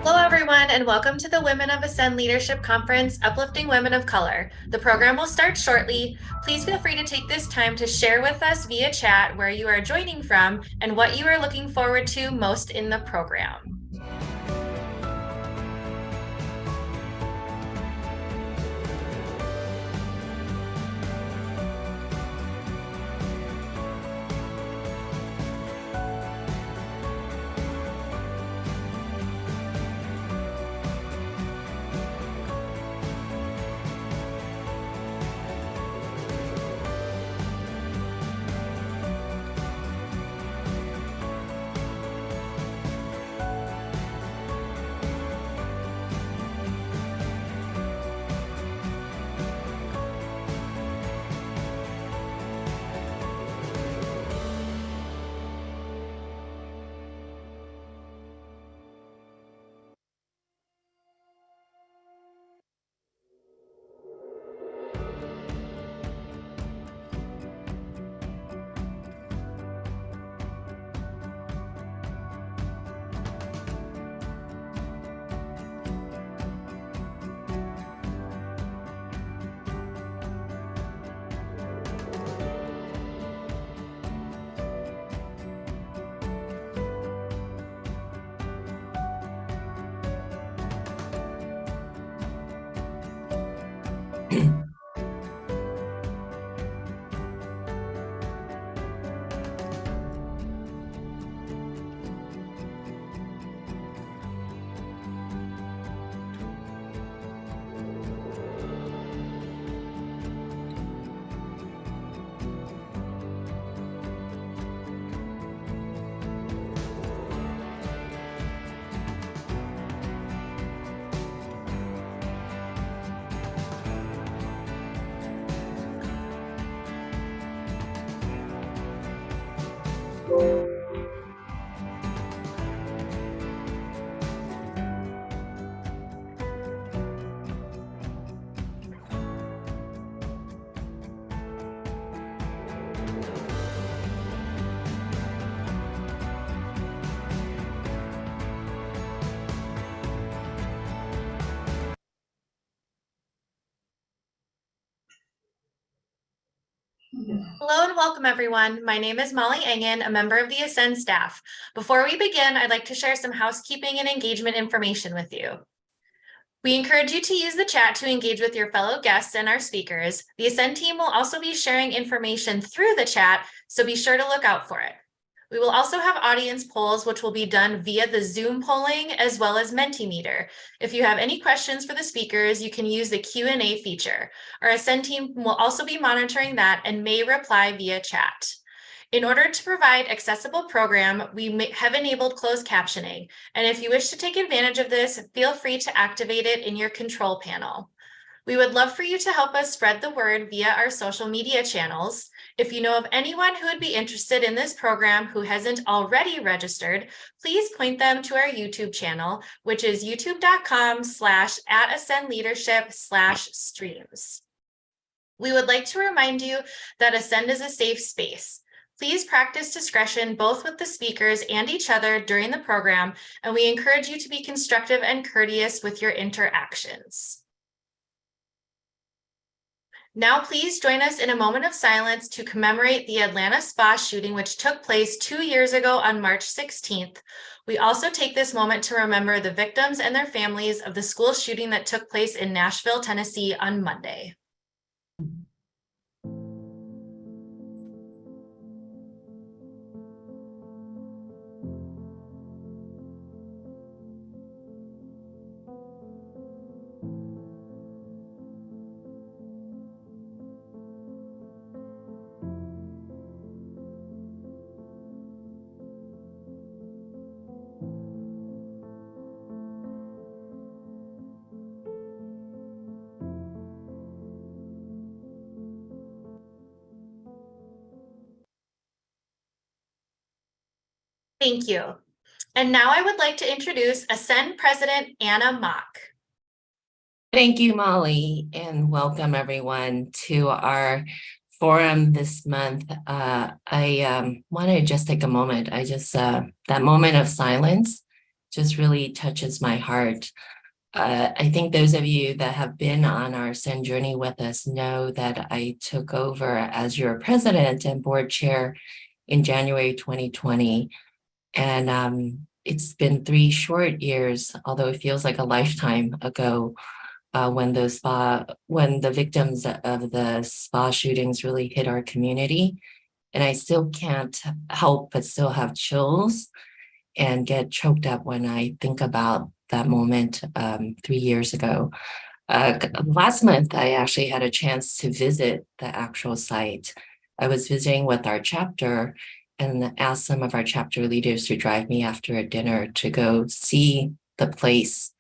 Hello, everyone, and welcome to the Women of Ascend Leadership Conference, Uplifting Women of Color. The program will start shortly. Please feel free to take this time to share with us via chat where you are joining from and what you are looking forward to most in the program. Hello and welcome, everyone. My name is Molly Engen, a member of the Ascend staff. Before we begin, I'd like to share some housekeeping and engagement information with you. We encourage you to use the chat to engage with your fellow guests and our speakers. The Ascend team will also be sharing information through the chat, so be sure to look out for it. We will also have audience polls, which will be done via the Zoom polling as well as Mentimeter. If you have any questions for the speakers, you can use the Q&A feature. Our Ascend team will also be monitoring that and may reply via chat. In order to provide accessible program, we have enabled closed captioning. And if you wish to take advantage of this, feel free to activate it in your control panel. We would love for you to help us spread the word via our social media channels. If you know of anyone who would be interested in this program who hasn't already registered, please point them to our YouTube channel, which is youtube.com/@ascendleadership/streams. We would like to remind you that Ascend is a safe space. Please practice discretion both with the speakers and each other during the program, and we encourage you to be constructive and courteous with your interactions. Now, please join us in a moment of silence to commemorate the Atlanta spa shooting, which took place 2 years ago on March 16th. We also take this moment to remember the victims and their families of the school shooting that took place in Nashville, Tennessee on Monday. Thank you. And now I would like to introduce Ascend President Anna Mock. Thank you, Molly, and welcome everyone to our forum this month. I want to just take a moment. That moment of silence just really touches my heart. I think those of you that have been on our Ascend journey with us know that I took over as your president and board chair in January 2020. And it's been 3 short years, although it feels like a lifetime ago, when the victims of the spa shootings really hit our community. And I still can't help but still have chills and get choked up when I think about that moment 3 years ago. Last month, I actually had a chance to visit the actual site. I was visiting with our chapter and asked some of our chapter leaders to drive me after a dinner to go see the place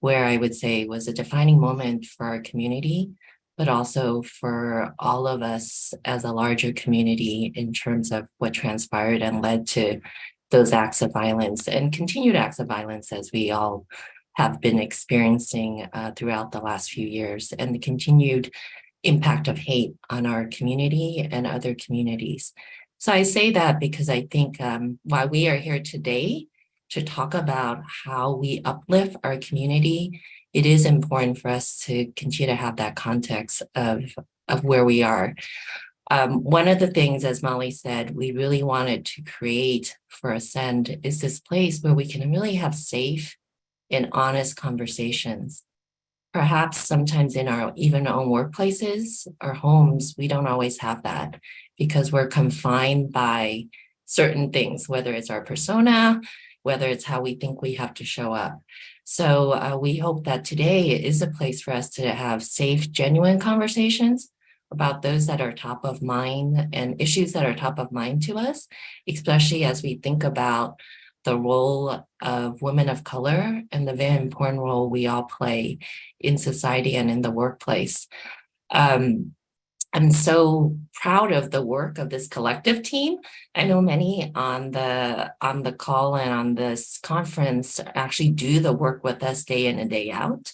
where I would say was a defining moment for our community, but also for all of us as a larger community in terms of what transpired and led to those acts of violence and continued acts of violence as we all have been experiencing throughout the last few years, and the continued impact of hate on our community and other communities. So I say that because I think while we are here today to talk about how we uplift our community, it is important for us to continue to have that context of where we are. One of the things, as Molly said, we really wanted to create for Ascend is this place where we can really have safe and honest conversations. Perhaps sometimes in our even own workplaces or homes, we don't always have that because we're confined by certain things, whether it's our persona, whether it's how we think we have to show up. So we hope that today is a place for us to have safe, genuine conversations about those that are top of mind and issues that are top of mind to us, especially as we think about the role of women of color and the very important role we all play in society and in the workplace. I'm so proud of the work of this collective team. I know many on the call and on this conference actually do the work with us day in and day out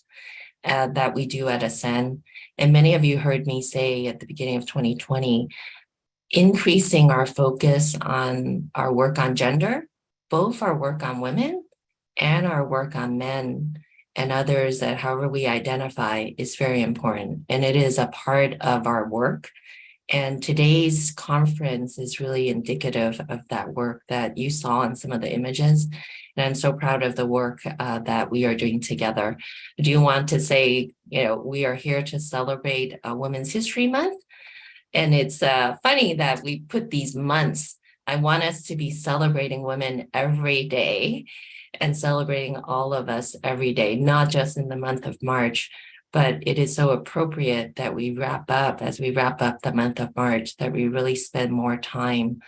that we do at Ascend. And many of you heard me say at the beginning of 2020, increasing our focus on our work on gender, both our work on women and our work on men and others that however we identify is very important. And it is a part of our work. And today's conference is really indicative of that work that you saw in some of the images. And I'm so proud of the work that we are doing together. I do want to say, we are here to celebrate Women's History Month. And it's funny that we put these months. I want us to be celebrating women every day and celebrating all of us every day, not just in the month of March, but it is so appropriate that as we wrap up the month of March, that we really spend more time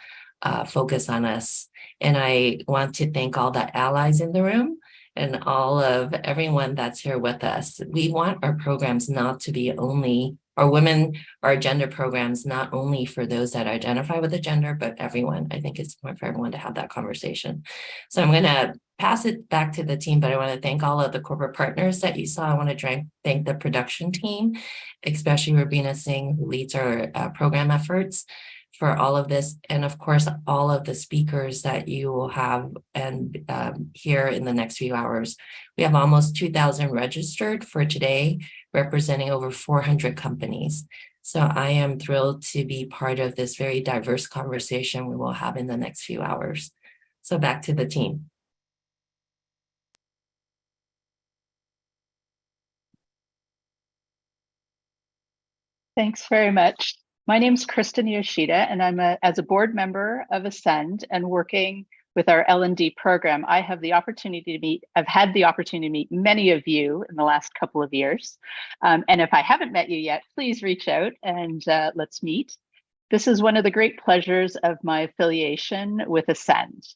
focus on us. And I want to thank all the allies in the room and all of everyone that's here with us. We want our programs not to be only our gender programs, not only for those that identify with a gender, but everyone. I think it's important for everyone to have that conversation. So I'm going to pass it back to the team, but I want to thank all of the corporate partners that you saw. I want to thank the production team, especially Rabina Singh, who leads our program efforts, for all of this, and of course, all of the speakers that you will have and hear in the next few hours. We have almost 2,000 registered for today, representing over 400 companies. So I am thrilled to be part of this very diverse conversation we will have in the next few hours. So back to the team. Thanks very much. My name is Kristen Yoshida, and I'm as a board member of Ascend and working with our L&D program. I've had the opportunity to meet many of you in the last couple of years. And if I haven't met you yet, please reach out and let's meet. This is one of the great pleasures of my affiliation with Ascend.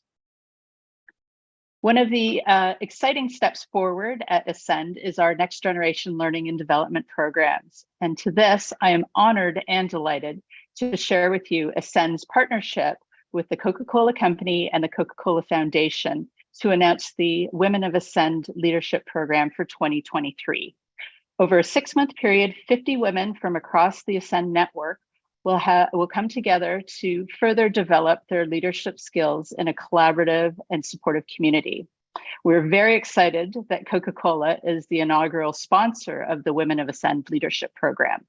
One of the exciting steps forward at Ascend is our next generation learning and development programs. And to this, I am honored and delighted to share with you Ascend's partnership with the Coca-Cola Company and the Coca-Cola Foundation to announce the Women of Ascend Leadership Program for 2023. Over a 6-month period, 50 women from across the Ascend network will come together to further develop their leadership skills in a collaborative and supportive community. We're very excited that Coca-Cola is the inaugural sponsor of the Women of Ascend Leadership Program.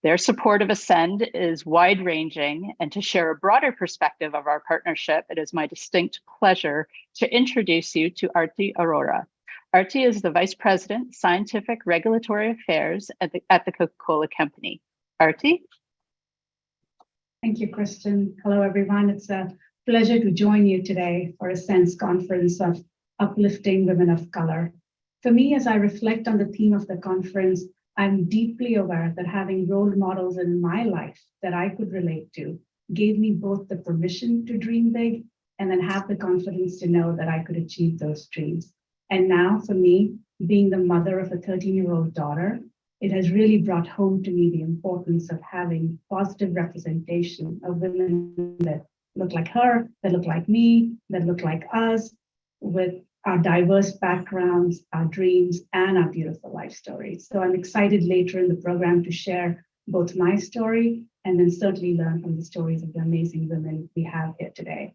Their support of Ascend is wide-ranging, and to share a broader perspective of our partnership, it is my distinct pleasure to introduce you to Arti Arora. Arti is the Vice President, Scientific Regulatory Affairs at the Coca-Cola Company. Arti? Thank you, Kristen. Hello, everyone. It's a pleasure to join you today for Ascend's conference of Uplifting Women of Color. For me, as I reflect on the theme of the conference, I'm deeply aware that having role models in my life that I could relate to gave me both the permission to dream big and then have the confidence to know that I could achieve those dreams. And now for me, being the mother of a 13-year-old daughter, it has really brought home to me the importance of having positive representation of women that look like her, that look like me, that look like us, with our diverse backgrounds, our dreams, and our beautiful life stories. So I'm excited later in the program to share both my story and then certainly learn from the stories of the amazing women we have here today.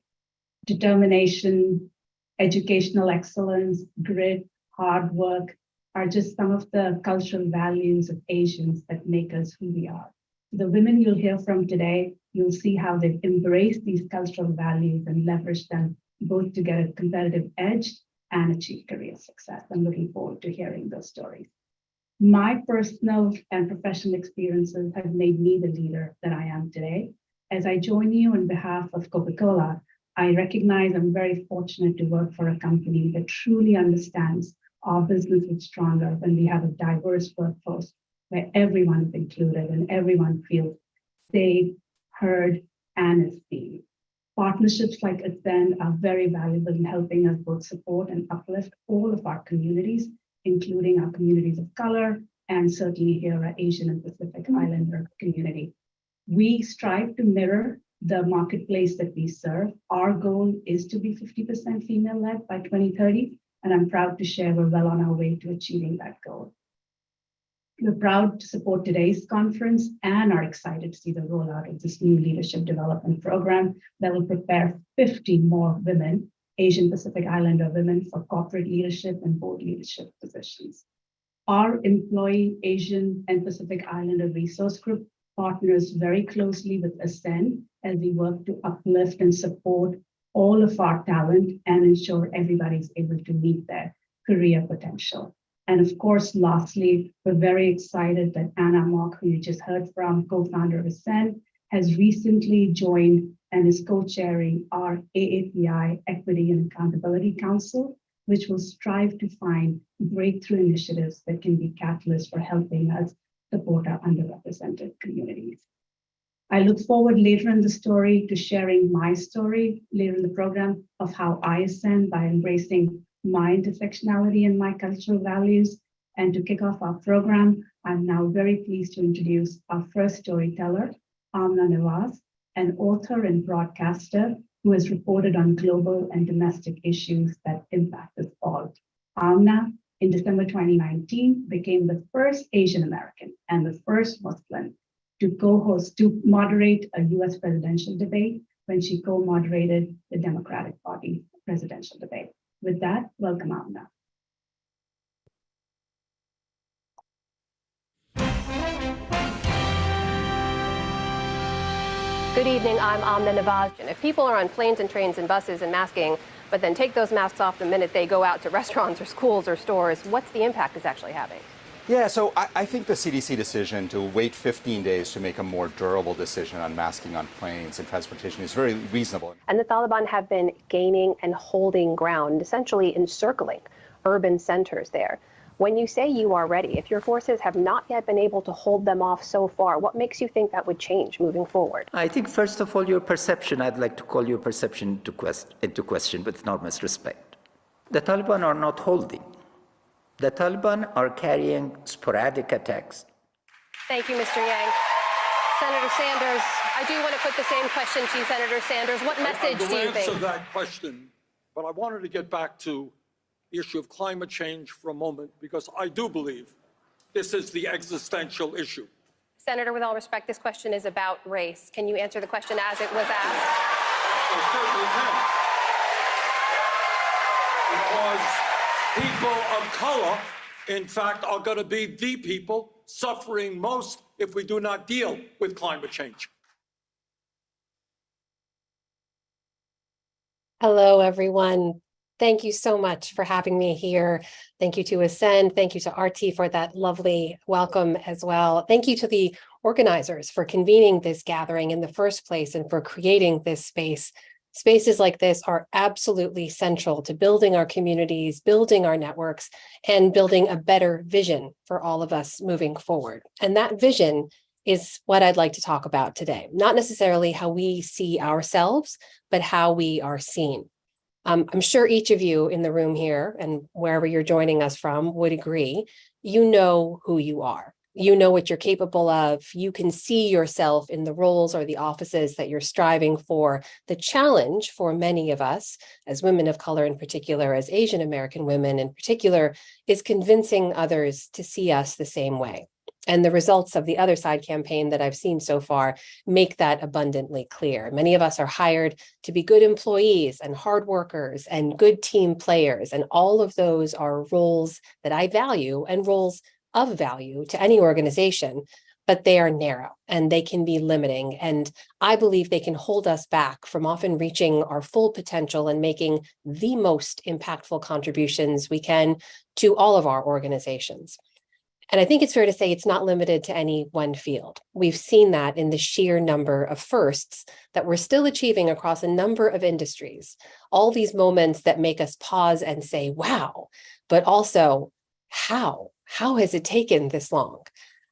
Determination, educational excellence, grit, hard work, are just some of the cultural values of Asians that make us who we are. The women you'll hear from today, you'll see how they've embraced these cultural values and leveraged them both to get a competitive edge and achieve career success. I'm looking forward to hearing those stories. My personal and professional experiences have made me the leader that I am today. As I join you on behalf of Coca-Cola, I recognize I'm very fortunate to work for a company that truly understands our business is stronger when we have a diverse workforce where everyone is included and everyone feels safe, heard, and is seen. Partnerships like Ascend are very valuable in helping us both support and uplift all of our communities, including our communities of color, and certainly here our Asian and Pacific Islander community. We strive to mirror the marketplace that we serve. Our goal is to be 50% female-led by 2030. And I'm proud to share we're well on our way to achieving that goal. We're proud to support today's conference and are excited to see the rollout of this new leadership development program that will prepare 50 more women, Asian Pacific Islander women, for corporate leadership and board leadership positions. Our employee Asian and Pacific Islander resource group partners very closely with Ascend as we work to uplift and support all of our talent and ensure everybody's able to meet their career potential. And of course, lastly, we're very excited that Anna Mock, who you just heard from, co-founder of Ascend, has recently joined and is co-chairing our AAPI Equity and Accountability Council, which will strive to find breakthrough initiatives that can be catalysts for helping us support our underrepresented communities. I look forward later in the story to sharing my story later in the program of how I ascend by embracing my intersectionality and my cultural values. And to kick off our program, I'm now very pleased to introduce our first storyteller, Amna Nawaz, an author and broadcaster who has reported on global and domestic issues that impact us all. Amna, in December 2019, became the first Asian American and the first Muslim to moderate a US presidential debate when she co-moderated the Democratic Party presidential debate. With that, welcome, Amna. Good evening, I'm Amna Nawaz. If people are on planes and trains and buses and masking, but then take those masks off the minute they go out to restaurants or schools or stores, what's the impact it's actually having? Yeah, so I think the CDC decision to wait 15 days to make a more durable decision on masking on planes and transportation is very reasonable. And the Taliban have been gaining and holding ground, essentially encircling urban centers there. When you say you are ready, if your forces have not yet been able to hold them off so far, what makes you think that would change moving forward? I think, first of all, your perception, I'd like to call your perception into question with enormous respect. The Taliban are not holding. The Taliban are carrying sporadic attacks. Thank you, Mr. Yang. Senator Sanders, I do want to put the same question to you, Senator Sanders. What message do you think? Answer that question, but I wanted to get back to the issue of climate change for a moment, because I do believe this is the existential issue. Senator, with all respect, this question is about race. Can you answer the question as it was asked? I certainly can. Because people of color, in fact, are going to be the people suffering most if we do not deal with climate change. Hello, everyone. Thank you so much for having me here. Thank you to Ascend. Thank you to RT for that lovely welcome as well. Thank you to the organizers for convening this gathering in the first place and for creating this space. Spaces like this are absolutely central to building our communities, building our networks, and building a better vision for all of us moving forward. And that vision is what I'd like to talk about today. Not necessarily how we see ourselves, but how we are seen. I'm sure each of you in the room here and wherever you're joining us from would agree, you know who you are. You know what you're capable of. You can see yourself in the roles or the offices that you're striving for. The challenge for many of us, as women of color in particular, as Asian American women in particular, is convincing others to see us the same way. And the results of the Other Side campaign that I've seen so far make that abundantly clear. Many of us are hired to be good employees and hard workers and good team players. And all of those are roles that I value and roles of value to any organization, but they are narrow and they can be limiting. And I believe they can hold us back from often reaching our full potential and making the most impactful contributions we can to all of our organizations. And I think it's fair to say it's not limited to any one field. We've seen that in the sheer number of firsts that we're still achieving across a number of industries. All these moments that make us pause and say, wow, but also how? How has it taken this long?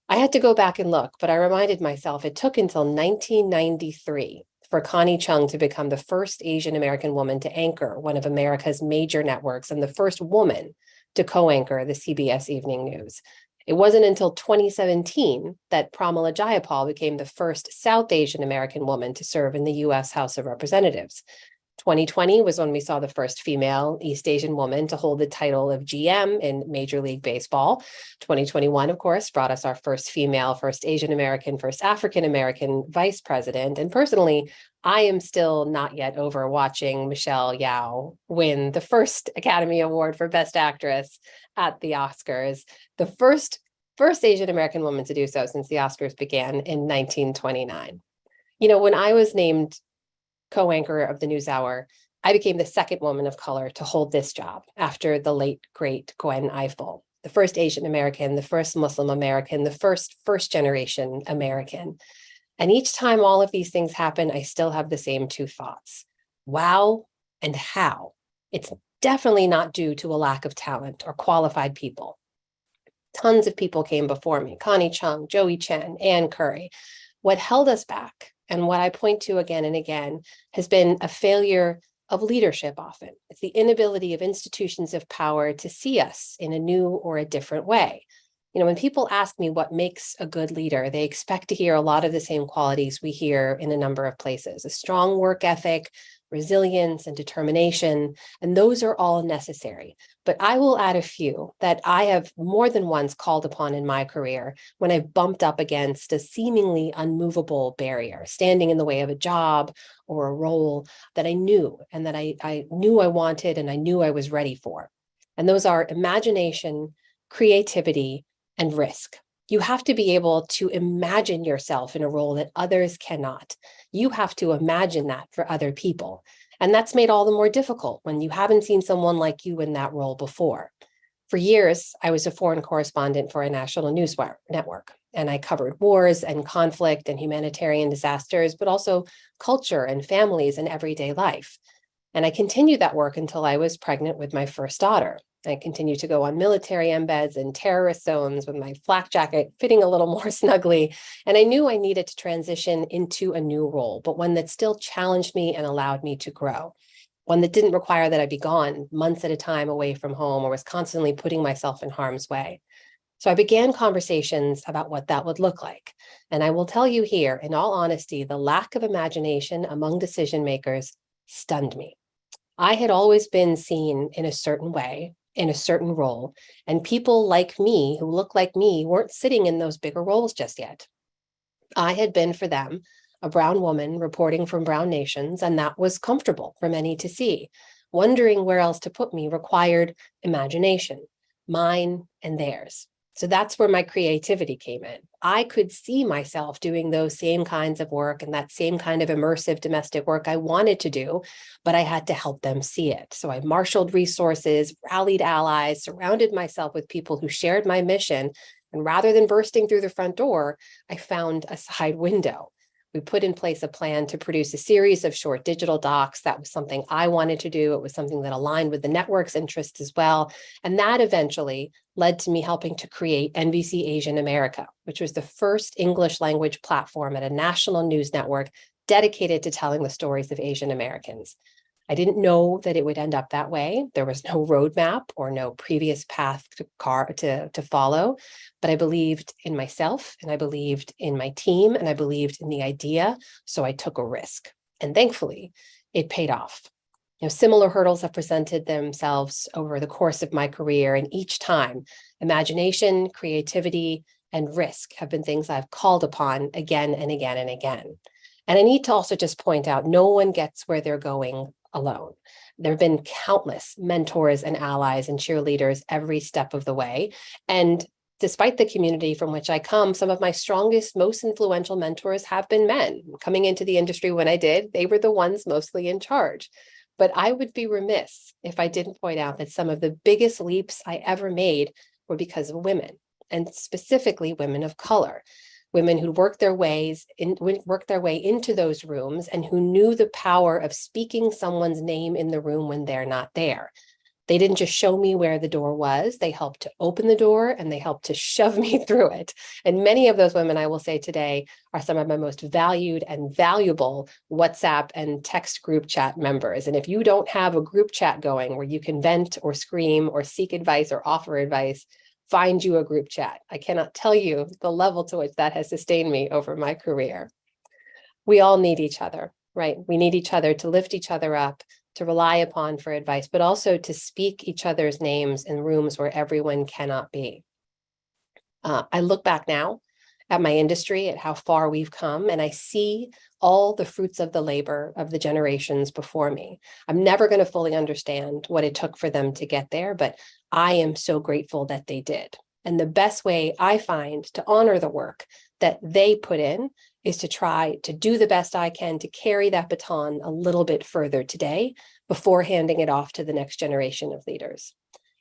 I had to go back and look, but I reminded myself it took until 1993 for Connie Chung to become the first Asian American woman to anchor one of America's major networks and the first woman to co-anchor the CBS Evening News. It wasn't until 2017 that Pramila Jayapal became the first South Asian American woman to serve in the US House of Representatives. 2020 was when we saw the first female East Asian woman to hold the title of GM in Major League Baseball. 2021, of course, brought us our first female, first Asian American, first African American vice president. And personally, I am still not yet over watching Michelle Yeoh win the first Academy Award for Best Actress at the Oscars, the first Asian American woman to do so since the Oscars began in 1929. You know, when I was named co-anchor of the NewsHour, I became the second woman of color to hold this job after the late, great Gwen Ifill, the first Asian American, the first Muslim American, the first generation American. And each time all of these things happen, I still have the same two thoughts. Wow and how. It's definitely not due to a lack of talent or qualified people. Tons of people came before me, Connie Chung, Joey Chen, Ann Curry. What held us back, and what I point to again and again, has been a failure of leadership often. It's the inability of institutions of power to see us in a new or a different way. You know, when people ask me what makes a good leader, they expect to hear a lot of the same qualities we hear in a number of places: a strong work ethic, resilience, and determination, and those are all necessary. But I will add a few that I have more than once called upon in my career when I've bumped up against a seemingly unmovable barrier, standing in the way of a job or a role that I knew and that I knew I wanted and I knew I was ready for. And those are imagination, creativity, and risk. You have to be able to imagine yourself in a role that others cannot. You have to imagine that for other people. And that's made all the more difficult when you haven't seen someone like you in that role before. For years, I was a foreign correspondent for a national news network, and I covered wars and conflict and humanitarian disasters, but also culture and families and everyday life. And I continued that work until I was pregnant with my first daughter. I continued to go on military embeds and terrorist zones with my flak jacket fitting a little more snugly. And I knew I needed to transition into a new role, but one that still challenged me and allowed me to grow. One that didn't require that I be gone months at a time away from home or was constantly putting myself in harm's way. So I began conversations about what that would look like. And I will tell you here, in all honesty, the lack of imagination among decision makers stunned me. I had always been seen in a certain way, in a certain role, and people like me who look like me weren't sitting in those bigger roles just yet. I had been for them a brown woman reporting from brown nations, and that was comfortable for many to see. Wondering where else to put me required imagination, mine and theirs. So that's where my creativity came in. I could see myself doing those same kinds of work and that same kind of immersive domestic work I wanted to do, but I had to help them see it. So I marshaled resources, rallied allies, surrounded myself with people who shared my mission. And rather than bursting through the front door, I found a side window. We put in place a plan to produce a series of short digital docs. That was something I wanted to do. It was something that aligned with the network's interests as well. And that eventually led to me helping to create NBC Asian America, which was the first English language platform at a national news network dedicated to telling the stories of Asian Americans. I didn't know that it would end up that way. There was no roadmap or no previous path to follow, but I believed in myself and I believed in my team and I believed in the idea. So I took a risk, and thankfully it paid off. Similar hurdles have presented themselves over the course of my career, and each time imagination, creativity, and risk have been things I've called upon again and again and again. And I need to also just point out, no one gets where they're going alone. There have been countless mentors and allies and cheerleaders every step of the way. And despite the community from which I come, some of my strongest, most influential mentors have been men. Coming into the industry when I did, they were the ones mostly in charge. But I would be remiss if I didn't point out that some of the biggest leaps I ever made were because of women, and specifically women of color. Women who worked their way into those rooms and who knew the power of speaking someone's name in the room when they're not there. They didn't just show me where the door was, they helped to open the door and they helped to shove me through it. And many of those women, I will say today, are some of my most valued and valuable WhatsApp and text group chat members. And if you don't have a group chat going where you can vent or scream or seek advice or offer advice, find you a group chat. I cannot tell you the level to which that has sustained me over my career. We all need each other, right? We need each other to lift each other up, to rely upon for advice, but also to speak each other's names in rooms where everyone cannot be. I look back now at my industry, at how far we've come, and I see all the fruits of the labor of the generations before me. I'm never going to fully understand what it took for them to get there, but I am so grateful that they did. And the best way I find to honor the work that they put in is to try to do the best I can to carry that baton a little bit further today before handing it off to the next generation of leaders.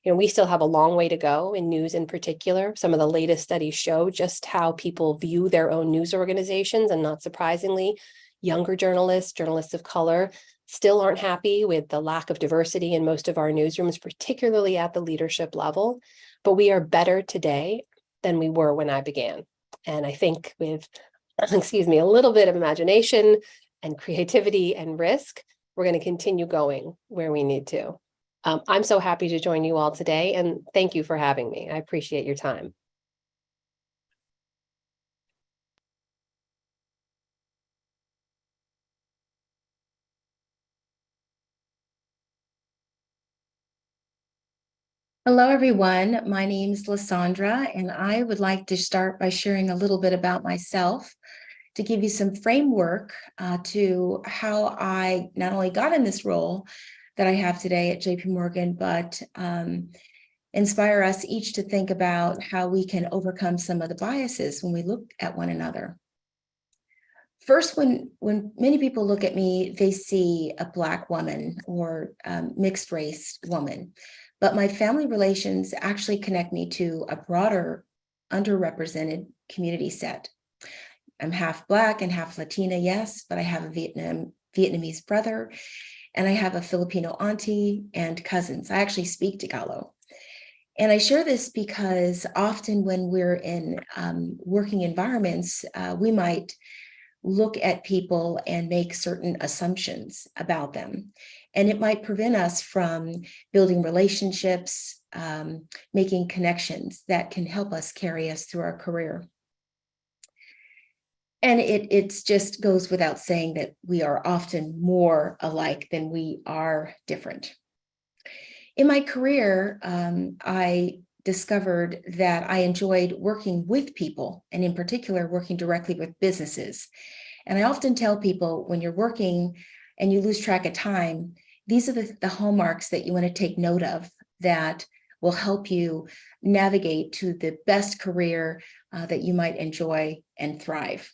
We still have a long way to go in news in particular. Some of the latest studies show just how people view their own news organizations, and not surprisingly, younger journalists of color, still aren't happy with the lack of diversity in most of our newsrooms, particularly at the leadership level. But we are better today than we were when I began. And I think with, a little bit of imagination and creativity and risk, we're going to continue going where we need to. I'm so happy to join you all today, and thank you for having me. I appreciate your time. Hello, everyone. My name is Lissandra, and I would like to start by sharing a little bit about myself to give you some framework to how I not only got in this role that I have today at JP Morgan, but inspire us each to think about how we can overcome some of the biases when we look at one another. First, when many people look at me, they see a Black woman or mixed race woman, but my family relations actually connect me to a broader underrepresented community set. I'm half Black and half Latina, yes, but I have a Vietnamese brother, and I have a Filipino auntie and cousins. I actually speak Tagalog. And I share this because often when we're in working environments, we might look at people and make certain assumptions about them. And it might prevent us from building relationships, making connections that can help us carry us through our career. And it just goes without saying that we are often more alike than we are different. In my career, I discovered that I enjoyed working with people, and in particular, working directly with businesses. And I often tell people, when you're working and you lose track of time, these are the hallmarks that you want to take note of that will help you navigate to the best career that you might enjoy and thrive.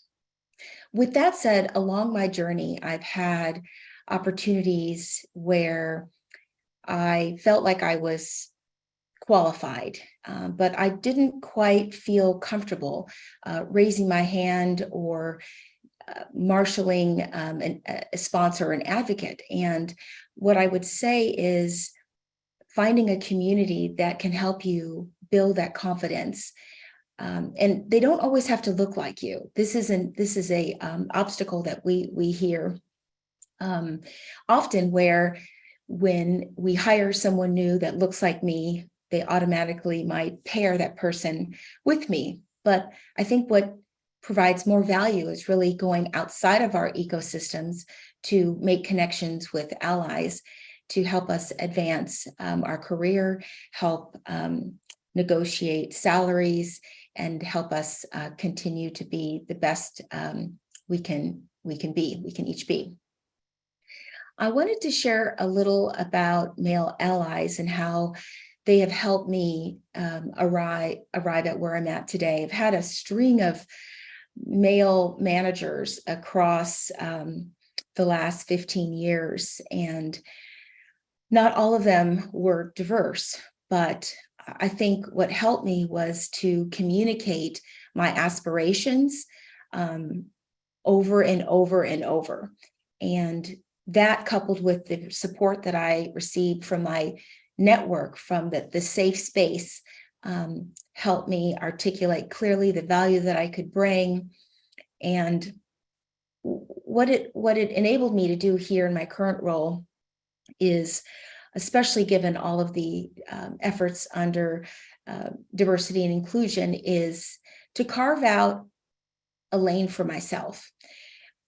With that said, along my journey, I've had opportunities where I felt like I was qualified, but I didn't quite feel comfortable raising my hand or marshaling a sponsor or an advocate. And what I would say is finding a community that can help you build that confidence. And they don't always have to look like you. This is a obstacle that we hear often, where when we hire someone new that looks like me, they automatically might pair that person with me. But I think what provides more value is really going outside of our ecosystems to make connections with allies to help us advance our career, help negotiate salaries, and help us continue to be the best we can each be. I wanted to share a little about male allies and how they have helped me arrive at where I'm at today. I've had a string of male managers across the last 15 years, and not all of them were diverse, but I think what helped me was to communicate my aspirations over and over and over. And that, coupled with the support that I received from my network, from the safe space, helped me articulate clearly the value that I could bring. And what it enabled me to do here in my current role is, especially given all of the efforts under diversity and inclusion, is to carve out a lane for myself.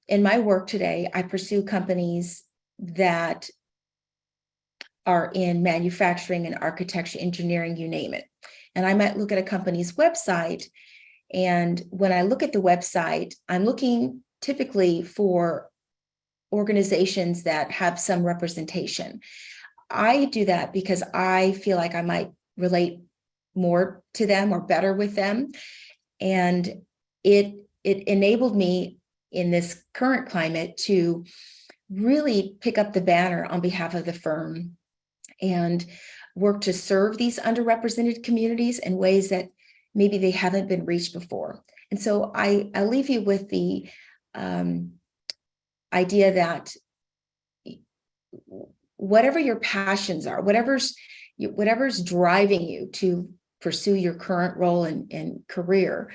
In my work today, I pursue companies that are in manufacturing and architecture, engineering, you name it. And I might look at a company's website, and when I look at the website, I'm looking typically for organizations that have some representation. I do that because I feel like I might relate more to them or better with them. And it enabled me in this current climate to really pick up the banner on behalf of the firm and work to serve these underrepresented communities in ways that maybe they haven't been reached before. And so I leave you with the idea that whatever your passions are, whatever's driving you to pursue your current role and career,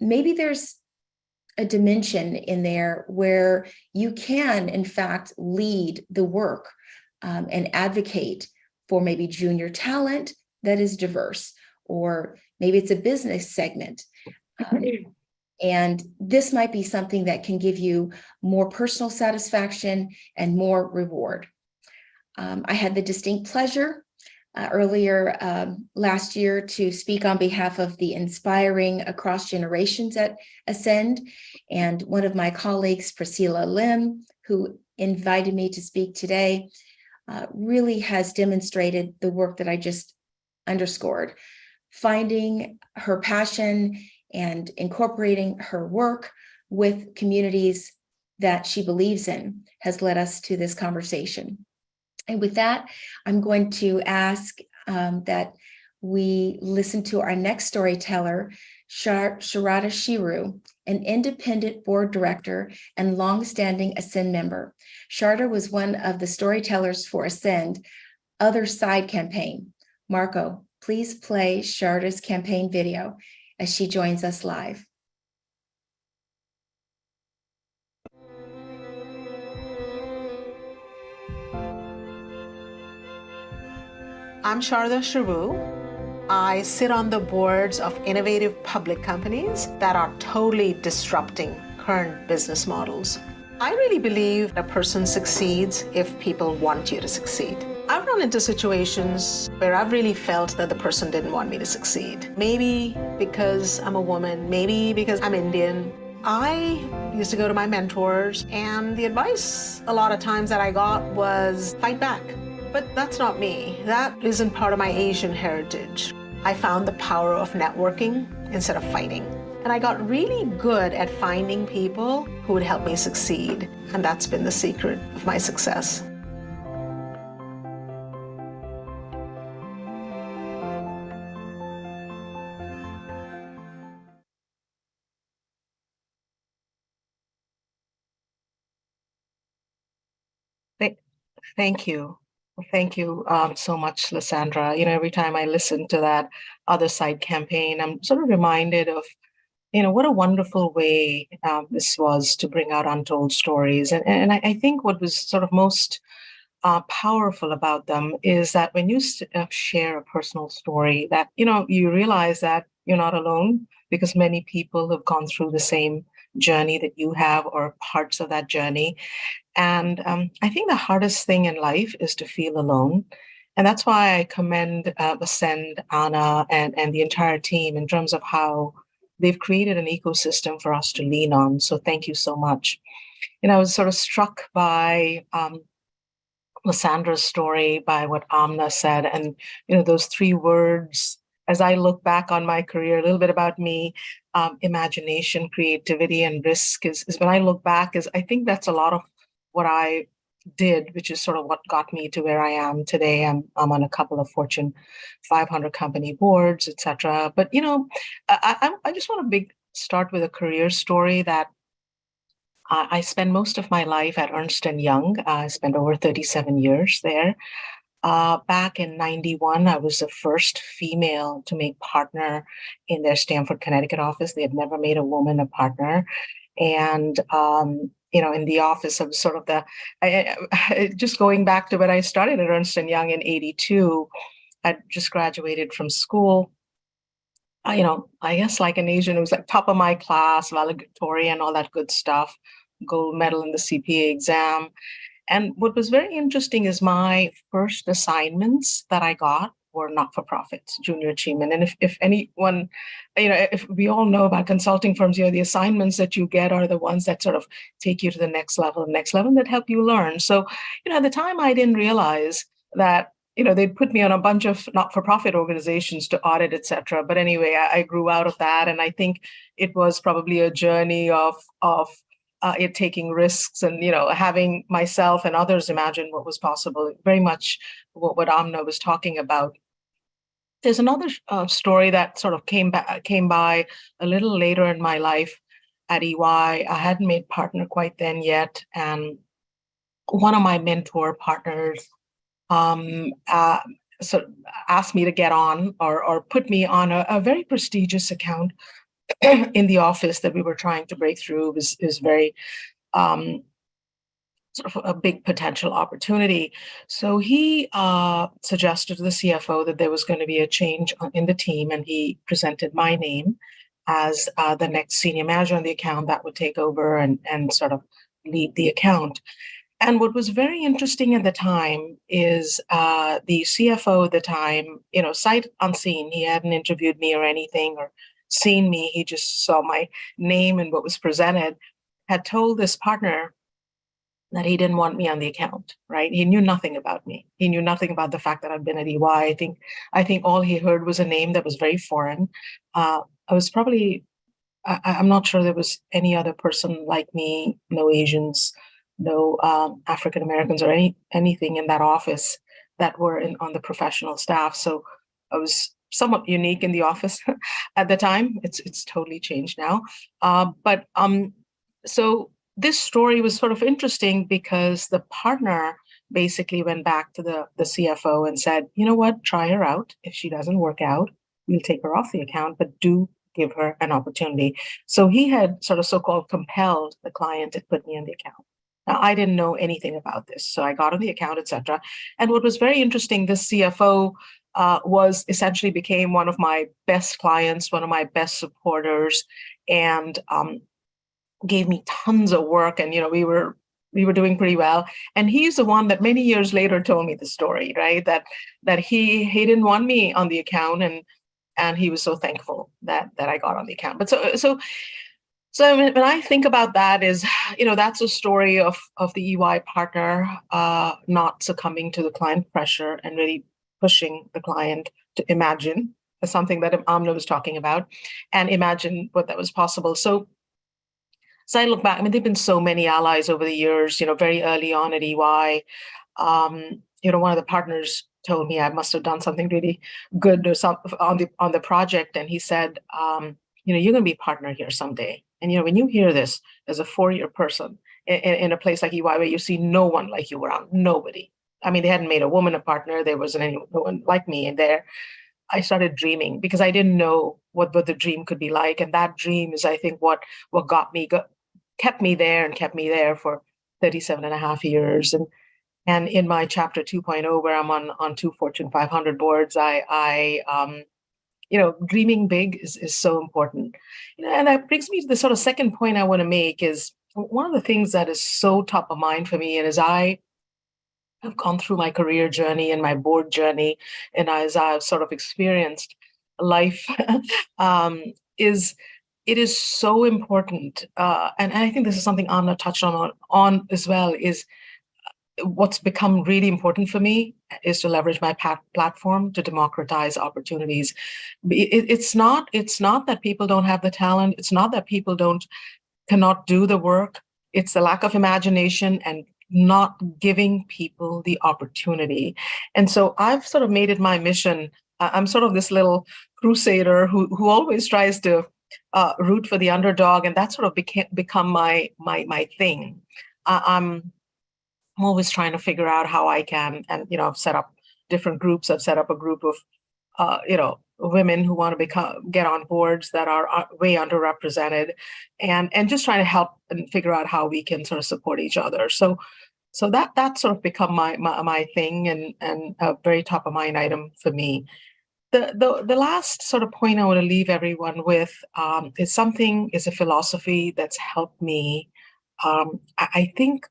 maybe there's a dimension in there where you can, in fact, lead the work and advocate for maybe junior talent that is diverse, or maybe it's a business segment. And this might be something that can give you more personal satisfaction and more reward. I had the distinct pleasure earlier last year to speak on behalf of the Inspiring Across Generations at Ascend. And one of my colleagues, Priscilla Lim, who invited me to speak today, really has demonstrated the work that I just underscored. Finding her passion and incorporating her work with communities that she believes in has led us to this conversation. And with that, I'm going to ask that we listen to our next storyteller, Sharada Shiru, an independent board director and longstanding Ascend member. Sharada was one of the storytellers for Ascend Other Side campaign. Marco, please play Sharada's campaign video as she joins us live. I'm Sharada Shiru. I sit on the boards of innovative public companies that are totally disrupting current business models. I really believe a person succeeds if people want you to succeed. I've run into situations where I've really felt that the person didn't want me to succeed. Maybe because I'm a woman, maybe because I'm Indian. I used to go to my mentors, and the advice a lot of times that I got was fight back. But that's not me. That isn't part of my Asian heritage. I found the power of networking instead of fighting. And I got really good at finding people who would help me succeed. And that's been the secret of my success. Thank you. Thank you so much, Lissandra. Every time I listen to that Other Side campaign, I'm sort of reminded of, what a wonderful way this was to bring out untold stories. And I think what was sort of most powerful about them is that when you share a personal story, that, you realize that you're not alone, because many people have gone through the same journey that you have, or parts of that journey. And I think the hardest thing in life is to feel alone. And that's why I commend Ascend, Anna, and the entire team in terms of how they've created an ecosystem for us to lean on. So thank you so much. I was sort of struck by Lissandra's story, by what Amna said, and those three words. As I look back on my career, a little bit about me, imagination, creativity, and risk is when I look back, I think that's a lot of what I did, which is sort of what got me to where I am today. I'm on a couple of Fortune 500 company boards, etc. But I just want to start with a career story that I spent most of my life at Ernst & Young. I spent over 37 years there. Back in 91, I was the first female to make partner in their Stamford, Connecticut office. They had never made a woman a partner. And, in the office of sort of just going back to when I started at Ernst & Young in 82, I'd just graduated from school. I guess like an Asian, it was like top of my class, valedictorian, all that good stuff, gold medal in the CPA exam. And what was very interesting is my first assignments that I got were not-for-profits, junior achievement. And if anyone, if we all know about consulting firms, the assignments that you get are the ones that sort of take you to the next level, that help you learn. So, at the time I didn't realize that, they'd put me on a bunch of not-for-profit organizations to audit, et cetera. But anyway, I grew out of that. And I think it was probably a journey of it taking risks and, having myself and others imagine what was possible, very much what Amna was talking about. There's another story that sort of came by a little later in my life at EY. I hadn't made partner quite then yet. And one of my mentor partners so asked me to get on or put me on a very prestigious account in the office that we were trying to break through. Is very sort of a big potential opportunity. So he suggested to the CFO that there was going to be a change in the team, and he presented my name as the next senior manager on the account that would take over and sort of lead the account. And what was very interesting at the time is the CFO at the time, sight unseen, he hadn't interviewed me or anything or seen me. He just saw my name and what was presented, had told this partner that he didn't want me on the account, right? He knew nothing about me. He knew nothing about the fact that I'd been at EY. I think all he heard was a name that was very foreign. I was probably, I'm not sure there was any other person like me, no Asians, no African Americans or anything in that office that were on the professional staff. So I was somewhat unique in the office at the time. It's totally changed now. So this story was sort of interesting because the partner basically went back to the CFO and said, you know what, try her out. If she doesn't work out, we'll take her off the account, but do give her an opportunity. So he had sort of so-called compelled the client to put me on the account. Now, I didn't know anything about this, so I got on the account, etc. And what was very interesting, this CFO was essentially became one of my best clients, one of my best supporters, and gave me tons of work. And we were doing pretty well. And he's the one that many years later told me the story, right? That he didn't want me on the account, and he was so thankful that I got on the account. But so when I think about that, is that's a story of the EY partner not succumbing to the client pressure and really pushing the client to imagine something that Amna was talking about, and imagine what that was possible. So I look back. I mean, there've been so many allies over the years. Very early on at EY, one of the partners told me I must have done something really good or something on the project, and he said, you're going to be a partner here someday. And when you hear this as a 4-year person in a place like EY where you see no one like you around, nobody. I mean, they hadn't made a woman a partner. There wasn't no one like me in there. I started dreaming because I didn't know what the dream could be like. And that dream is, I think, what kept me there for 37 and a half years. And in my chapter 2.0, where I'm on 2 Fortune 500 boards, dreaming big is so important. And that brings me to the sort of second point I want to make is one of the things that is so top of mind for me, and as I have gone through my career journey and my board journey, and as I've sort of experienced life, is it is so important. And I think this is something Amna touched on as well, is what's become really important for me is to leverage my platform to democratize opportunities. It's not that people don't have the talent. It's not that people cannot do the work. It's the lack of imagination and not giving people the opportunity. And so I've sort of made it my mission. I'm sort of this little crusader who always tries to root for the underdog, and that sort of become my thing. I'm always trying to figure out how I can, and I've set up different groups. I've set up a group of women who want to get on boards that are way underrepresented, and just trying to help and figure out how we can sort of support each other. So that sort of become my thing, and a very top of mind item for me. The last sort of point I want to leave everyone with is a philosophy that's helped me, I think,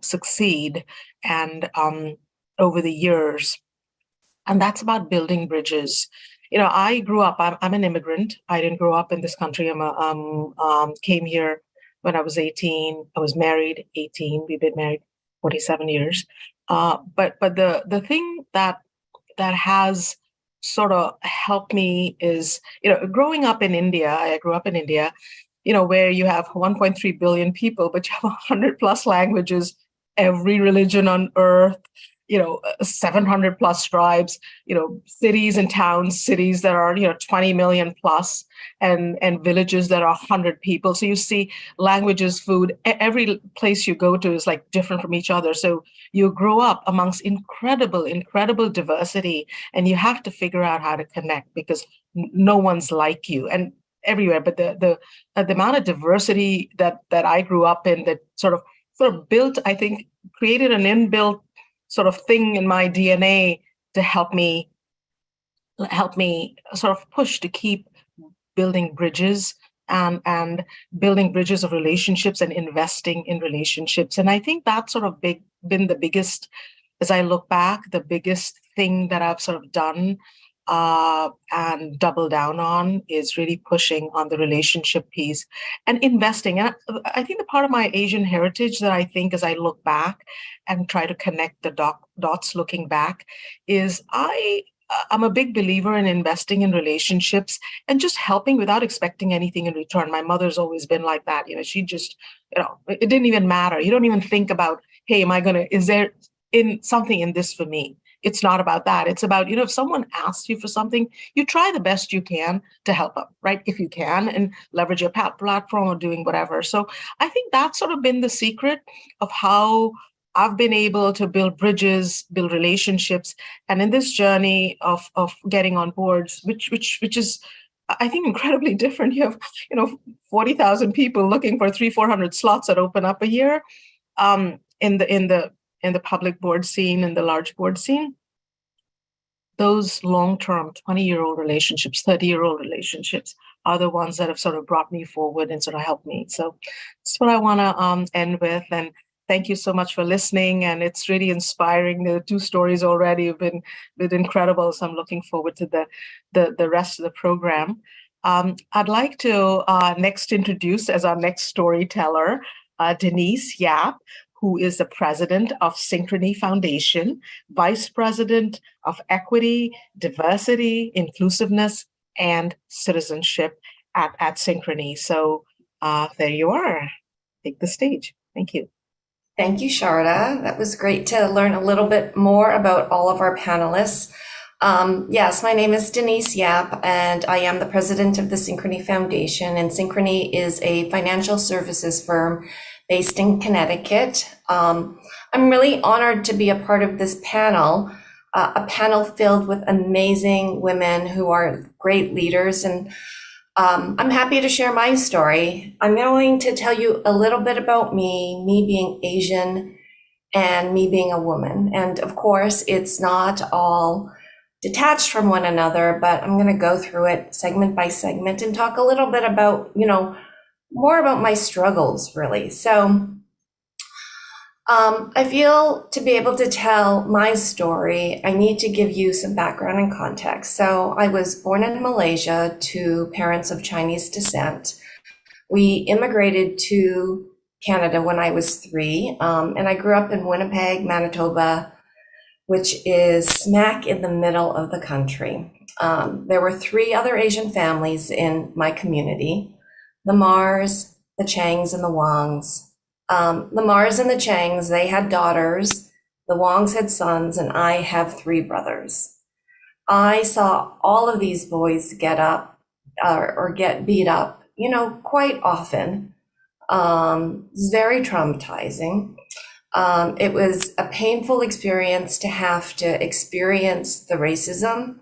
succeed and over the years, and that's about building bridges. I grew up. I'm an immigrant. I didn't grow up in this country. Came here when I was 18. I was married 18. We've been married 47 years. But the thing that has sort of helped me is, growing up in India. I grew up in India, where you have 1.3 billion people, but you have 100 plus languages, every religion on earth, 700 plus tribes, cities and towns, cities that are, 20 million plus, and villages that are 100 people. So you see languages, food, every place you go to is like different from each other. So you grow up amongst incredible diversity, and you have to figure out how to connect because no one's like you. And everywhere, but the amount of diversity that I grew up in, that sort of built, I think, created an inbuilt sort of thing in my DNA to help me sort of push to keep building bridges and building bridges of relationships and investing in relationships. And I think that sort of big been the biggest, as I look back, the biggest thing that I've sort of done and double down on is really pushing on the relationship piece and investing. And I think the part of my Asian heritage that I think as I look back and try to connect the dots looking back is I'm a big believer in investing in relationships and just helping without expecting anything in return. My mother's always been like that. She just, it didn't even matter. You don't even think about, hey, is there something in this for me? It's not about that. It's about, if someone asks you for something, you try the best you can to help them, right? If you can, and leverage your platform or doing whatever. So I think that's sort of been the secret of how I've been able to build bridges, build relationships. And in this journey of getting on boards, which is, I think, incredibly different. You have, 40,000 people looking for 300-400 slots that open up a year in the public board scene and the large board scene. Those long-term 20-year-old relationships, 30-year-old relationships are the ones that have sort of brought me forward and sort of helped me. So that's what I want to end with. And thank you so much for listening. And it's really inspiring. The 2 stories already have been incredible. So I'm looking forward to the rest of the program. I'd like to next introduce as our next storyteller, Denise Yap, who is the president of Synchrony Foundation, vice president of equity, diversity, inclusiveness, and citizenship at Synchrony. So there you are. Take the stage. Thank you. Thank you, Sharada. That was great to learn a little bit more about all of our panelists. Yes, my name is Denise Yap, and I am the president of the Synchrony Foundation. And Synchrony is a financial services firm based in Connecticut. I'm really honored to be a part of this panel, a panel filled with amazing women who are great leaders. And I'm happy to share my story. I'm going to tell you a little bit about me being Asian and me being a woman. And of course, it's not all detached from one another, but I'm going to go through it segment by segment and talk a little bit about, more about my struggles, really. So I feel to be able to tell my story, I need to give you some background and context. So I was born in Malaysia to parents of Chinese descent. We immigrated to Canada when I was 3, and I grew up in Winnipeg, Manitoba, which is smack in the middle of the country. There were 3 other Asian families in my community: the Mars, the Changs, and the Wangs. The Mars and the Changs, they had daughters, the Wangs had sons, and I have 3 brothers. I saw all of these boys get up or get beat up, quite often. It's very traumatizing. It was a painful experience to have to experience the racism,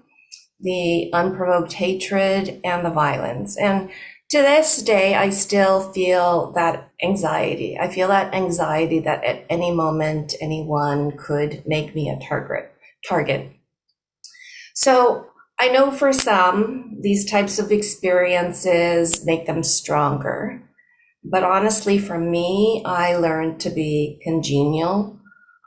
the unprovoked hatred, and the violence. And to this day, I still feel that anxiety. I feel that anxiety that at any moment, anyone could make me a target. So I know for some, these types of experiences make them stronger. But honestly, for me, I learned to be congenial.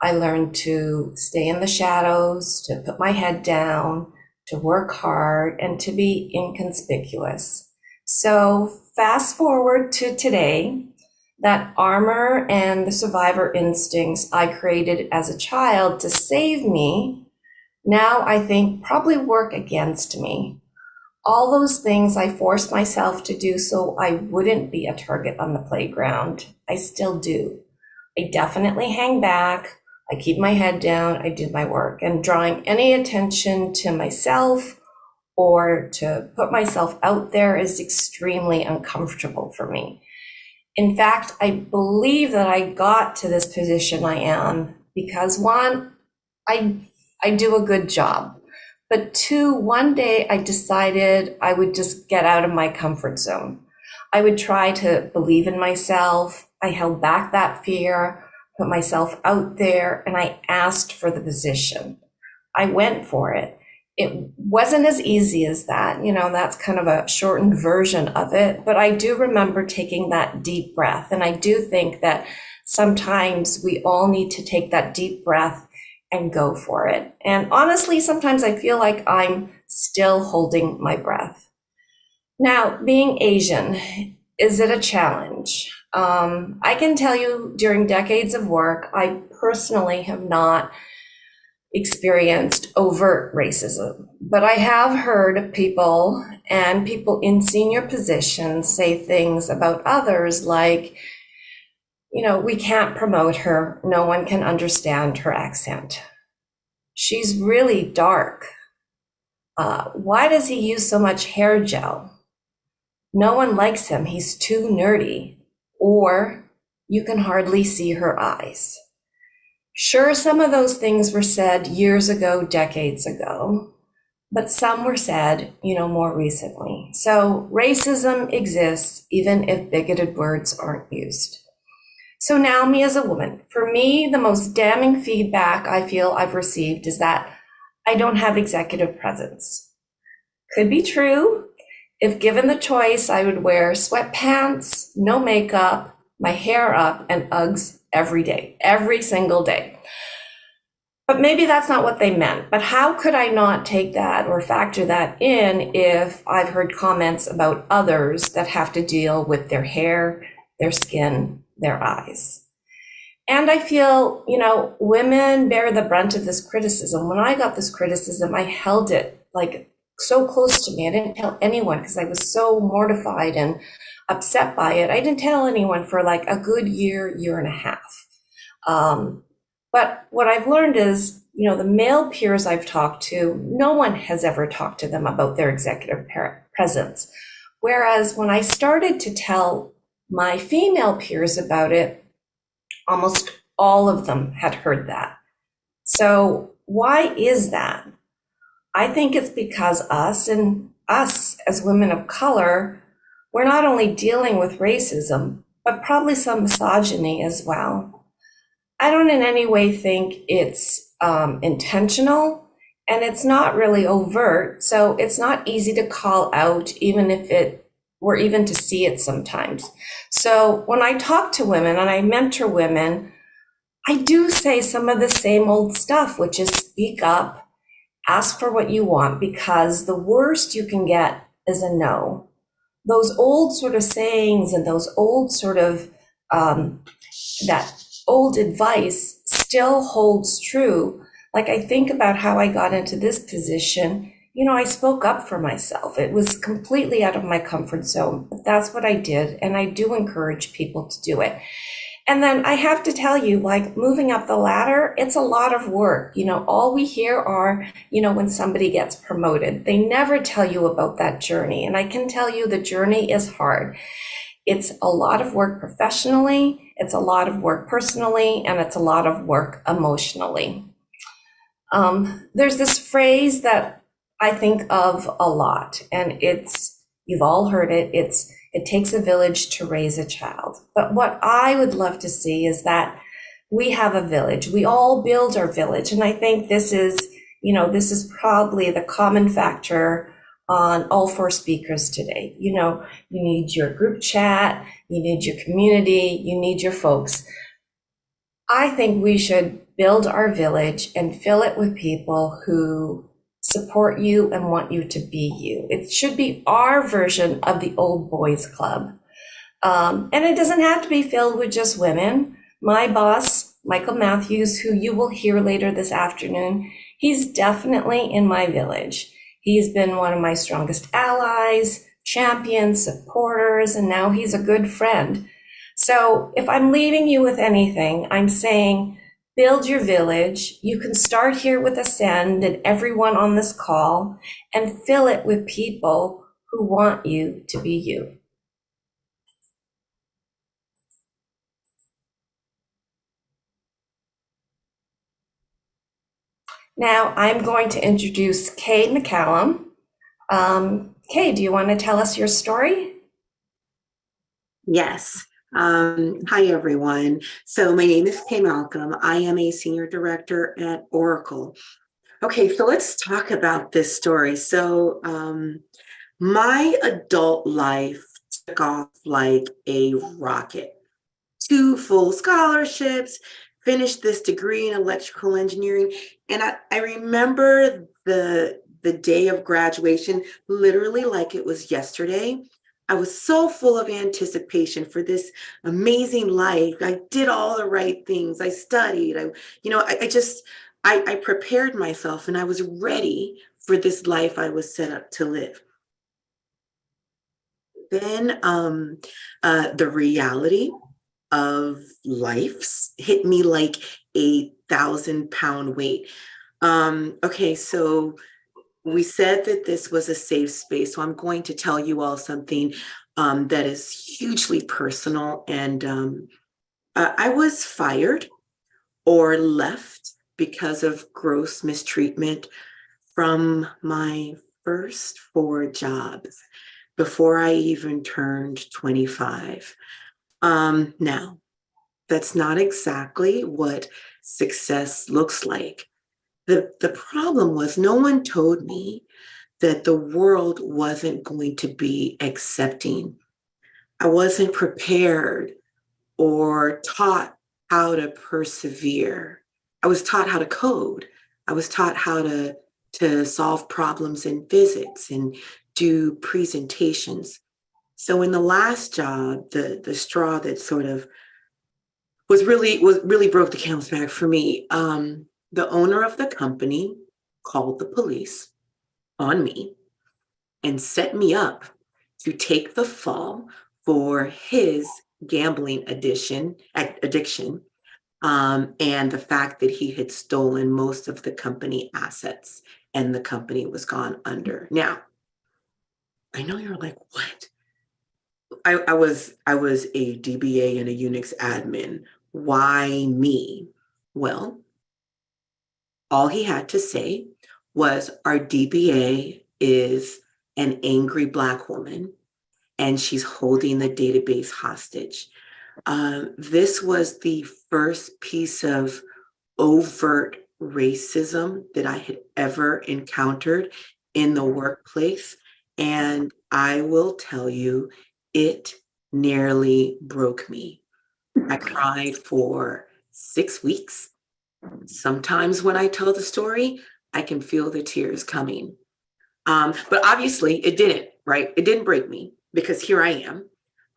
I learned to stay in the shadows, to put my head down, to work hard, and to be inconspicuous. So fast forward to today, that armor and the survivor instincts I created as a child to save me, now I think probably work against me. All those things I forced myself to do so I wouldn't be a target on the playground, I still do. I definitely hang back, I keep my head down, I do my work, and drawing any attention to myself or to put myself out there is extremely uncomfortable for me. In fact, I believe that I got to this position I am because 1, I do a good job. But 2, one day I decided I would just get out of my comfort zone. I would try to believe in myself. I held back that fear, put myself out there, and I asked for the position. I went for it. It wasn't as easy as that. That's kind of a shortened version of it. But I do remember taking that deep breath. And I do think that sometimes we all need to take that deep breath and go for it. And honestly, sometimes I feel like I'm still holding my breath. Now, being Asian, is it a challenge? I can tell you during decades of work, I personally have not experienced overt racism, but I have heard people and people in senior positions say things about others like, we can't promote her. No one can understand her accent. She's really dark. Why does he use so much hair gel? No one likes him. He's too nerdy. Or you can hardly see her eyes. Sure, some of those things were said years ago, decades ago, but some were said, more recently. So racism exists even if bigoted words aren't used. So now me as a woman, for me, the most damning feedback I feel I've received is that I don't have executive presence. Could be true. If given the choice, I would wear sweatpants, no makeup, my hair up, and Uggs every day, every single day. But maybe that's not what they meant. But how could I not take that or factor that in if I've heard comments about others that have to deal with their hair, their skin, their eyes? And I feel, women bear the brunt of this criticism. When I got this criticism, I held it like so close to me. I didn't tell anyone because I was so mortified and upset by it. I didn't tell anyone for like a good year and a half. But what I've learned is, the male peers I've talked to, no one has ever talked to them about their executive presence. Whereas when I started to tell my female peers about it, almost all of them had heard that. So why is that? I think it's because us as women of color, we're not only dealing with racism, but probably some misogyny as well. I don't in any way think it's intentional, and it's not really overt, so it's not easy to call out even if it were even to see it sometimes. So when I talk to women and I mentor women, I do say some of the same old stuff, which is speak up, ask for what you want, because the worst you can get is a no. Those old sort of sayings and those old sort of, that old advice still holds true. Like I think about how I got into this position, I spoke up for myself. It was completely out of my comfort zone, but that's what I did. And I do encourage people to do it. And then I have to tell you, like moving up the ladder, it's a lot of work. All we hear are, when somebody gets promoted, they never tell you about that journey. And I can tell you the journey is hard. It's a lot of work professionally, it's a lot of work personally, and it's a lot of work emotionally. There's this phrase that I think of a lot, and you've all heard it, it takes a village to raise a child. But what I would love to see is that we have a village. We all build our village. And I think this is probably the common factor on all four speakers today. You need your group chat, you need your community, you need your folks. I think we should build our village and fill it with people who support you and want you to be you. It should be our version of the old boys club. And it doesn't have to be filled with just women. My boss, Michael Matthews, who you will hear later this afternoon, he's definitely in my village. He's been one of my strongest allies, champions, supporters, and now he's a good friend. So if I'm leaving you with anything, I'm saying, build your village. You can start here with Ascend and everyone on this call and fill it with people who want you to be you. Now I'm going to introduce Kay McCallum. Kay, do you want to tell us your story? Yes. Hi, everyone. So my name is Kay Malcolm. I am a senior director at Oracle. Okay, so let's talk about this story. So my adult life took off like a rocket. 2 full scholarships, finished this degree in electrical engineering. And I remember the day of graduation literally like it was yesterday. I was so full of anticipation for this amazing life. I did all the right things. I studied. I prepared myself and I was ready for this life I was set up to live. Then the reality of life hit me like a 1,000-pound weight. Okay, so we said that this was a safe space, so I'm going to tell you all something that is hugely personal. And I was fired or left because of gross mistreatment from my first 4 jobs before I even turned 25. Now, that's not exactly what success looks like. The problem was no one told me that the world wasn't going to be accepting. I wasn't prepared or taught how to persevere. I was taught how to code. I was taught how to solve problems in physics and do presentations. So in the last job, the straw that sort of was really broke the camel's back for me. The owner of the company called the police on me and set me up to take the fall for his gambling addiction, and the fact that he had stolen most of the company assets and the company was gone under. Now, I know you're like, what? I was a DBA and a Unix admin. Why me? Well, all he had to say was our DBA is an angry Black woman and she's holding the database hostage. This was the first piece of overt racism that I had ever encountered in the workplace. And I will tell you, it nearly broke me. I cried for 6 weeks. Sometimes when I tell the story, I can feel the tears coming. But obviously it didn't, right? It didn't break me because here I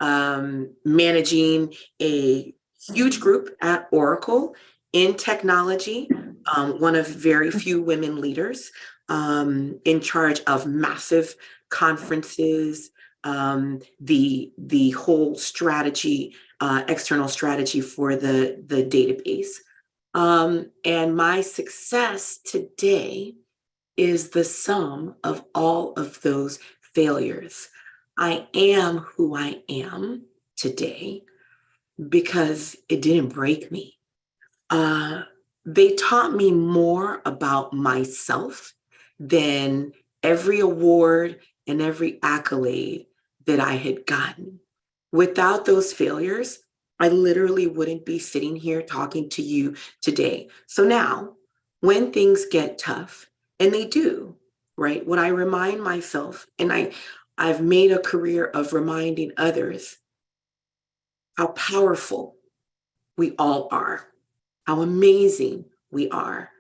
am managing a huge group at Oracle in technology, one of very few women leaders in charge of massive conferences, the whole strategy, external strategy for the database. And my success today is the sum of all of those failures. I am who I am today because it didn't break me. They taught me more about myself than every award and every accolade that I had gotten. Without those failures, I literally wouldn't be sitting here talking to you today. So now, when things get tough, and they do, right? When I remind myself, and I've made a career of reminding others how powerful we all are, how amazing we are,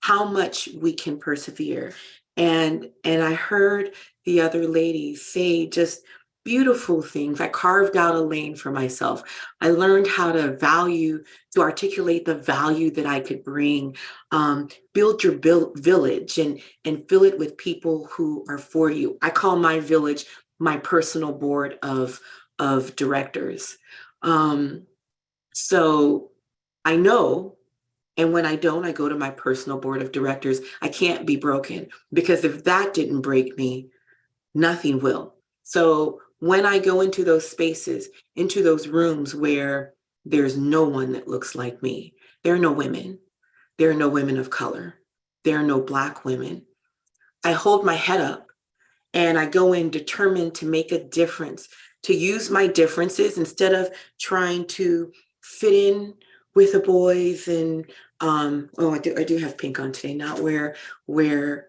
how much we can persevere. And I heard the other lady say just beautiful things. I carved out a lane for myself. I learned how to articulate the value that I could bring, build your village and fill it with people who are for you. I call my village my personal board of directors. So I know, and when I don't, I go to my personal board of directors. I can't be broken because if that didn't break me, nothing will. So when I go into those spaces, into those rooms where there's no one that looks like me, there are no women, there are no women of color, there are no Black women, I hold my head up and I go in determined to make a difference, to use my differences instead of trying to fit in with the boys and I do have pink on today, not wear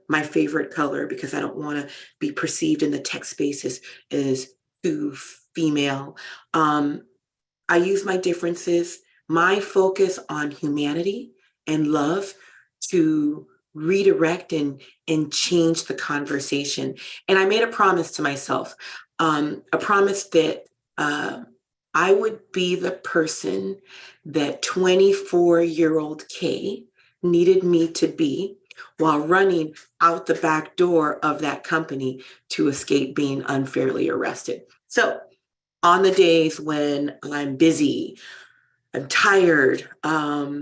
my favorite color because I don't want to be perceived in the tech space as too female. I I use my differences, my focus on humanity and love to redirect and change the conversation. And I made a promise to myself, a promise that I would be the person that 24-year-old Kay needed me to be while running out the back door of that company to escape being unfairly arrested. So on the days when I'm busy, I'm tired, I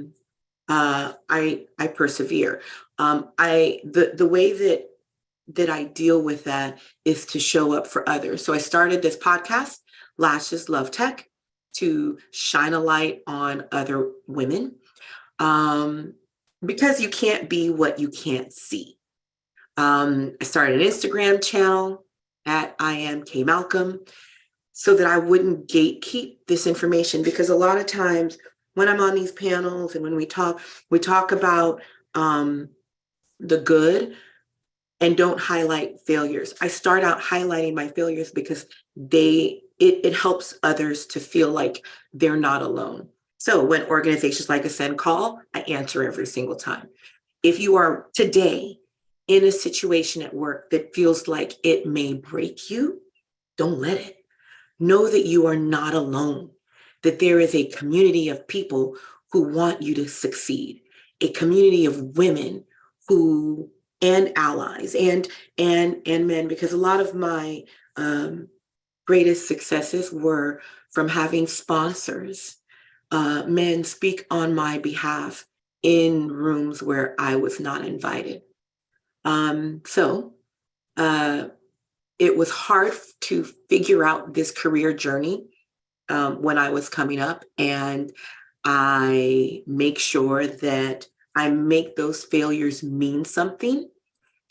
persevere. The way that I deal with that is to show up for others. So I started this podcast, Lashes Love Tech, to shine a light on other women, because you can't be what you can't see. I started an Instagram channel at I am K Malcolm, so that I wouldn't gatekeep this information, because a lot of times when I'm on these panels and when we talk about the good and don't highlight failures. I start out highlighting my failures because it helps others to feel like they're not alone. So when organizations like Ascend call, I answer every single time. If you are today in a situation at work that feels like it may break you, don't let it. Know that you are not alone, that there is a community of people who want you to succeed, a community of women who, and allies and men, because a lot of my greatest successes were from having sponsors, men speak on my behalf in rooms where I was not invited. So it was hard to figure out this career journey when I was coming up, and I make sure that I make those failures mean something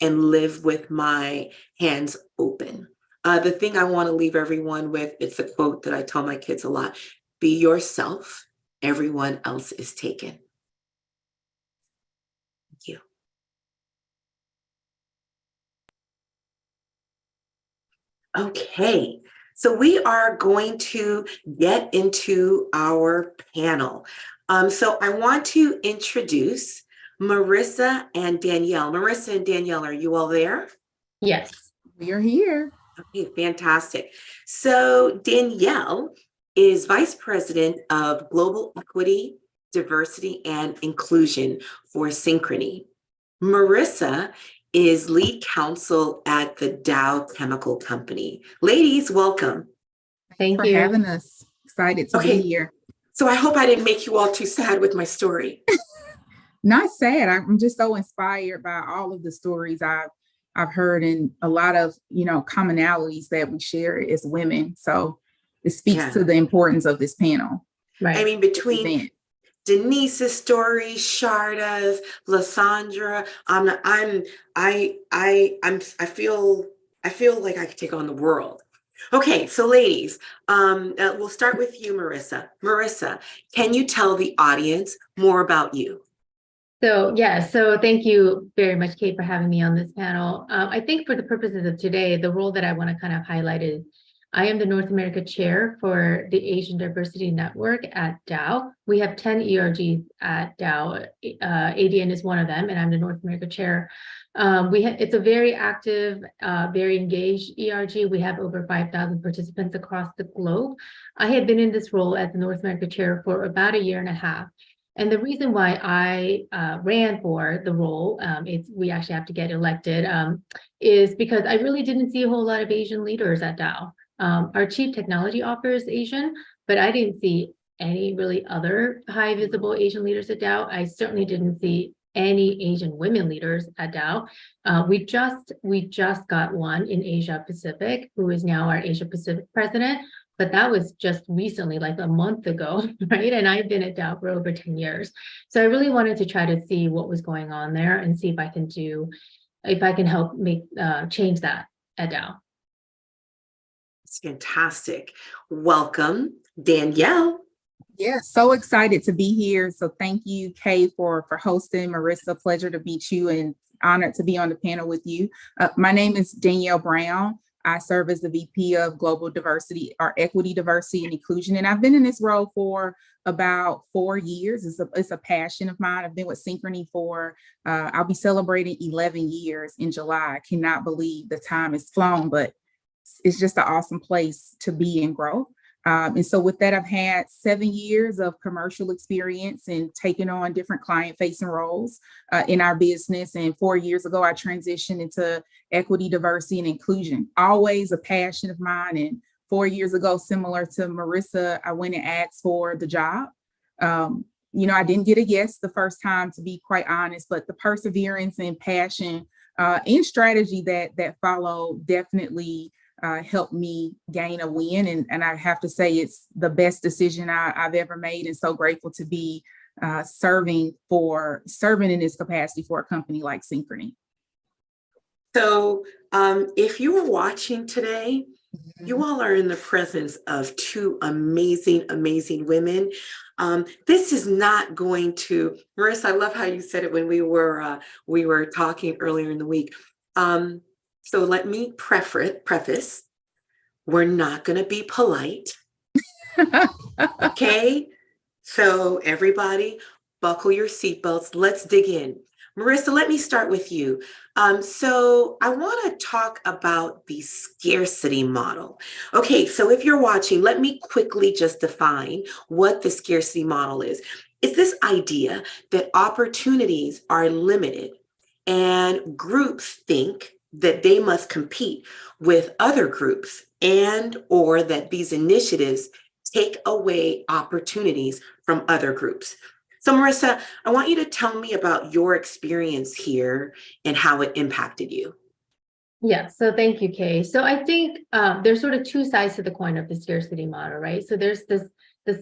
and live with my hands open. The thing I want to leave everyone with, it's a quote that I tell my kids a lot: be yourself, everyone else is taken. Thank you. Okay, so we are going to get into our panel. So I want to introduce Marissa and Danielle. Marissa and Danielle, are you all there? Yes. We are here. Okay, fantastic. So Danielle is Vice President of Global Equity, Diversity, and Inclusion for Synchrony. Marissa is lead counsel at the Dow Chemical Company. Ladies, welcome. Thanks for having us. Excited to be here. So I hope I didn't make you all too sad with my story. Not sad. I'm just so inspired by all of the stories I've heard, and a lot of, commonalities that we share as women. So it speaks to the importance of this panel. Right. I mean, between Denise's story, Sharada's, Lissandra, I feel like I could take on the world. Okay, so ladies, we'll start with you, Marissa. Marissa, can you tell the audience more about you? So thank you very much, Kate, for having me on this panel. I think for the purposes of today, the role that I want to kind of highlight is I am the North America chair for the Asian Diversity Network at Dow. We have 10 ERGs at Dow. ADN is one of them, and I'm the North America chair. It's a very active, very engaged ERG. We have over 5,000 participants across the globe. I had been in this role as the North America chair for about a year and a half. And the reason why I ran for the role, we actually have to get elected, is because I really didn't see a whole lot of Asian leaders at Dow. Our chief technology officer is Asian, but I didn't see any really other high visible Asian leaders at Dow. I certainly didn't see any Asian women leaders at Dow. We just got one in Asia Pacific, who is now our Asia Pacific president, but that was just recently, like a month ago, right? And I've been at Dow for over 10 years. So I really wanted to try to see what was going on there and see if I can help make change that at Dow. It's fantastic. Welcome, Danielle. Yeah, so excited to be here. So thank you, Kay, for hosting. Marissa, pleasure to meet you and honored to be on the panel with you. My name is Danielle Brown. I serve as the VP of Global Diversity or Equity, Diversity, and Inclusion. And I've been in this role for about 4 years. It's a passion of mine. I've been with Synchrony for, I'll be celebrating 11 years in July. I cannot believe the time has flown, but it's just an awesome place to be and grow. And so with that, I've had 7 years of commercial experience and taking on different client-facing roles in our business. And 4 years ago, I transitioned into equity, diversity, and inclusion. Always a passion of mine. And 4 years ago, similar to Marissa, I went and asked for the job. I didn't get a yes the first time, to be quite honest, but the perseverance and passion and strategy that followed definitely helped me gain a win. And I have to say it's the best decision I've ever made, and so grateful to be serving in this capacity for a company like Synchrony. So if you were watching today, you all are in the presence of two amazing, amazing women. This is not going to, Marissa, I love how you said it when we were talking earlier in the week. So let me preface, we're not going to be polite. Okay, so everybody buckle your seatbelts. Let's dig in. Marissa, let me start with you. So I want to talk about the scarcity model. Okay, so if you're watching, let me quickly just define what the scarcity model is. It's this idea that opportunities are limited and groups think that they must compete with other groups and or that these initiatives take away opportunities from other groups. So Marissa, I want you to tell me about your experience here and how it impacted you. Yeah, so thank you, Kay. So I think there's sort of two sides to the coin of the scarcity model, right? So there's the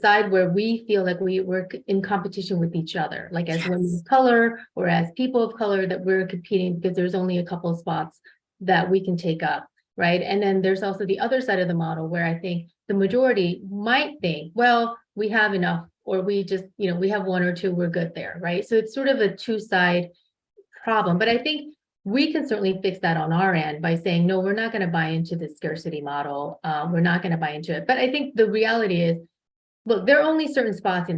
side where we feel like we work in competition with each other, like as women of color or as people of color, that we're competing because there's only a couple of spots that we can take up, right? And then there's also the other side of the model where I think the majority might think, well, we have enough, or we just, we have one or two, we're good there, right? So it's sort of a two-side problem. But I think we can certainly fix that on our end by saying, no, we're not going to buy into the scarcity model. We're not going to buy into it. But I think the reality is, look, there are only certain spots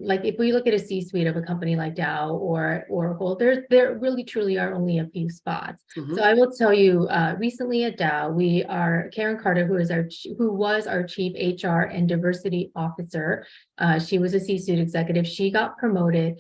like if we look at a C-suite of a company like Dow or Oracle, there really truly are only a few spots. Mm-hmm. So I will tell you, recently at Dow, Karen Carter, who was our chief HR and diversity officer. She was a C-suite executive. She got promoted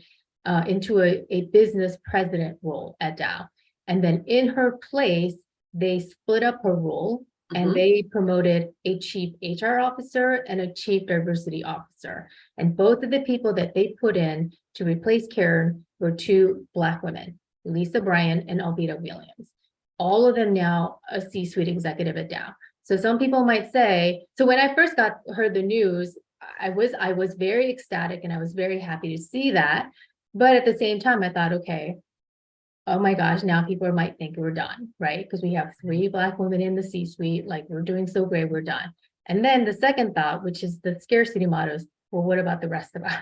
into a business president role at Dow. And then in her place, they split up her role. And they promoted a chief HR officer and a chief diversity officer. And both of the people that they put in to replace Karen were two Black women, Lisa Bryan and Alveda Williams. All of them now a C-suite executive at Dow. So some people might say, so when I first heard the news, I was very ecstatic and I was very happy to see that. But at the same time, I thought, okay, oh my gosh, now people might think we're done, right? Because we have 3 Black women in the C-suite, like we're doing so great, we're done. And then the second thought, which is the scarcity model, is, well, what about the rest of us?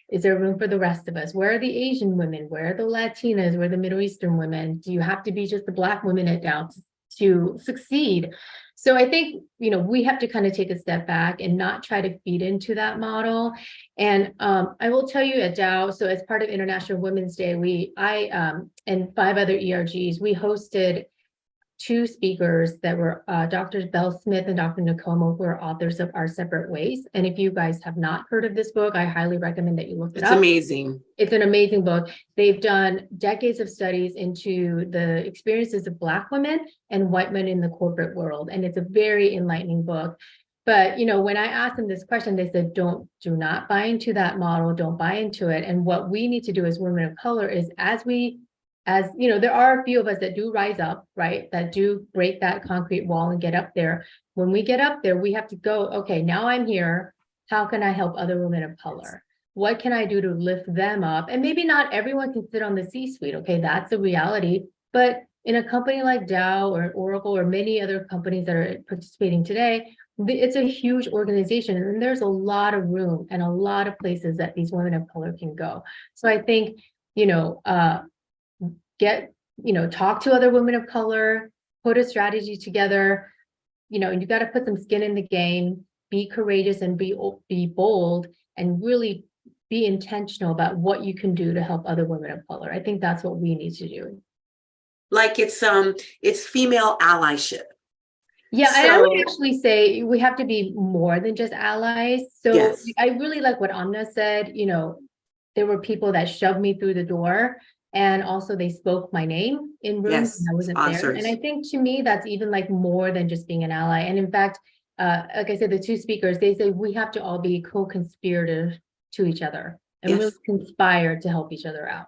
Is there room for the rest of us? Where are the Asian women? Where are the Latinas? Where are the Middle Eastern women? Do you have to be just the Black women at Dow to succeed? So I think, we have to kind of take a step back and not try to feed into that model. And I will tell you at Dow, so as part of International Women's Day, I and 5 other ERGs, we hosted 2 speakers that were Drs. Belle Smith and Dr. Nakomo, who are authors of Our Separate Ways. And if you guys have not heard of this book, I highly recommend that you look it up. It's amazing. It's an amazing book. They've done decades of studies into the experiences of Black women and white men in the corporate world. And it's a very enlightening book. But, when I asked them this question, they said, do not buy into that model. Don't buy into it. And what we need to do as women of color is there are a few of us that do rise up, right? That do break that concrete wall and get up there. When we get up there, we have to go, okay, now I'm here. How can I help other women of color? What can I do to lift them up? And maybe not everyone can sit on the C-suite. Okay, that's a reality. But in a company like Dow or Oracle or many other companies that are participating today, it's a huge organization. And there's a lot of room and a lot of places that these women of color can go. So I think, talk to other women of color, put a strategy together, you got to put some skin in the game, be courageous and be bold, and really be intentional about what you can do to help other women of color. I think that's what we need to do. Like it's female allyship. Yeah, and I would actually say we have to be more than just allies. So yes. I really like what Amna said. There were people that shoved me through the door, and also they spoke my name in rooms Yes, and I wasn't sponsors. there. And I think to me, that's even like more than just being an ally. And in fact, like I said, the two speakers, they say we have to all be co-conspirators to each other and Yes. really conspire to help each other out.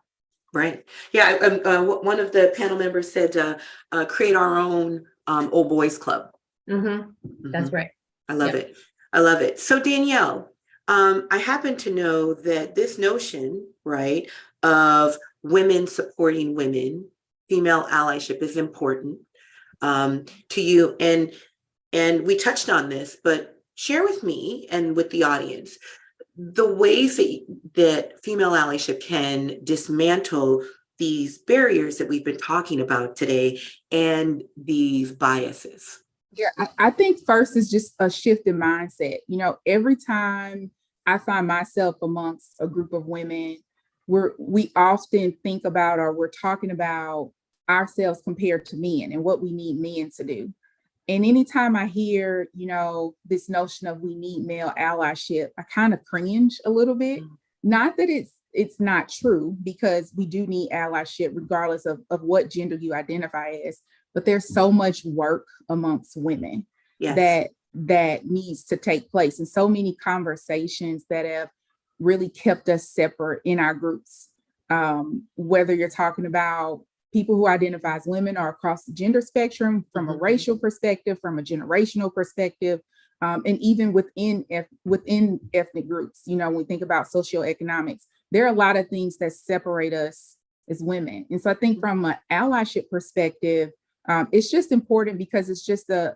Right. Yeah. One of the panel members said, create our own old boys club. That's right. I love it. I love it. So Danielle, I happen to know that this notion, right, of women supporting women, female allyship is important to you. And we touched on this, but share with me and with the audience the ways that female allyship can dismantle these barriers that we've been talking about today and these biases. Yeah, I think first is just a shift in mindset. Every time I find myself amongst a group of women, we often think about, or we're talking about ourselves compared to men and what we need men to do. And anytime I hear, this notion of we need male allyship, I kind of cringe a little bit. Not that it's not true, because we do need allyship regardless of what gender you identify as. But there's so much work amongst women that needs to take place, and so many conversations that have really kept us separate in our groups. Whether you're talking about people who identify as women or across the gender spectrum, from a racial perspective, from a generational perspective, and even within ethnic groups. When we think about socioeconomics, there are a lot of things that separate us as women. And so I think from an allyship perspective, it's just important, because it's just a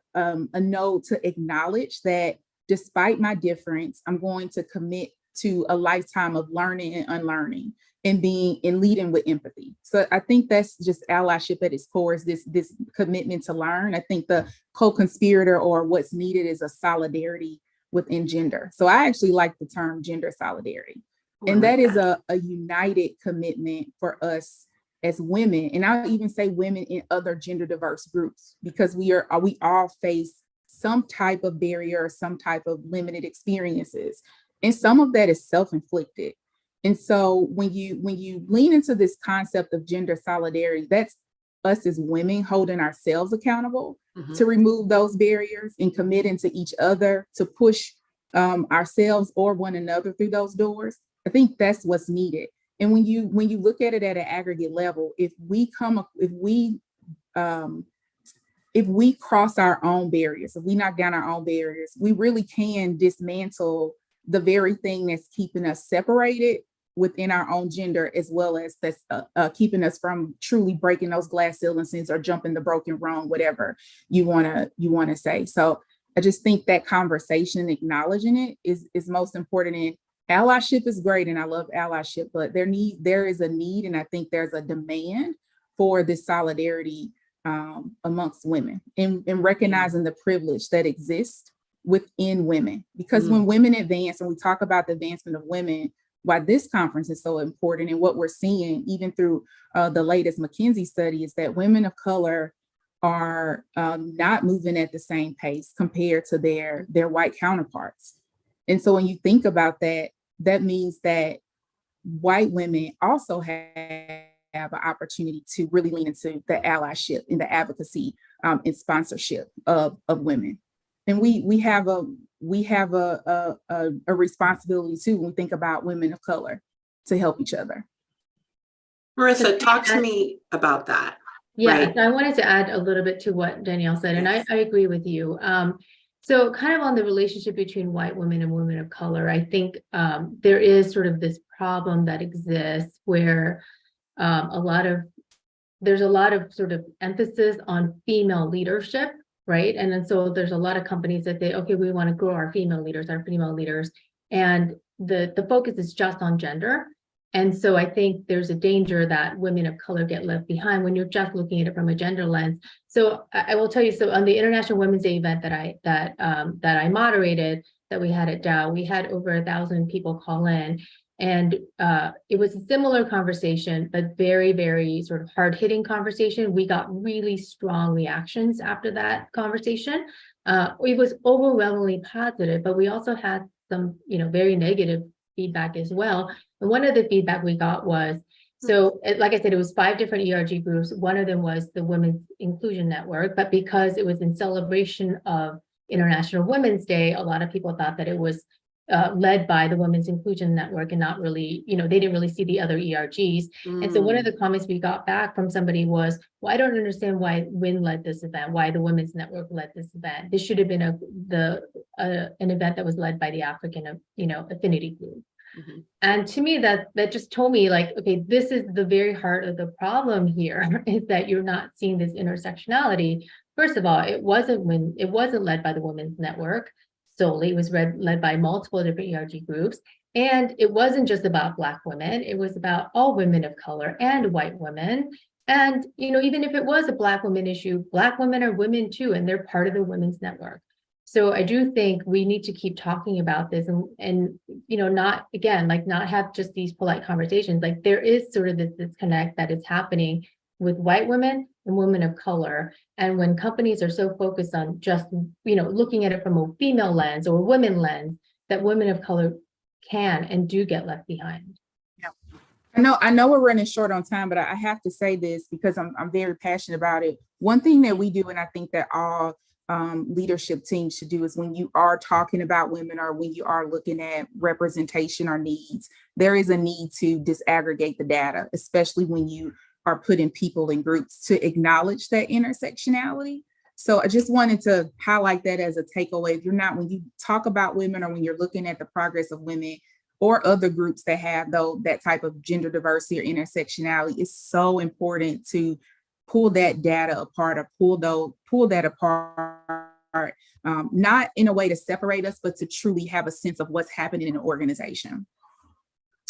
note to acknowledge that despite my difference, I'm going to commit to a lifetime of learning and unlearning, and leading with empathy. So I think that's just allyship at its core, is this commitment to learn. I think the co-conspirator, or what's needed, is a solidarity within gender. So I actually like the term gender solidarity. And that is a united commitment for us as women. And I'll even say women in other gender diverse groups, because we all face some type of barrier, some type of limited experiences. And some of that is self-inflicted. And so when you lean into this concept of gender solidarity, that's us as women holding ourselves accountable to remove those barriers and committing to each other to push ourselves or one another through those doors. I think that's what's needed. And when you look at it at an aggregate level, if we cross our own barriers, if we knock down our own barriers, we really can dismantle the very thing that's keeping us separated within our own gender, as well as that's keeping us from truly breaking those glass ceilings or jumping the broken wrong, whatever you want to say. So I just think that conversation, acknowledging it, is most important. And allyship is great, and I love allyship, but there is a need, and I think there's a demand for this solidarity amongst women, and recognizing the privilege that exists within women. Because when women advance, and we talk about the advancement of women, why this conference is so important, and what we're seeing even through the latest McKinsey study, is that women of color are not moving at the same pace compared to their white counterparts. And so when you think about that, that means that white women also have an opportunity to really lean into the allyship and the advocacy and sponsorship of women. And we have a responsibility too, when we think about women of color, to help each other. Marissa, talk to me about that. Yeah, right? so I wanted to add a little bit to what Danielle said, and I agree with you. So kind of on the relationship between white women and women of color, I think there is sort of this problem that exists where there's a lot of sort of emphasis on female leadership, right? And then so there's a lot of companies that say, okay, we want to grow our female leaders, and the focus is just on gender. And so I think there's a danger that women of color get left behind when you're just looking at it from a gender lens. So I will tell you, so on the International Women's Day event that I moderated, that we had at Dow, we had over 1,000 people call in. And it was a similar conversation, but very, very sort of hard-hitting conversation. We got really strong reactions after that conversation. It was overwhelmingly positive, but we also had some, very negative feedback as well. And one of the feedback we got was, so like I said, it was 5 different ERG groups. One of them was the Women's Inclusion Network, but because it was in celebration of International Women's Day, a lot of people thought that it was led by the Women's Inclusion Network and not really, they didn't really see the other ERGs. And so one of the comments we got back from somebody was, well, I don't understand why WIN led this event, why the Women's Network led this event. This should have been an event that was led by the African, affinity group. Mm-hmm. And to me, that just told me, like, okay, this is the very heart of the problem here, is that you're not seeing this intersectionality. First of all, it wasn't led by the Women's Network solely. It was led by multiple different ERG groups. And it wasn't just about Black women, it was about all women of color and white women. And, even if it was a Black women issue, Black women are women too, and they're part of the Women's Network. So I do think we need to keep talking about this and not have just these polite conversations. Like, there is sort of this disconnect that is happening with white women and women of color. And when companies are so focused on just, looking at it from a female lens or a women lens, that women of color can and do get left behind. Yeah. I know we're running short on time, but I have to say this because I'm very passionate about it. One thing that we do, and I think that all leadership teams should do, is when you are talking about women or when you are looking at representation or needs, there is a need to disaggregate the data, especially when you are putting people in groups, to acknowledge that intersectionality. So I just wanted to highlight that as a takeaway. When you talk about women, or when you're looking at the progress of women or other groups that have that type of gender diversity or intersectionality, it's so important to pull that data apart, or pull that apart, not in a way to separate us, but to truly have a sense of what's happening in an organization.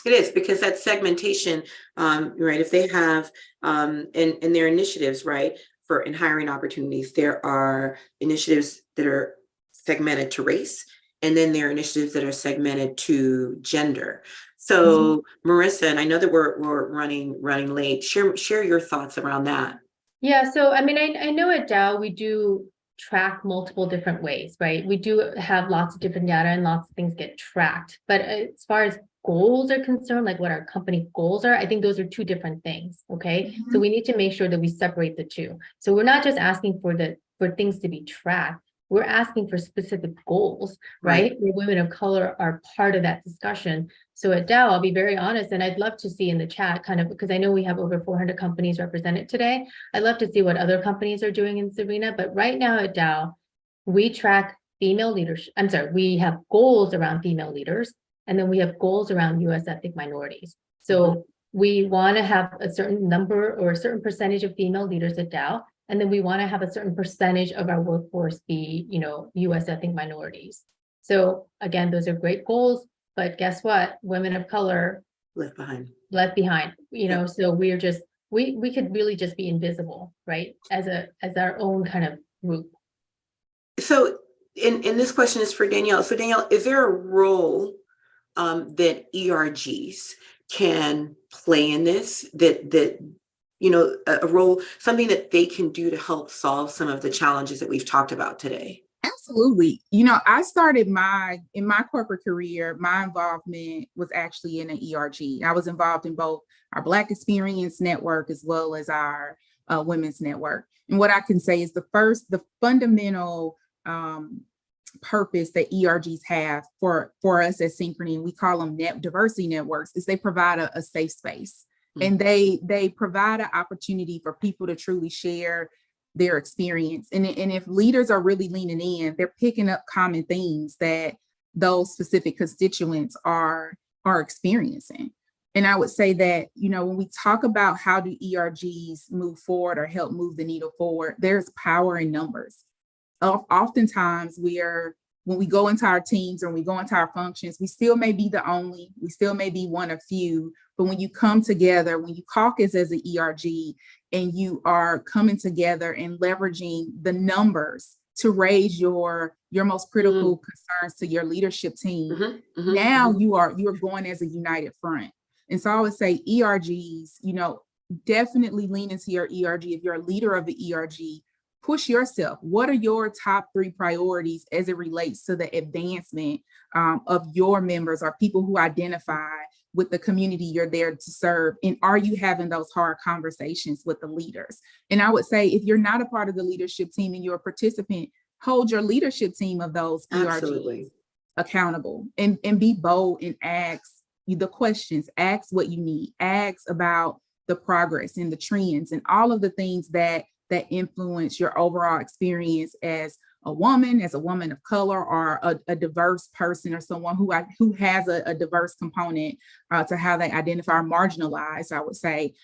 It is, because that segmentation, right? If they have in their initiatives, right, in hiring opportunities, there are initiatives that are segmented to race, and then there are initiatives that are segmented to gender. So, Marissa, and I know that we're running late. Share your thoughts around that. Yeah. So, I mean, I know at Dow we do track multiple different ways, right? We do have lots of different data and lots of things get tracked. But as far as goals are concerned, like what our company goals are, I think those are two different things. Okay. Mm-hmm. So we need to make sure that we separate the two. So we're not just asking for things to be tracked. We're asking for specific goals, right? Where women of color are part of that discussion. So at Dow, I'll be very honest, and I'd love to see in the chat, kind of, because I know we have over 400 companies represented today. I'd love to see what other companies are doing in this arena. But right now at Dow, we track female leadership. We have goals around female leaders, and then we have goals around U.S. ethnic minorities. So we want to have a certain number or a certain percentage of female leaders at Dow. And then we want to have a certain percentage of our workforce be, U.S. ethnic minorities. So again, those are great goals, but guess what? Women of color left behind. So we're just, we could really just be invisible, right? As our own kind of group. So, and this question is for Danielle. So Danielle, is there a role that ERGs can play in this, a role, something that they can do to help solve some of the challenges that we've talked about today? Absolutely. I started in my corporate career, my involvement was actually in an ERG. I was involved in both our Black Experience Network as well as our Women's Network. And what I can say is the fundamental purpose that ERGs have for us at Synchrony, and we call them diversity networks, is they provide a safe space. And they provide an opportunity for people to truly share their experience. And if leaders are really leaning in, they're picking up common themes that those specific constituents are experiencing. And I would say that, when we talk about how do ERGs move forward or help move the needle forward, there's power in numbers. Oftentimes we are when we go into our teams or we go into our functions, we still may be the only, we still may be one of few, but when you come together, when you caucus as an ERG and you are coming together and leveraging the numbers to raise your most critical concerns to your leadership team, now you are going as a united front. And so I would say ERGs, definitely lean into your ERG. If you're a leader of the ERG, push yourself. What are your top 3 priorities as it relates to the advancement of your members or people who identify with the community you're there to serve? And are you having those hard conversations with the leaders? And I would say, if you're not a part of the leadership team and you're a participant, hold your leadership team of those ERGs accountable and be bold and ask the questions, ask what you need, ask about the progress and the trends and all of the things that influence your overall experience as a woman of color, or a diverse person, or someone who has a diverse component to how they identify, or marginalized, I would say.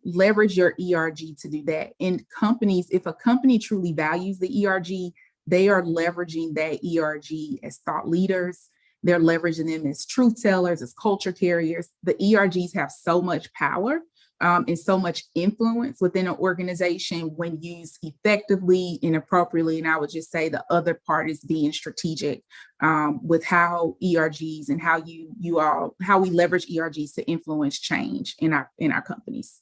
Leverage your ERG to do that. And companies, if a company truly values the ERG, they are leveraging that ERG as thought leaders. They're leveraging them as truth tellers, as culture carriers. The ERGs have so much power and so much influence within an organization when used effectively and appropriately. And I would just say the other part is being strategic with how ERGs and how we leverage ERGs to influence change in our companies.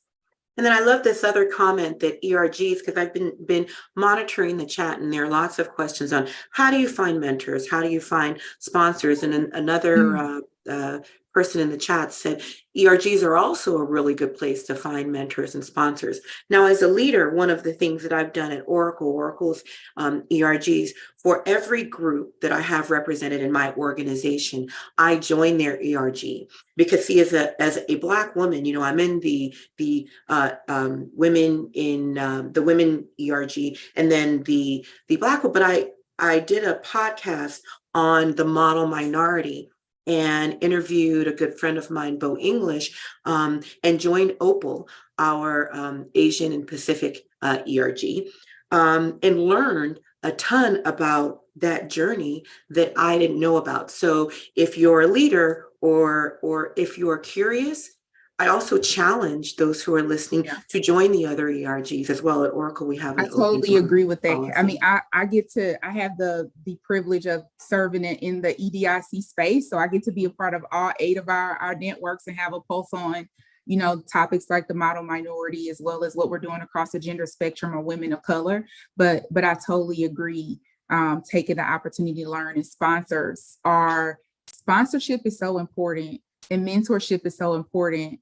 And then I love this other comment that ERGs, because I've been monitoring the chat, and there are lots of questions on how do you find mentors? How do you find sponsors? And another person in the chat said ERGs are also a really good place to find mentors and sponsors. Now, as a leader, one of the things that I've done at Oracle's ERGs, for every group that I have represented in my organization, I join their ERG. Because see, as a Black woman, I'm in the women in the women ERG, and then the Black one. But I did a podcast on the model minority and interviewed a good friend of mine, Bo English, and joined Opal, our Asian and Pacific ERG, and learned a ton about that journey that I didn't know about. So if you're a leader or if you're curious, I also challenge those who are listening to join the other ERGs as well. At Oracle, we have I totally agree with that. Policy. I mean, I have the privilege of serving in the EDIC space. So I get to be a part of all 8 of our networks and have a pulse on, topics like the model minority, as well as what we're doing across the gender spectrum or women of color. But I totally agree, taking the opportunity to learn. And sponsorship is so important, and mentorship is so important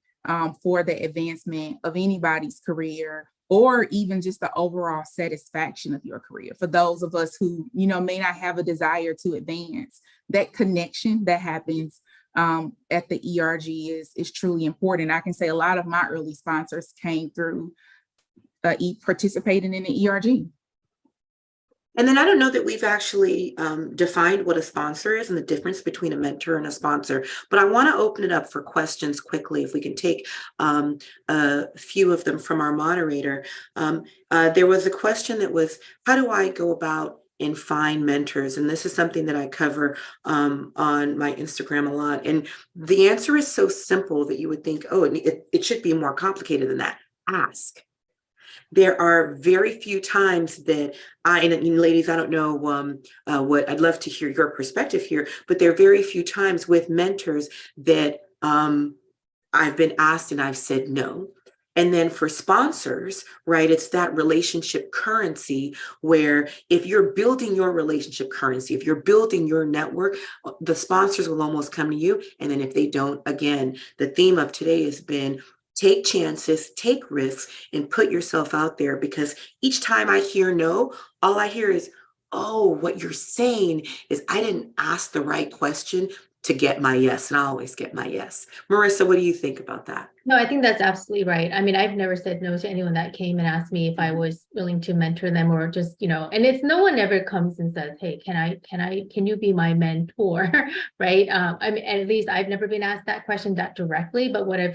for the advancement of anybody's career, or even just the overall satisfaction of your career. For those of us who, may not have a desire to advance, that connection that happens at the ERG is truly important. I can say a lot of my early sponsors came through participating in the ERG. And then I don't know that we've actually defined what a sponsor is and the difference between a mentor and a sponsor, but I want to open it up for questions quickly, if we can take a few of them from our moderator. There was a question that was, how do I go about and find mentors? And this is something that I cover on my Instagram a lot. And the answer is so simple that you would think, oh, it should be more complicated than that. Ask. There are very few times that ladies, I don't know what, I'd love to hear your perspective here, but there are very few times with mentors that I've been asked and I've said no. And then for sponsors, right, it's that relationship currency where if you're building your relationship currency, if you're building your network, the sponsors will almost come to you. And then if they don't, again, the theme of today has been take chances, take risks, and put yourself out there, because each time I hear no, all I hear is, oh, what you're saying is I didn't ask the right question to get my yes, and I always get my yes. Marissa, what do you think about that? No, I think that's absolutely right. I mean, I've never said no to anyone that came and asked me if I was willing to mentor them, or just, and it's no one ever comes and says, hey, can you be my mentor? Right. I mean, at least I've never been asked that question that directly, but what has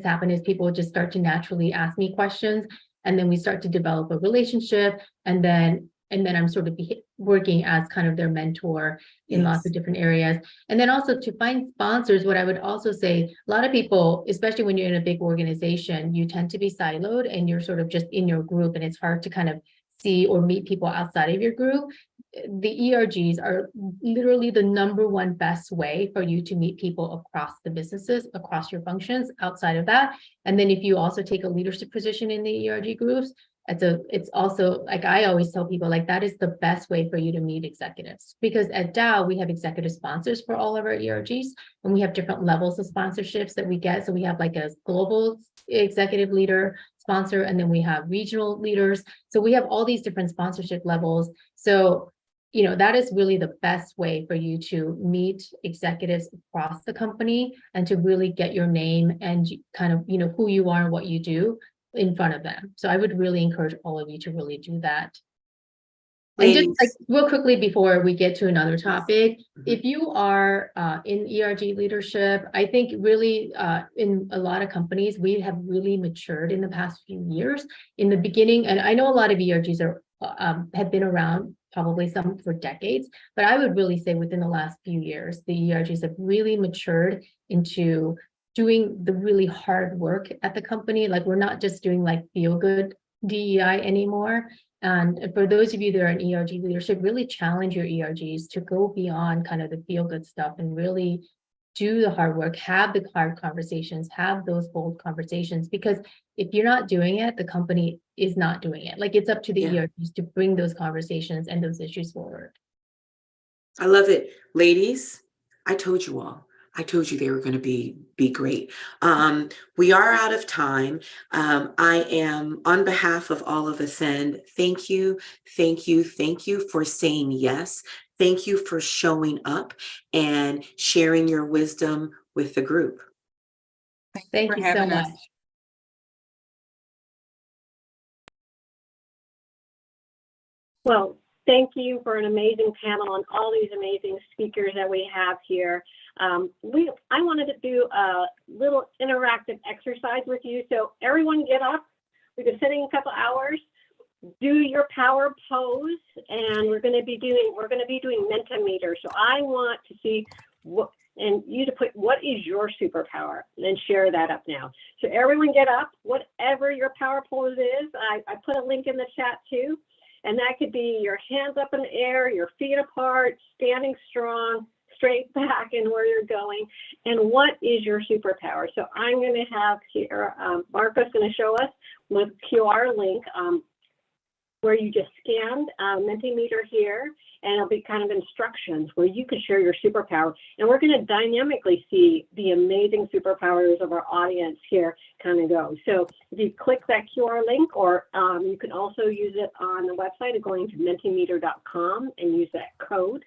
happened is people just start to naturally ask me questions, and then we start to develop a relationship, and then I'm sort of working as kind of their mentor in lots of different areas. And then also to find sponsors, what I would also say, a lot of people, especially when you're in a big organization, you tend to be siloed and you're sort of just in your group, and it's hard to kind of see or meet people outside of your group. The ERGs are literally the #1 best way for you to meet people across the businesses, across your functions outside of that. And then if you also take a leadership position in the ERG groups, it's also, like I always tell people, like that is the best way for you to meet executives, because at Dow we have executive sponsors for all of our ERGs, and we have different levels of sponsorships that we get. So we have like a global executive leader sponsor, and then we have regional leaders. So we have all these different sponsorship levels. So, you know, that is really the best way for you to meet executives across the company and to really get your name and kind of, you know, who you are and what you do in front of them. So I would really encourage all of you to really do that. Ladies. And just like real quickly before we get to another topic, if you are in ERG leadership, I think really in a lot of companies, we have really matured in the past few years. In the beginning, and I know a lot of ERGs are have been around, probably some for decades, but I would really say within the last few years, the ERGs have really matured into doing the really hard work at the company. Like we're not just doing like feel good DEI anymore. And for those of you that are in ERG leadership, really challenge your ERGs to go beyond kind of the feel good stuff and really do the hard work, have the hard conversations, have those bold conversations, because if you're not doing it, the company is not doing it. Like it's up to the ERGs to bring those conversations and those issues forward. I love it. Ladies, I told you all. I told you they were going to be great. We are out of time. I am, on behalf of all of Ascend, thank you for saying yes. Thank you for showing up and sharing your wisdom with the group. Thank you so much. Well, thank you for an amazing panel and all these amazing speakers that we have here. I wanted to do a little interactive exercise with you. So everyone get up. We've been sitting a couple hours. Do your power pose, and we're going to be doing Mentimeter. So I want to see what, and you to put what is your superpower, and then share that up now. So everyone get up, whatever your power pose is. I put a link in the chat too. And that could be your hands up in the air, your feet apart, standing strong, straight back and where you're going. And what is your superpower? So I'm going to have here, Marco's going to show us with QR link where you just scanned Mentimeter here, and it'll be kind of instructions where you can share your superpower. And we're going to dynamically see the amazing superpowers of our audience here kind of go. So if you click that QR link, or you can also use it on the website of going to mentimeter.com and use that code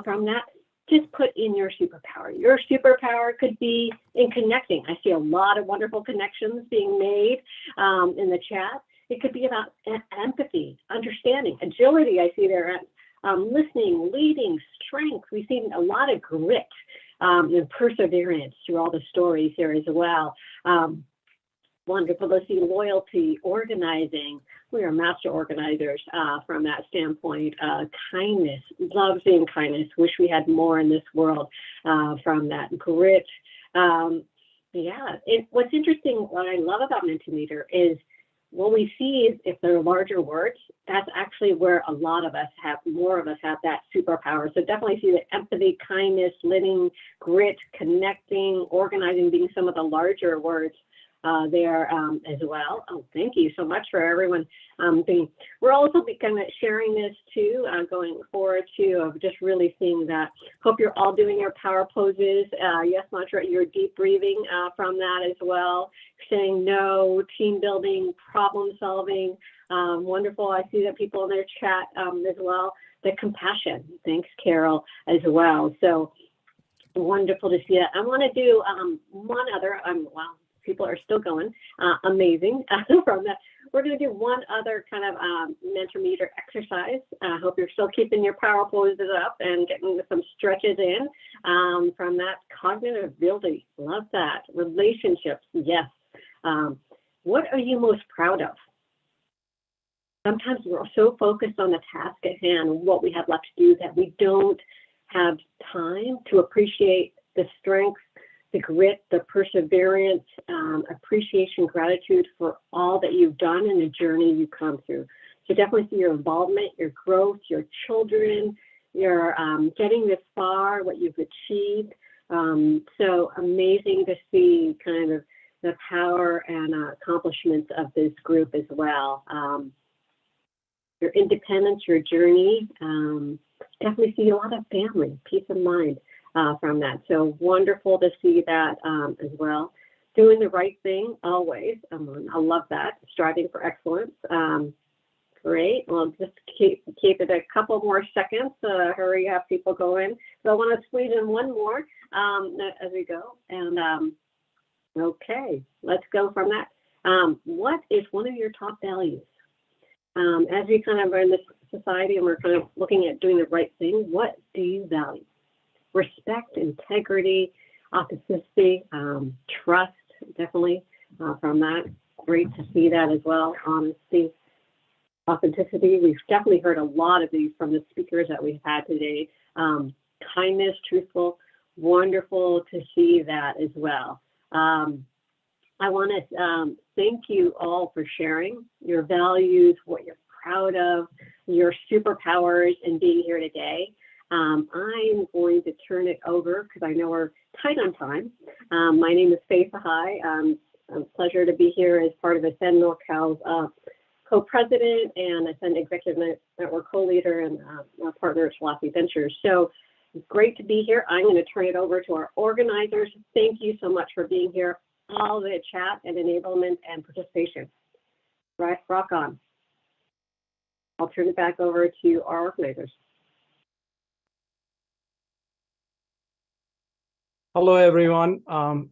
from that. Just put in your superpower. Your superpower could be in connecting. I see a lot of wonderful connections being made in the chat. It could be about empathy, understanding, agility. I see there, listening, leading, strength. We've seen a lot of grit and perseverance through all the stories here as well. Wonderful to see loyalty, organizing. We are master organizers from that standpoint. Kindness, love seeing kindness. Wish we had more in this world from that grit. What's interesting, what I love about Mentimeter is what we see is if they're larger words, that's actually where a lot of us have, more of us have that superpower. So definitely see the empathy, kindness, living, grit, connecting, organizing being some of the larger words there as well. Oh, thank you so much for everyone being. We're also kind of sharing this too, going forward too, of just really seeing that. Hope you're all doing your power poses. Yes, Mantra, you're deep breathing from that as well. Saying no, team building, problem solving. Wonderful. I see that people in their chat as well. The compassion. Thanks, Carol, as well. So wonderful to see that. I want to do one other. Wow. People are still going, amazing from that. We're going to do one other kind of Mentimeter exercise. I hope you're still keeping your power poses up and getting some stretches in from that. Cognitive ability, love that. Relationships, yes. What are you most proud of? sometimes we're so focused on the task at hand, what we have left to do, that we don't have time to appreciate the strength, the grit, the perseverance, appreciation, gratitude for all that you've done and the journey you've come through. So definitely see your involvement, your growth, your children, your getting this far, what you've achieved. So amazing to see kind of the power and accomplishments of this group as well. Your independence, your journey, definitely see a lot of family, peace of mind from that. So wonderful to see that as well. Doing the right thing always. I love that. Striving for excellence. Great. Well, just keep it a couple more seconds. Hurry up, people go in. So I want to squeeze in one more as we go. And okay, let's go from that. What is one of your top values? As we kind of are in this society and we're kind of looking at doing the right thing, what do you value? Respect, integrity, authenticity, trust, definitely from that. Great to see that as well. Honesty, authenticity. We've definitely heard a lot of these from the speakers that we've had today. Kindness, truthful, wonderful to see that as well. I want to thank you all for sharing your values, what you're proud of, your superpowers, and being here today. I'm going to turn it over because I know we're tight on time. My name is Faye Sahai. It's a pleasure to be here as part of Ascend NorCal's co-president and Ascend Executive Network co-leader and our partner at Schlossy Ventures. So it's great to be here. I'm going to turn it over to our organizers. Thank you so much for being here, all the chat and enablement and participation. Right, rock on. I'll turn it back over to our organizers. Hello, everyone.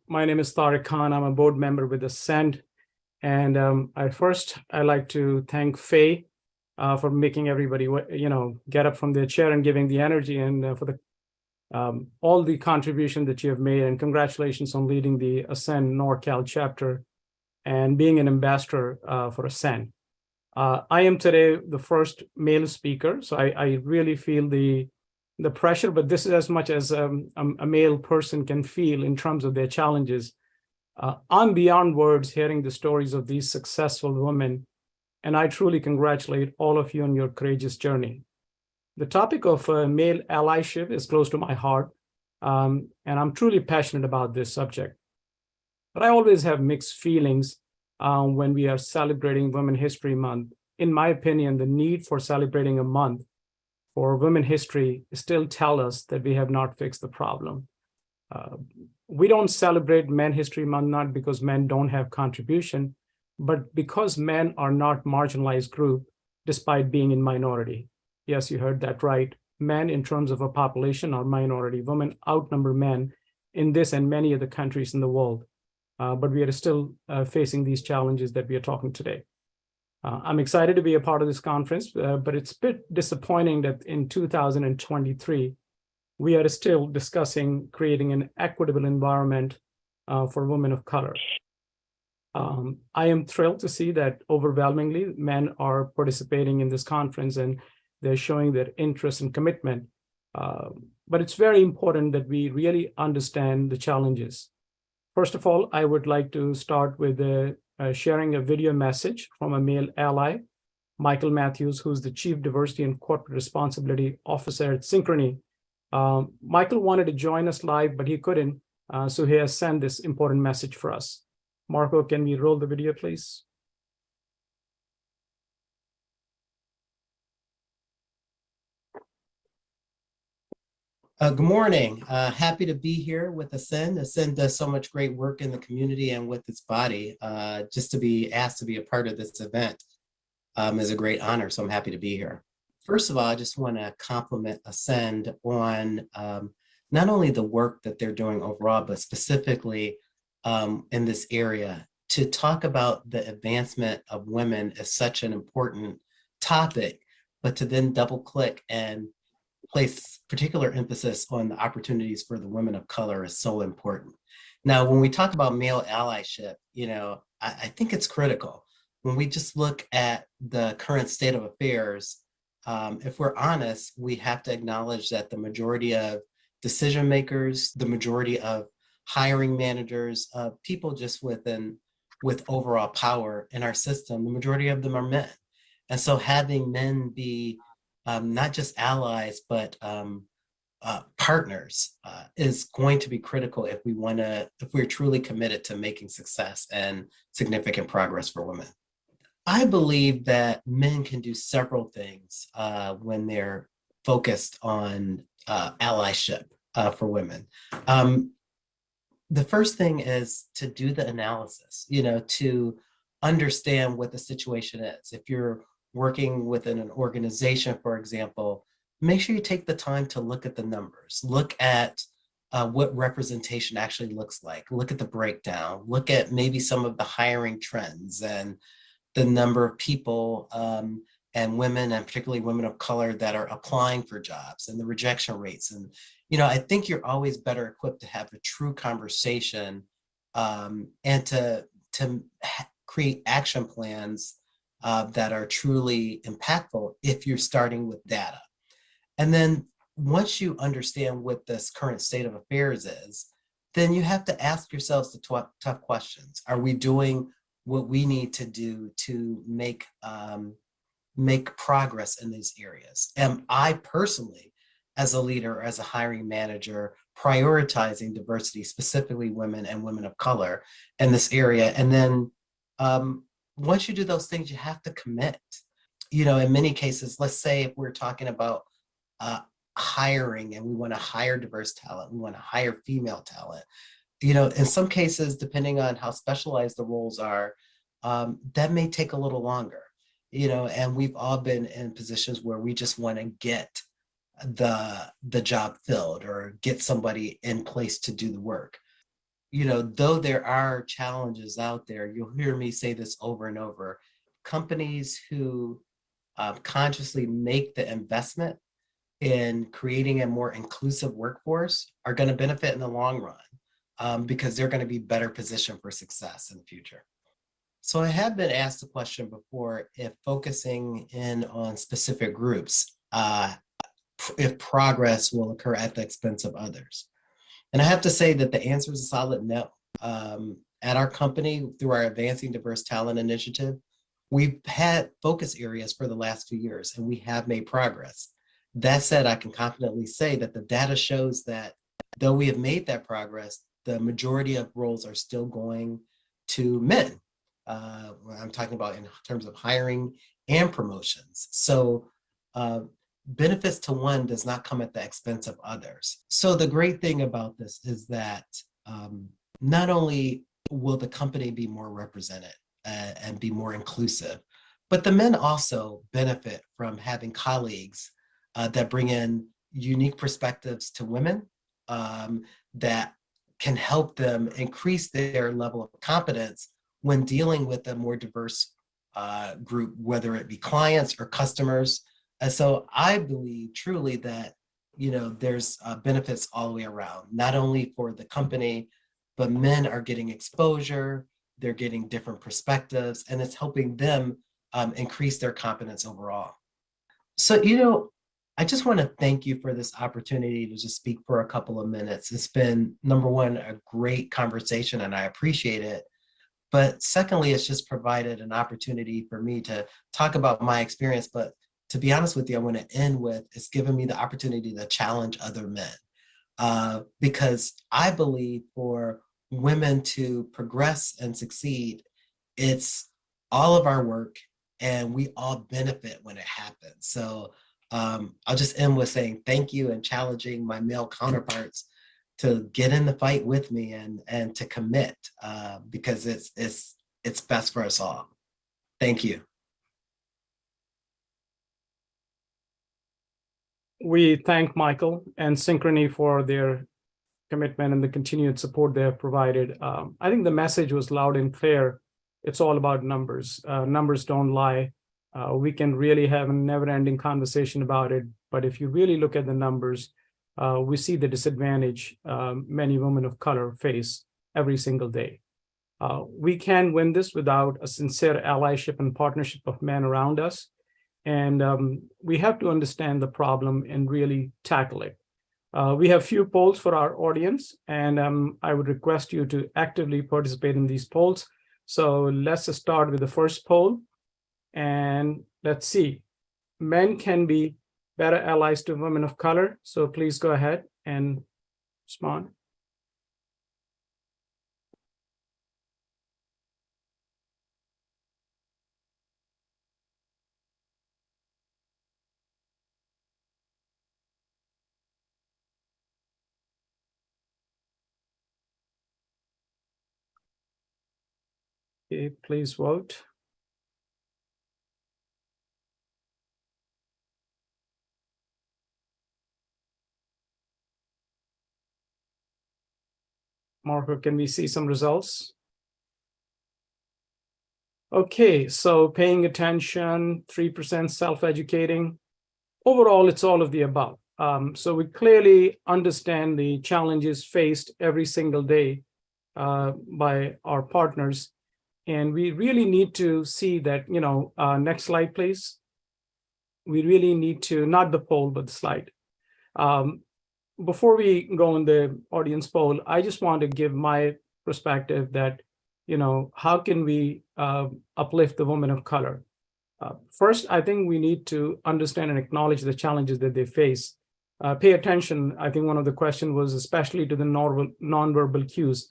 My name is Tariq Khan. I'm a board member with Ascend. And I'd like to thank Faye for making everybody, get up from their chair and giving the energy, and for the all the contribution that you have made. And congratulations on leading the Ascend NorCal chapter and being an ambassador for Ascend. I am today the first male speaker, so I really feel the pressure, but this is as much as a male person can feel in terms of their challenges. I'm beyond words hearing the stories of these successful women, and I truly congratulate all of you on your courageous journey. The topic of male allyship is close to my heart, and I'm truly passionate about this subject. But I always have mixed feelings when we are celebrating Women's History Month. In my opinion, the need for celebrating a month for women's history still tell us that we have not fixed the problem. We don't celebrate Men's History Month not because men don't have contribution, but because men are not marginalized group despite being in minority. Yes, you heard that right. Men in terms of a population are minority. Women outnumber men in this and many of the countries in the world. But we are still facing these challenges that we are talking today. I'm excited to be a part of this conference, but it's a bit disappointing that in 2023, we are still discussing creating an equitable environment for women of color. I am thrilled to see that overwhelmingly men are participating in this conference and they're showing their interest and commitment. But it's very important that we really understand the challenges. First of all, I would like to start with sharing a video message from a male ally, Michael Matthews, who's the Chief Diversity and Corporate Responsibility Officer at Synchrony. Michael wanted to join us live, but he couldn't, so he has sent this important message for us. Marco, can we roll the video, please? Good morning. Happy to be here with Ascend. Ascend does so much great work in the community and with its body. Just to be asked to be a part of this event is a great honor, so I'm happy to be here. First of all, I just want to compliment Ascend on not only the work that they're doing overall, but specifically in this area. To talk about the advancement of women is such an important topic, but to then double click and place particular emphasis on the opportunities for the women of color is so important. Now, when we talk about male allyship, I think it's critical. when we just look at the current state of affairs, if we're honest, we have to acknowledge that the majority of decision makers, the majority of hiring managers, people just with overall power in our system, the majority of them are men. And so having men be not just allies, but partners is going to be critical if we're truly committed to making success and significant progress for women. I believe that men can do several things when they're focused on allyship for women. The first thing is to do the analysis, to understand what the situation is. If you're working within an organization, for example, make sure you take the time to look at the numbers, look at what representation actually looks like, look at the breakdown, look at maybe some of the hiring trends and the number of people and women, and particularly women of color, that are applying for jobs and the rejection rates. And, I think you're always better equipped to have a true conversation and to create action plans that are truly impactful if you're starting with data. And then once you understand what this current state of affairs is, then you have to ask yourselves the tough questions. Are we doing what we need to do to make progress in these areas? Am I personally, as a leader, as a hiring manager, prioritizing diversity, specifically women and women of color in this area? And then once you do those things, you have to commit. In many cases, let's say if we're talking about hiring and we want to hire diverse talent, we want to hire female talent, in some cases, depending on how specialized the roles are, that may take a little longer, and we've all been in positions where we just want to get the job filled or get somebody in place to do the work. Though there are challenges out there, you'll hear me say this over and over, companies who consciously make the investment in creating a more inclusive workforce are going to benefit in the long run because they're going to be better positioned for success in the future. So I have been asked the question before, if focusing in on specific groups, if progress will occur at the expense of others. And I have to say that the answer is a solid no. At our company, through our Advancing Diverse Talent Initiative, we've had focus areas for the last few years, and we have made progress. That said, I can confidently say that the data shows that though we have made that progress, the majority of roles are still going to men. I'm talking about in terms of hiring and promotions. So benefits to one does not come at the expense of others. So the great thing about this is that not only will the company be more represented and be more inclusive, but the men also benefit from having colleagues that bring in unique perspectives to women that can help them increase their level of competence when dealing with a more diverse group, whether it be clients or customers. And so I believe truly that, there's benefits all the way around, not only for the company, but men are getting exposure, they're getting different perspectives, and it's helping them increase their competence overall. So, I just want to thank you for this opportunity to just speak for a couple of minutes. It's been, number one, a great conversation, and I appreciate it. But secondly, it's just provided an opportunity for me to talk about my experience. But to be honest with you, I want to end with, it's given me the opportunity to challenge other men. Because I believe for women to progress and succeed, it's all of our work, and we all benefit when it happens. So I'll just end with saying thank you and challenging my male counterparts to get in the fight with me and to commit because it's best for us all. Thank you. We thank Michael and Synchrony for their commitment and the continued support they have provided. I think the message was loud and clear. It's all about numbers. Numbers don't lie. We can really have a never-ending conversation about it, but if you really look at the numbers, we see the disadvantage many women of color face every single day. We can win this without a sincere allyship and partnership of men around us. And we have to understand the problem and really tackle it. We have few polls for our audience, and I would request you to actively participate in these polls. So let's start with the first poll. And let's see. Men can be better allies to women of color. So please go ahead and respond. Okay, please vote. Marco, can we see some results? Okay, so paying attention, 3% self-educating. Overall, it's all of the above. So we clearly understand the challenges faced every single day by our partners. And we really need to see that, next slide, please. We really need to, not the poll, but the slide. Before we go in the audience poll, I just want to give my perspective that, how can we uplift the women of color? First, I think we need to understand and acknowledge the challenges that they face. Pay attention. I think one of the questions was especially to the nonverbal cues.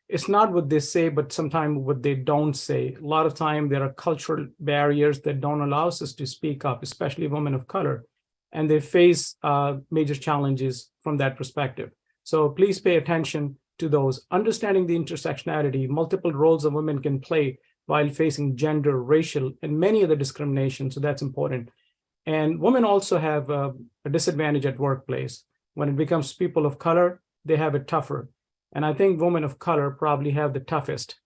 It's not what they say, but sometimes what they don't say. A lot of time there are cultural barriers that don't allow us to speak up, especially women of color, and they face major challenges from that perspective. So please pay attention to those. Understanding the intersectionality, multiple roles a women can play while facing gender, racial, and many other discrimination. So that's important. And women also have a disadvantage at workplace. When it becomes people of color, they have it tougher. And I think women of color probably have the toughest.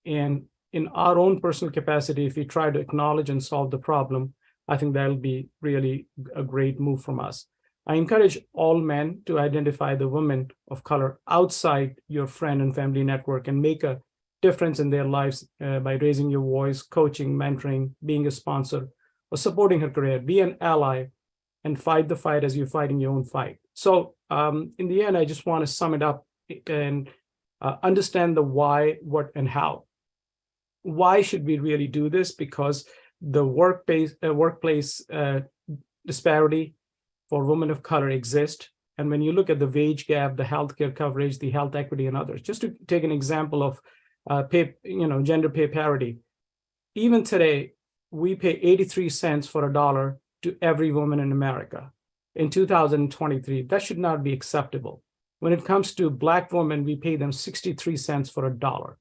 And in our own personal capacity, if we try to acknowledge and solve the problem, I think that'll be really a great move from us. I encourage all men to identify the women of color outside your friend and family network and make a difference in their lives by raising your voice, coaching, mentoring, being a sponsor, or supporting her career. Be an ally and fight the fight as you're fighting your own fight. So in the end, I just want to sum it up and understand the why, what, and how. Why should we really do this? Because the workplace disparity for women of color exists. And when you look at the wage gap, the healthcare coverage, the health equity, and others, just to take an example of gender pay parity, even today, we pay 83 cents for a dollar to every woman in America. In 2023, that should not be acceptable. When it comes to Black women, we pay them 63 cents for a dollar.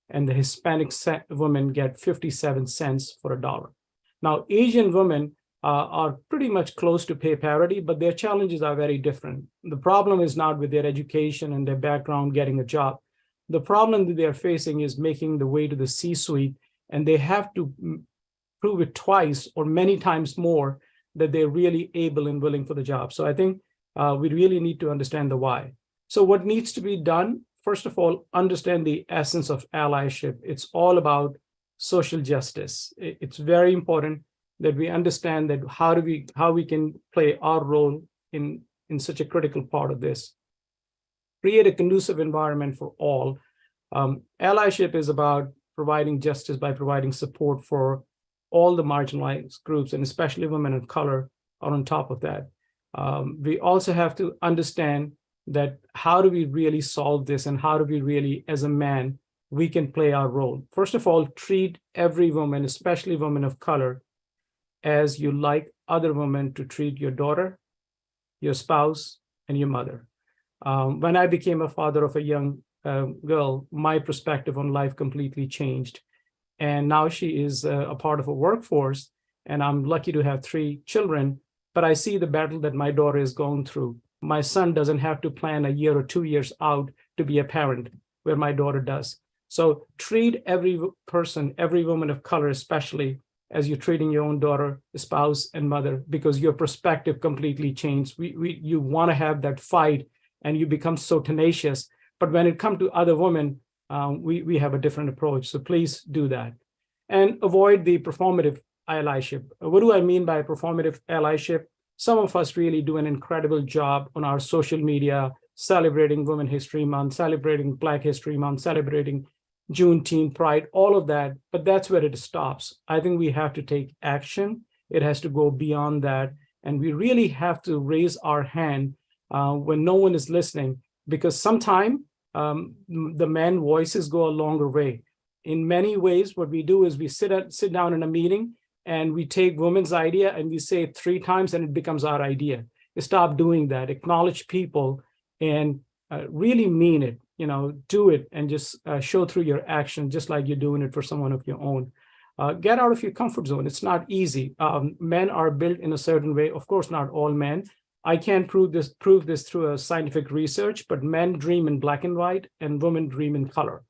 And the Hispanic women get 57 cents for a dollar. Now, Asian women are pretty much close to pay parity, but their challenges are very different. The problem is not with their education and their background getting a job. The problem that they're facing is making the way to the C-suite, and they have to prove it twice or many times more that they're really able and willing for the job. So I think we really need to understand the why. So what needs to be done? First of all, understand the essence of allyship. It's all about social justice. It's very important that we understand that how we can play our role in such a critical part of this. Create a conducive environment for all. Allyship is about providing justice by providing support for all the marginalized groups, and especially women of color are on top of that. We also have to understand that how do we really solve this, and how do we really, as a man, we can play our role. First of all, treat every woman, especially women of color, as you like other women to treat your daughter, your spouse, and your mother. When I became a father of a young girl, my perspective on life completely changed. And now she is a part of a workforce, and I'm lucky to have 3 children, but I see the battle that my daughter is going through. My son doesn't have to plan a year or 2 years out to be a parent, where my daughter does. So treat every person, every woman of color, especially, as you're treating your own daughter, spouse, and mother, because your perspective completely changed. You want to have that fight, and you become so tenacious. But when it comes to other women, we have a different approach. So please do that. And avoid the performative allyship. What do I mean by performative allyship? Some of us really do an incredible job on our social media, celebrating Women History Month, celebrating Black History Month, celebrating Juneteenth, Pride, all of that, but that's where it stops. I think we have to take action. It has to go beyond that. And we really have to raise our hand when no one is listening, because sometimes the men voices go a longer way. In many ways, what we do is we sit down in a meeting and we take women's idea and we say it 3 times and it becomes our idea. You stop doing that. Acknowledge people and really mean it. Do it and just show through your action, just like you're doing it for someone of your own. Get out of your comfort zone. It's not easy. Men are built in a certain way. Of course, not all men. I can't prove this through a scientific research, but men dream in black and white and women dream in color.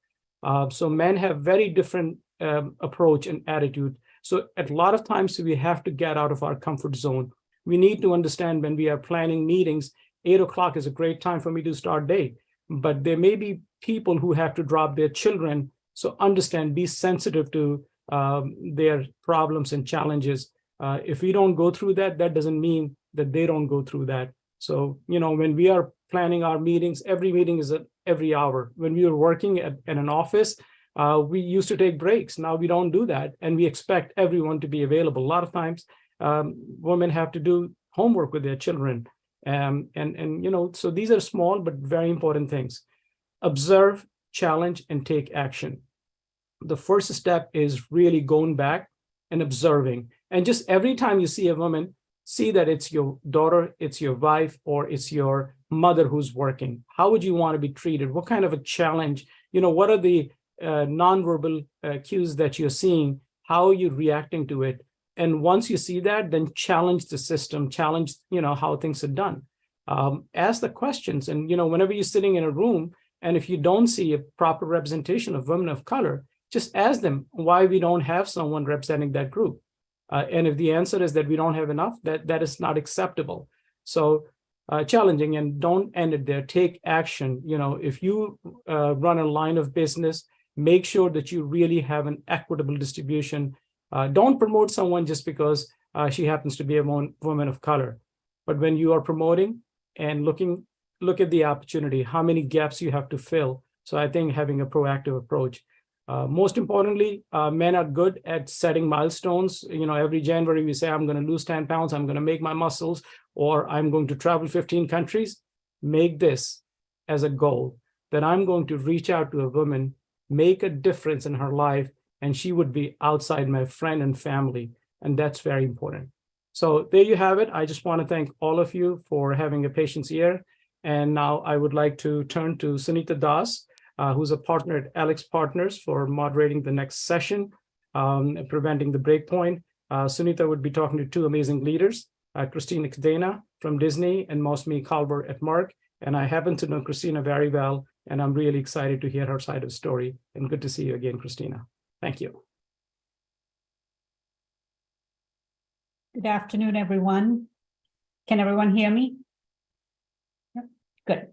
So men have very different approach and attitude. So at a lot of times we have to get out of our comfort zone. We need to understand when we are planning meetings, 8 o'clock is a great time for me to start day, but there may be people who have to drop their children. So understand, be sensitive to their problems and challenges. If we don't go through that, that doesn't mean that they don't go through that. So, when we are planning our meetings, every meeting is at every hour. When we were working at an office, we used to take breaks. Now we don't do that. And we expect everyone to be available. A lot of times women have to do homework with their children. So these are small, but very important things. Observe, challenge, and take action. The first step is really going back and observing. And just every time you see a woman, see that it's your daughter, it's your wife, or it's your mother who's working. How would you want to be treated? What kind of a challenge? What are the nonverbal cues that you're seeing? How are you reacting to it? And once you see that, then challenge the system, challenge, how things are done. Ask the questions. And, whenever you're sitting in a room, and if you don't see a proper representation of women of color, just ask them why we don't have someone representing that group. And if the answer is that we don't have enough, that is not acceptable. So challenging, and don't end it there. Take action. If you run a line of business, make sure that you really have an equitable distribution. Don't promote someone just because she happens to be a woman of color. But when you are promoting and look at the opportunity, how many gaps you have to fill. So I think having a proactive approach. Most importantly, men are good at setting milestones. Every January we say, I'm going to lose 10 pounds, I'm going to make my muscles, or I'm going to travel 15 countries. Make this as a goal, that I'm going to reach out to a woman, make a difference in her life, and she would be outside my friend and family. And that's very important. So there you have it. I just want to thank all of you for having a patience here. And now I would like to turn to Sunita Das, who's a partner at Alex Partners, for moderating the next session, preventing the breakpoint. Sunita would be talking to 2 amazing leaders, Christina Cadena from Disney and Mosme Calver at Merck. And I happen to know Christina very well, and I'm really excited to hear her side of the story. And good to see you again, Christina. Thank you. Good afternoon, everyone. Can everyone hear me? Yep. Good.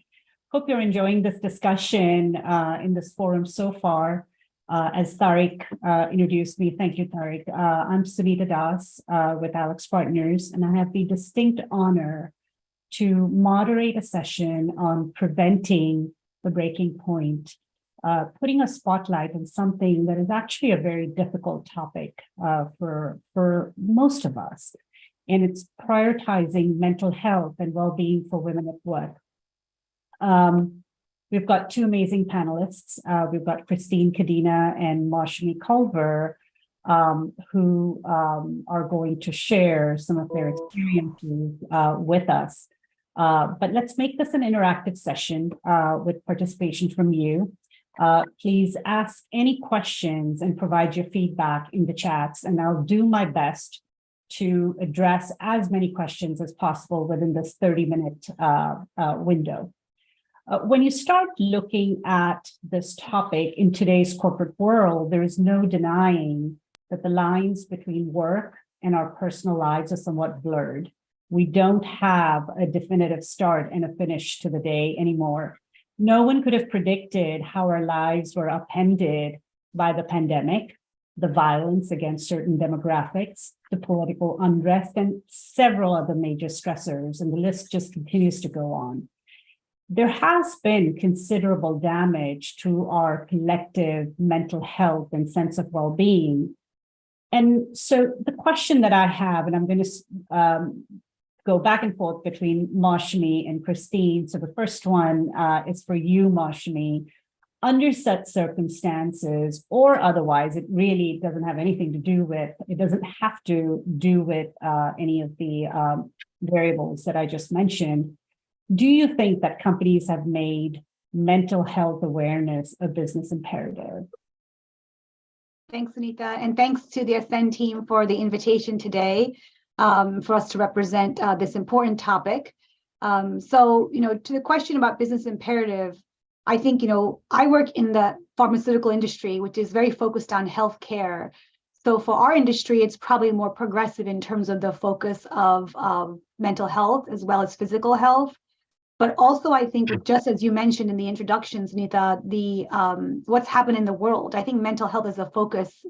Hope you're enjoying this discussion in this forum so far. As Tariq introduced me, thank you, Tariq. I'm Sunita Das with Alex Partners, and I have the distinct honor to moderate a session on preventing the breaking point, putting a spotlight on something that is actually a very difficult topic for most of us, and it's prioritizing mental health and well-being for women at work. We've got 2 amazing panelists. We've got Christine Cadena and Mosme Culver, who are going to share some of their experiences with us. But let's make this an interactive session with participation from you. Please ask any questions and provide your feedback in the chats, and I'll do my best to address as many questions as possible within this 30-minute window. When you start looking at this topic in today's corporate world, there is no denying that the lines between work and our personal lives are somewhat blurred. We don't have a definitive start and a finish to the day anymore. No one could have predicted how our lives were upended by the pandemic, the violence against certain demographics, the political unrest, and several other major stressors, and the list just continues to go on. There has been considerable damage to our collective mental health and sense of well-being. And so the question that I have, and I'm going to go back and forth between Mashmi and Christine. So the first one is for you, Mashmi. Under such circumstances or otherwise, it really doesn't have anything to do with, it doesn't have to do with any of the variables that I just mentioned. Do you think that companies have made mental health awareness a business imperative? Thanks, Anita, and thanks to the Ascend team for the invitation today for us to represent this important topic. So, to the question about business imperative, I think, I work in the pharmaceutical industry, which is very focused on healthcare. So for our industry, it's probably more progressive in terms of the focus of mental health as well as physical health. But also, I think, just as you mentioned in the introductions, Nita, the what's happened in the world, I think mental health is a focus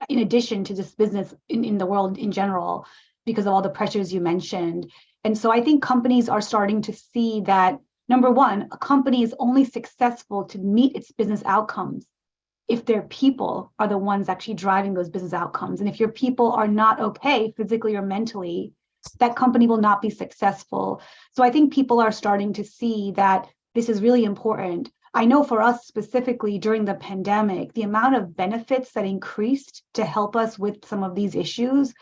in addition to just business in the world in general, because of all the pressures you mentioned. And so I think companies are starting to see that, number one, a company is only successful to meet its business outcomes if their people are the ones actually driving those business outcomes. And if your people are not okay physically or mentally, that company will not be successful. So I think people are starting to see that this is really important. I know for us specifically during the pandemic, the amount of benefits that increased to help us with some of these issues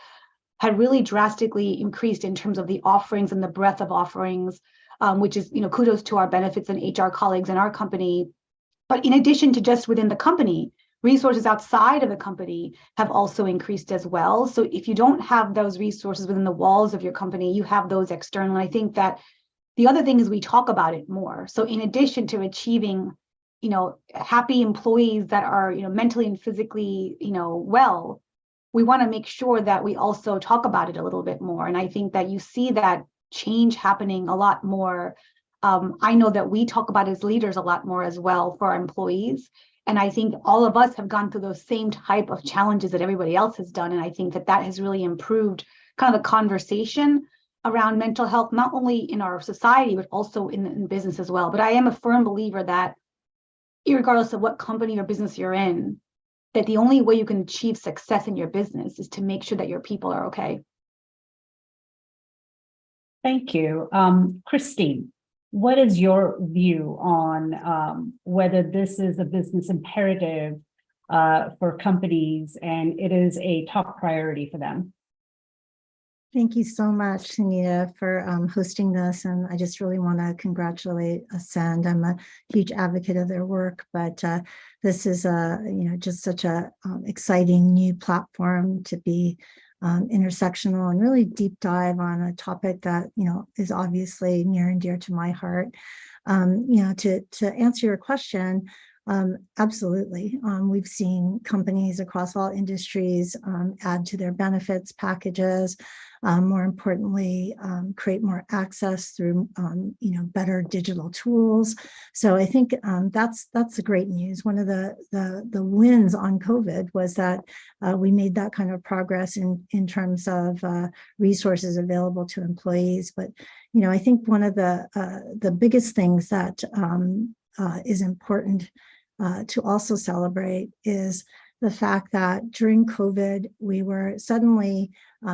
had really drastically increased in terms of the offerings and the breadth of offerings, which is, kudos to our benefits and HR colleagues in our company. But in addition to just within the company, resources outside of the company have also increased as well. So if you don't have those resources within the walls of your company, you have those external. And I think that the other thing is we talk about it more. So in addition to achieving, happy employees that are, mentally and physically, well, we want to make sure that we also talk about it a little bit more. And I think that you see that change happening a lot more. I know that we talk about as leaders a lot more as well for our employees. And I think all of us have gone through those same type of challenges that everybody else has done. And I think that that has really improved kind of the conversation around mental health, not only in our society, but also in business as well. But I am a firm believer that regardless of what company or business you're in, that the only way you can achieve success in your business is to make sure that your people are okay. Thank you. Christine, what is your view on whether this is a business imperative for companies and it is a top priority for them? Thank you so much, Anita, for hosting this. And I just really want to congratulate Ascend. I'm a huge advocate of their work, but this is just such a exciting new platform to be intersectional and really deep dive on a topic that is obviously near and dear to my heart. To answer your question, absolutely. We've seen companies across all industries add to their benefits packages. More importantly, create more access through better digital tools. So I think that's the great news. One of the wins on COVID was that we made that kind of progress in terms of resources available to employees. But I think one of the biggest things that is important to also celebrate is the fact that during COVID, we were suddenly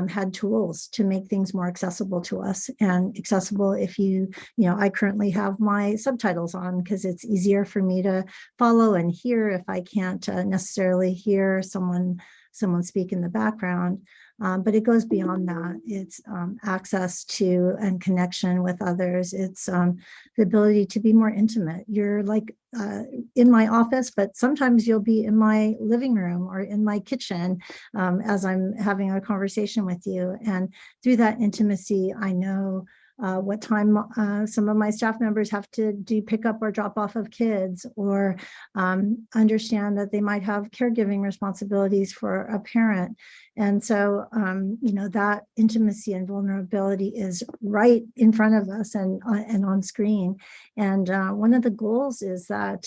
had tools to make things more accessible to us, and accessible if I currently have my subtitles on because it's easier for me to follow and hear if I can't necessarily hear someone speak in the background. But it goes beyond that. It's access to and connection with others. It's the ability to be more intimate. You're like in my office, but sometimes you'll be in my living room or in my kitchen as I'm having a conversation with you. And through that intimacy, I know what time some of my staff members have to do pickup or drop off of kids, or understand that they might have caregiving responsibilities for a parent. And so, that intimacy and vulnerability is right in front of us and on screen. And one of the goals is that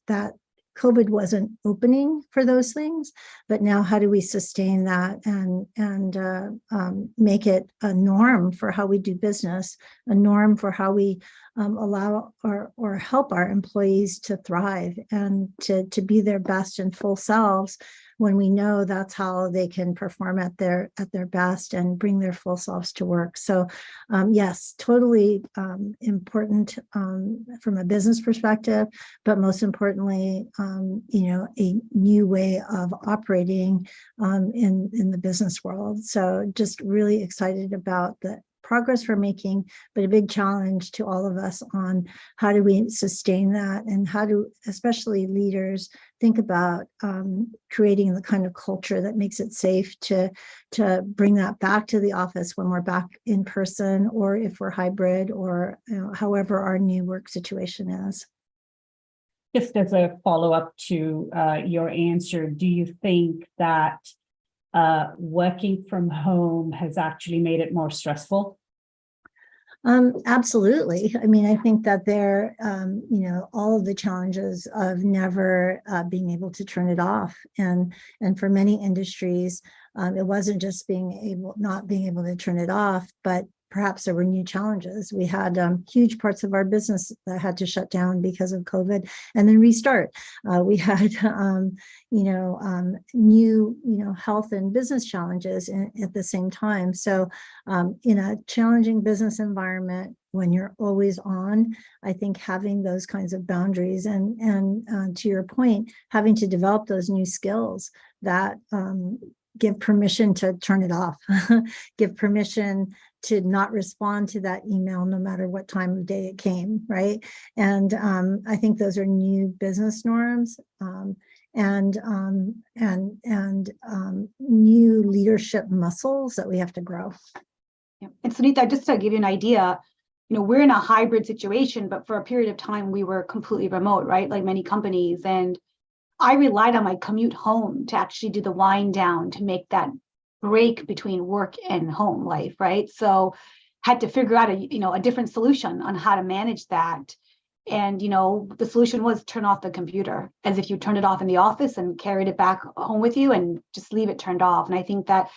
that COVID wasn't opening for those things, but now how do we sustain that and make it a norm for how we do business, a norm for how we allow or help our employees to thrive and to be their best and full selves, when we know that's how they can perform at their best and bring their full selves to work. So yes, totally important from a business perspective, but most importantly, a new way of operating in the business world. So just really excited about the progress we're making, but a big challenge to all of us on how do we sustain that, and how do especially leaders think about creating the kind of culture that makes it safe to bring that back to the office when we're back in person, or if we're hybrid, or however our new work situation is. Just as a follow-up to your answer, do you think that working from home has actually made it more stressful? Absolutely. I mean, I think that there, all of the challenges of never being able to turn it off, and for many industries, it wasn't just not being able to turn it off, but perhaps there were new challenges. We had huge parts of our business that had to shut down because of COVID and then restart. We had, new, health and business challenges at the same time. So in a challenging business environment, when you're always on, I think having those kinds of boundaries and to your point, having to develop those new skills that give permission to turn it off, give permission to not respond to that email no matter what time of day it came, right? And I think those are new business norms and new leadership muscles that we have to grow. Yeah. And Sunita, just to give you an idea, we're in a hybrid situation, but for a period of time we were completely remote, right? Like many companies. And I relied on my commute home to actually do the wind down, to make that break between work and home life, right? So had to figure out a different solution on how to manage that. And the solution was turn off the computer, as if you turned it off in the office and carried it back home with you, and just leave it turned off. And I think that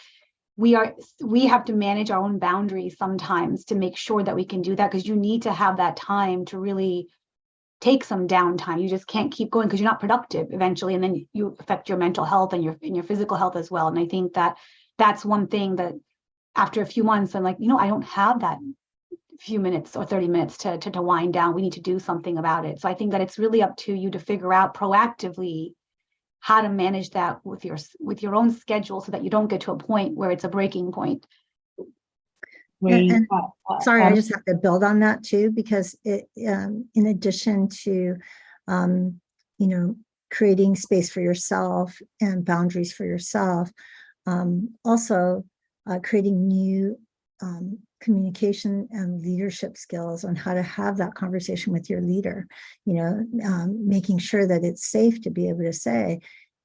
we have to manage our own boundaries sometimes to make sure that we can do that, because you need to have that time to really take some downtime. You just can't keep going because you're not productive eventually, and then you affect your mental health and your physical health as well. And I think that that's one thing that after a few months, I'm like, I don't have that few minutes or 30 minutes to wind down. We need to do something about it. So I think that it's really up to you to figure out proactively how to manage that with your own schedule, so that you don't get to a point where it's a breaking point. And sorry, I just have to build on that too, because it, in addition to, creating space for yourself and boundaries for yourself, also creating new communication and leadership skills on how to have that conversation with your leader, making sure that it's safe to be able to say,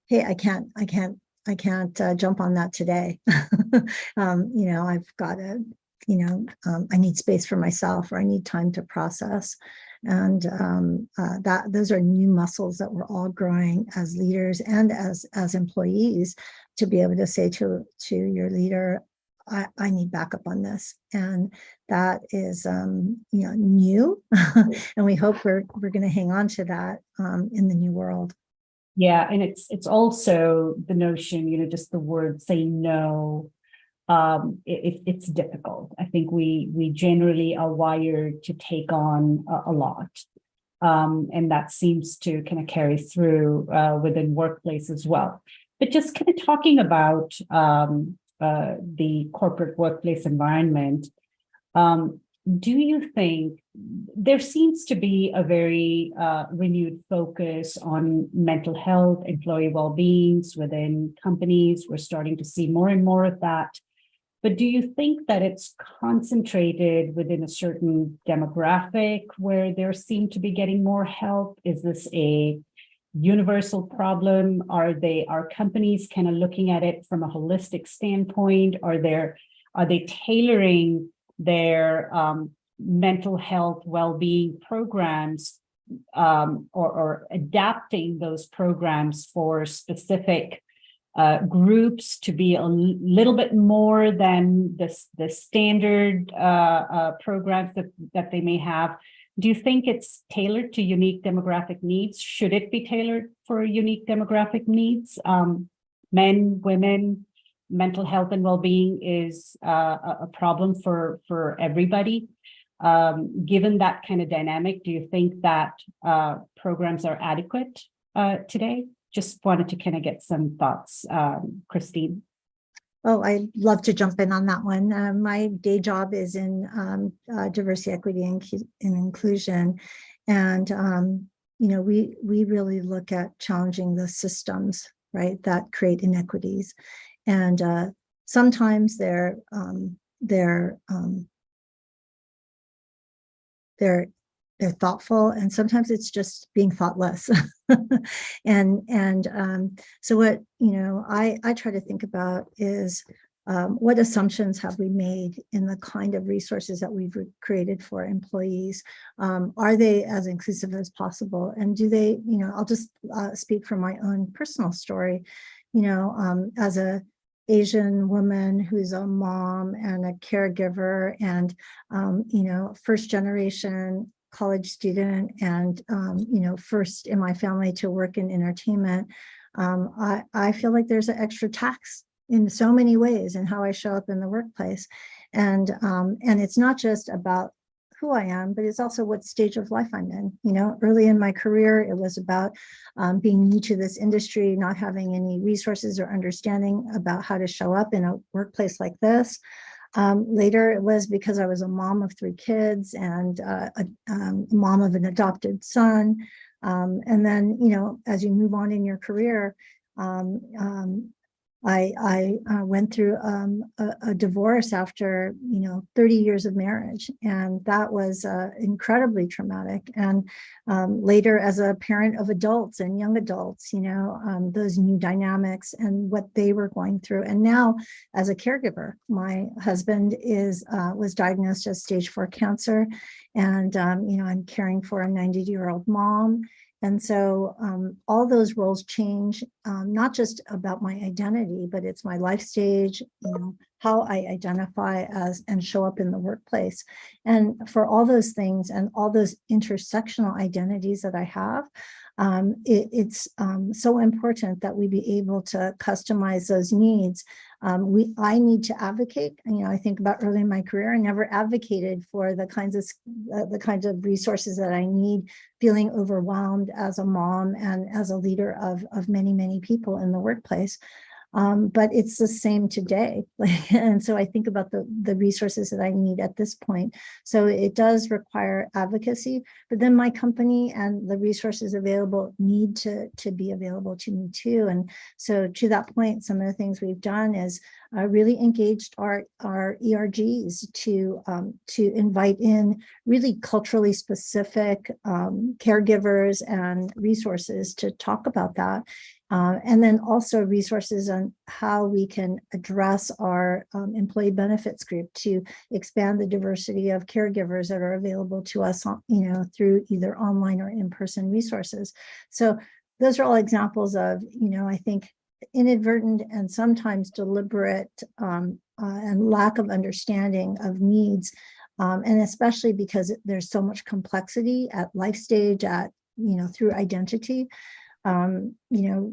hey, I can't jump on that today. I've got to, I need space for myself, or I need time to process. And those are new muscles that we're all growing as leaders and as employees, to be able to say to your leader, I need backup on this. And that is new. And we hope we're going to hang on to that in the new world. Yeah, and it's also the notion, just the word say no. It's difficult. I think we generally are wired to take on a lot. And that seems to kind of carry through within workplace as well. But just kind of talking about the corporate workplace environment, do you think there seems to be a very renewed focus on mental health, employee well-being within companies? We're starting to see more and more of that. But do you think that it's concentrated within a certain demographic where they seem to be getting more help? Is this a universal problem? Are companies kind of looking at it from a holistic standpoint? Are they tailoring their mental health well-being programs or adapting those programs for specific groups to be a little bit more than the standard programs that they may have? Do you think it's tailored to unique demographic needs? Should it be tailored for unique demographic needs? Men, women, mental health and well-being is a problem for everybody. Given that kind of dynamic, do you think that programs are adequate today? Just wanted to kind of get some thoughts, Christine. Oh, I'd love to jump in on that one. My day job is in diversity, equity, and inclusion. And, we really look at challenging the systems, right, that create inequities. And sometimes they're thoughtful, and sometimes it's just being thoughtless. So what I try to think about is what assumptions have we made in the kind of resources that we've created for employees? Are they as inclusive as possible? And do they, I'll just speak from my own personal story, as a Asian woman who's a mom and a caregiver and, first generation college student and, first in my family to work in entertainment. I feel like there's an extra tax in so many ways in how I show up in the workplace. And it's not just about who I am, but it's also what stage of life I'm in. Early in my career, it was about being new to this industry, not having any resources or understanding about how to show up in a workplace like this. Later, it was because I was a mom of 3 kids and a mom of an adopted son. And then, as you move on in your career, I went through a divorce after 30 years of marriage, and that was incredibly traumatic. And later, as a parent of adults and young adults, those new dynamics and what they were going through. And now, as a caregiver, my husband was diagnosed as stage 4 cancer, and I'm caring for a 90-year-old mom. And so all those roles change, not just about my identity, but it's my life stage, how I identify as and show up in the workplace. And for all those things and all those intersectional identities that I have, it's so important that we be able to customize those needs. I need to advocate. I think about early in my career, I never advocated for the kinds of resources that I need, feeling overwhelmed as a mom and as a leader of many, many people in the workplace. But it's the same today. And so I think about the resources that I need at this point. So it does require advocacy, but then my company and the resources available need to be available to me too. And so to that point, some of the things we've done is really engaged our ERGs to invite in really culturally specific caregivers and resources to talk about that. And then also resources on how we can address our employee benefits group to expand the diversity of caregivers that are available to us, through either online or in-person resources. So those are all examples of, I think, inadvertent and sometimes deliberate and lack of understanding of needs, and especially because there's so much complexity at life stage, through identity.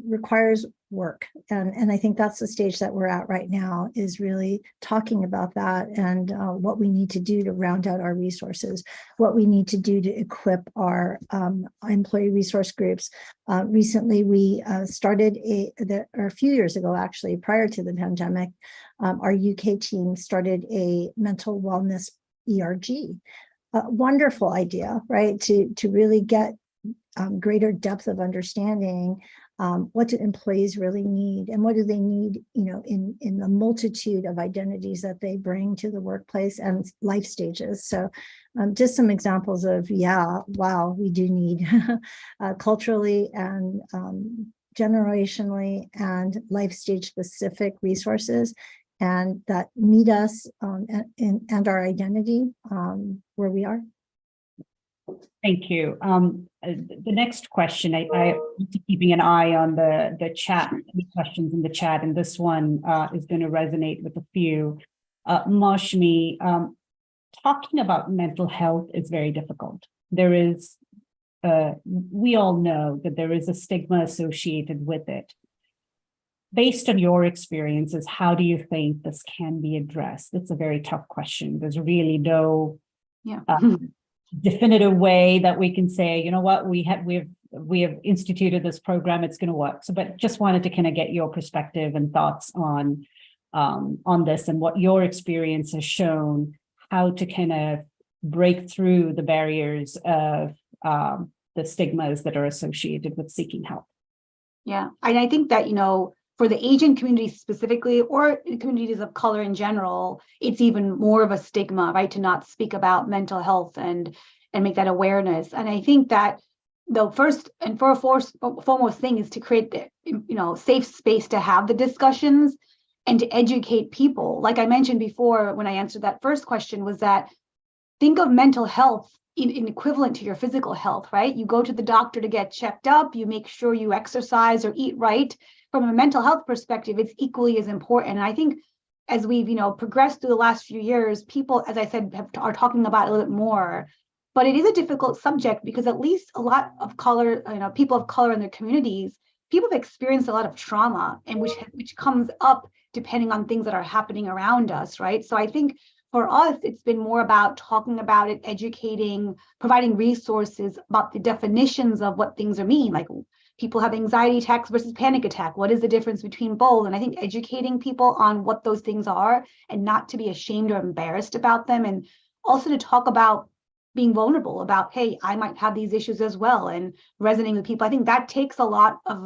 Requires work. And I think that's the stage that we're at right now, is really talking about that and what we need to do to round out our resources, what we need to do to equip our employee resource groups. Recently, we started a few years ago, actually, prior to the pandemic, our UK team started a mental wellness ERG. A wonderful idea, right? To really get greater depth of understanding What do employees really need, and what do they need, in the multitude of identities that they bring to the workplace and life stages. So just some examples of, wow, we do need culturally and generationally and life stage specific resources, and that meet us and our identity where we are. Thank you. The next question, I keeping an eye on the chat, the questions in the chat, and this one is going to resonate with a few. Mashmi, talking about mental health is very difficult. There is, we all know that there is a stigma associated with it. Based on your experiences, how do you think this can be addressed? It's a very tough question. There's really no definitive way that we can say, you know what, we have instituted this program, it's going to work. So, but just wanted to kind of get your perspective and thoughts on this, and what your experience has shown, how to kind of break through the barriers of the stigmas that are associated with seeking help. Yeah, and I think that, for the Asian community specifically, or communities of color in general, it's even more of a stigma, right, to not speak about mental health and make that awareness. And I think that the first and foremost thing is to create the safe space to have the discussions and to educate people. Like I mentioned before when I answered that first question, was that think of mental health in equivalent to your physical health, right? You go to the doctor to get checked up, you make sure you exercise or eat right. From a mental health perspective, it's equally as important. And I think as we've, progressed through the last few years, people, as I said, are talking about it a little bit more. But it is a difficult subject because at least a lot of color, people of color in their communities, people have experienced a lot of trauma, and which comes up depending on things that are happening around us, right? So I think for us, it's been more about talking about it, educating, providing resources about the definitions of what things are mean, like people have anxiety attacks versus panic attack. What is the difference between both? And I think educating people on what those things are and not to be ashamed or embarrassed about them. And also to talk about being vulnerable about, hey, I might have these issues as well, and resonating with people. I think that takes a lot of,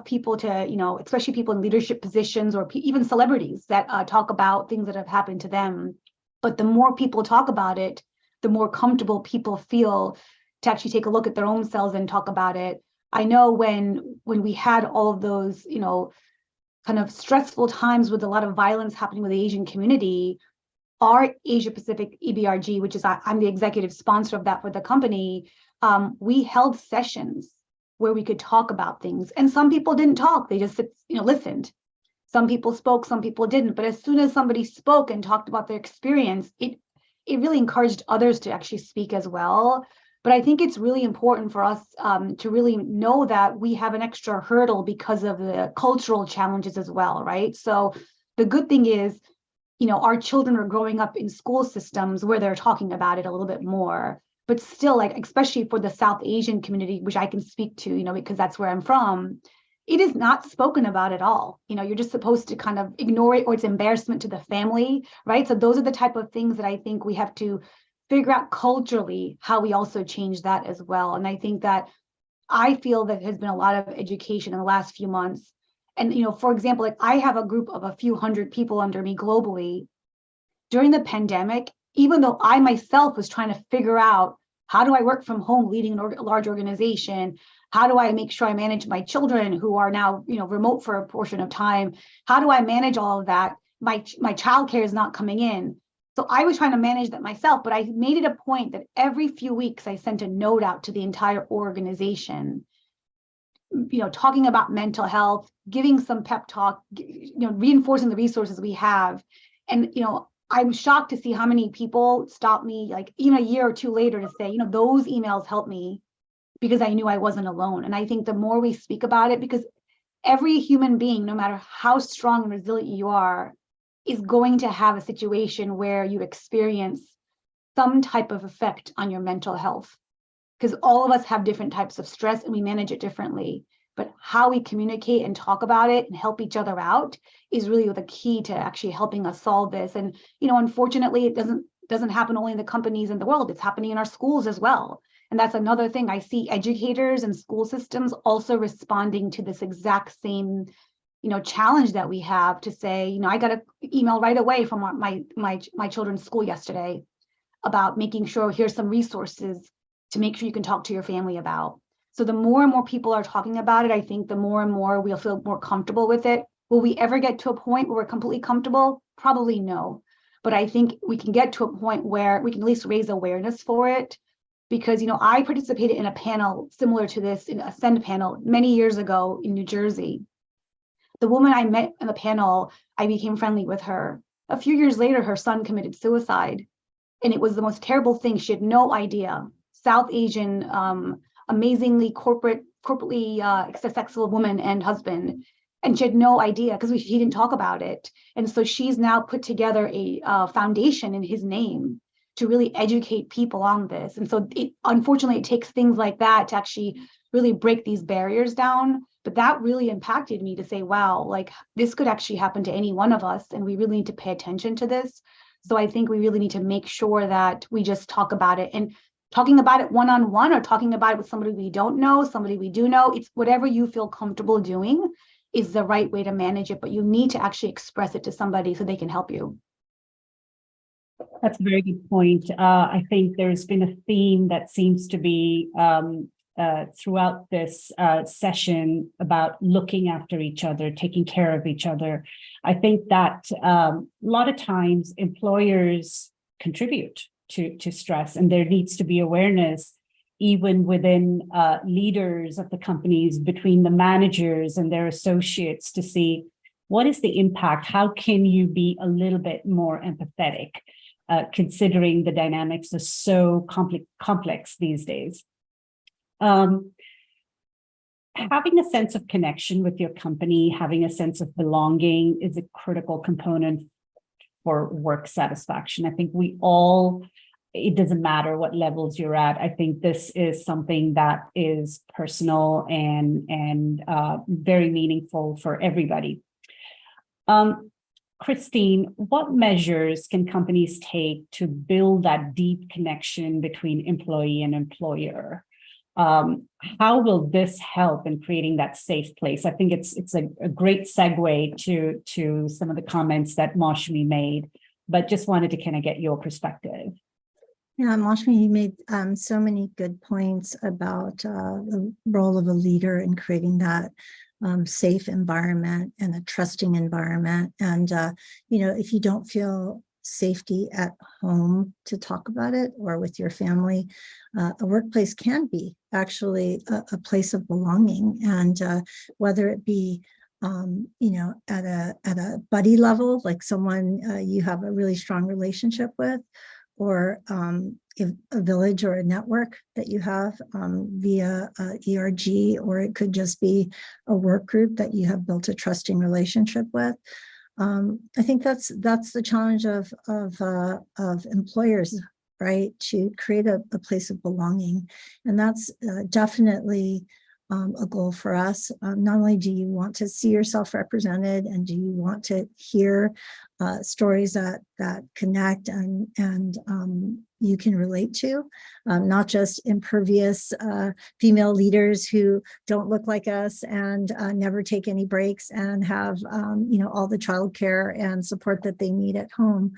people to, especially people in leadership positions or even celebrities that talk about things that have happened to them. But the more people talk about it, the more comfortable people feel to actually take a look at their own selves and talk about it. I know when we had all of those, kind of stressful times with a lot of violence happening with the Asian community, our Asia Pacific EBRG, which is I'm the executive sponsor of that for the company, we held sessions where we could talk about things. And some people didn't talk, they just listened. Some people spoke, some people didn't. But as soon as somebody spoke and talked about their experience, it really encouraged others to actually speak as well. But I think it's really important for us to really know that we have an extra hurdle because of the cultural challenges as well, right? So the good thing is, our children are growing up in school systems where they're talking about it a little bit more, but still, like, especially for the South Asian community, which I can speak to, because that's where I'm from, it is not spoken about at all. You're just supposed to kind of ignore it, or it's embarrassment to the family, right? So those are the type of things that I think we have to figure out culturally how we also change that as well. And I think that I feel that has been a lot of education in the last few months. And, for example, like I have a group of a few hundred people under me globally. During the pandemic, even though I myself was trying to figure out, how do I work from home leading a large organization? How do I make sure I manage my children who are now, remote for a portion of time? How do I manage all of that? My childcare is not coming in. So I was trying to manage that myself, but I made it a point that every few weeks I sent a note out to the entire organization, talking about mental health, giving some pep talk, reinforcing the resources we have. And, I'm shocked to see how many people stopped me, like even a year or two later, to say, those emails helped me because I knew I wasn't alone. And I think the more we speak about it, because every human being, no matter how strong and resilient you are, is going to have a situation where you experience some type of effect on your mental health, because all of us have different types of stress and we manage it differently. But how we communicate and talk about it and help each other out is really the key to actually helping us solve this. And, unfortunately, it doesn't happen only in the companies in the world. It's happening in our schools as well. And that's another thing. I see educators and school systems also responding to this exact same, challenge that we have to say, I got an email right away from my children's school yesterday about making sure here's some resources to make sure you can talk to your family about. So the more and more people are talking about it, I think the more and more we'll feel more comfortable with it. Will we ever get to a point where we're completely comfortable? Probably no. But I think we can get to a point where we can at least raise awareness for it. Because, I participated in a panel similar to this, in a Ascend panel many years ago in New Jersey. The woman I met in the panel, I became friendly with her. A few years later, her son committed suicide. And it was the most terrible thing. She had no idea. South Asian, amazingly corporately successful woman and husband. And she had no idea because he didn't talk about it. And so she's now put together a foundation in his name to really educate people on this. And so unfortunately, it takes things like that to actually really break these barriers down. But that really impacted me to say, wow, like this could actually happen to any one of us. And we really need to pay attention to this. So I think we really need to make sure that we just talk about it, and talking about it one-on-one or talking about it with somebody we don't know, somebody we do know. It's whatever you feel comfortable doing is the right way to manage it, but you need to actually express it to somebody so they can help you. That's a very good point. I think there's been a theme that seems to be throughout this session about looking after each other, taking care of each other. I think that a lot of times employers contribute to stress, and there needs to be awareness even within leaders of the companies, between the managers and their associates, to see what is the impact, how can you be a little bit more empathetic, considering the dynamics are so complex these days. Having a sense of connection with your company, having a sense of belonging is a critical component for work satisfaction. I think we all, it doesn't matter what levels you're at. I think this is something that is personal and very meaningful for everybody. Christine, what measures can companies take to build that deep connection between employee and employer? How will this help in creating that safe place? I think it's a great segue to some of the comments that Mashmi made, but just wanted to kind of get your perspective. Yeah, Mashmi, you made so many good points about the role of a leader in creating that safe environment and a trusting environment. And, if you don't feel safety at home to talk about it or with your family, a workplace can be actually a place of belonging. And whether it be at a buddy level, like someone you have a really strong relationship with, or a village or a network that you have via ERG, or it could just be a work group that you have built a trusting relationship with. I think that's the challenge of employers, right? To create a place of belonging, and that's definitely a goal for us. Not only do you want to see yourself represented, and do you want to hear stories that connect and you can relate to, not just impervious female leaders who don't look like us and never take any breaks and have all the childcare and support that they need at home.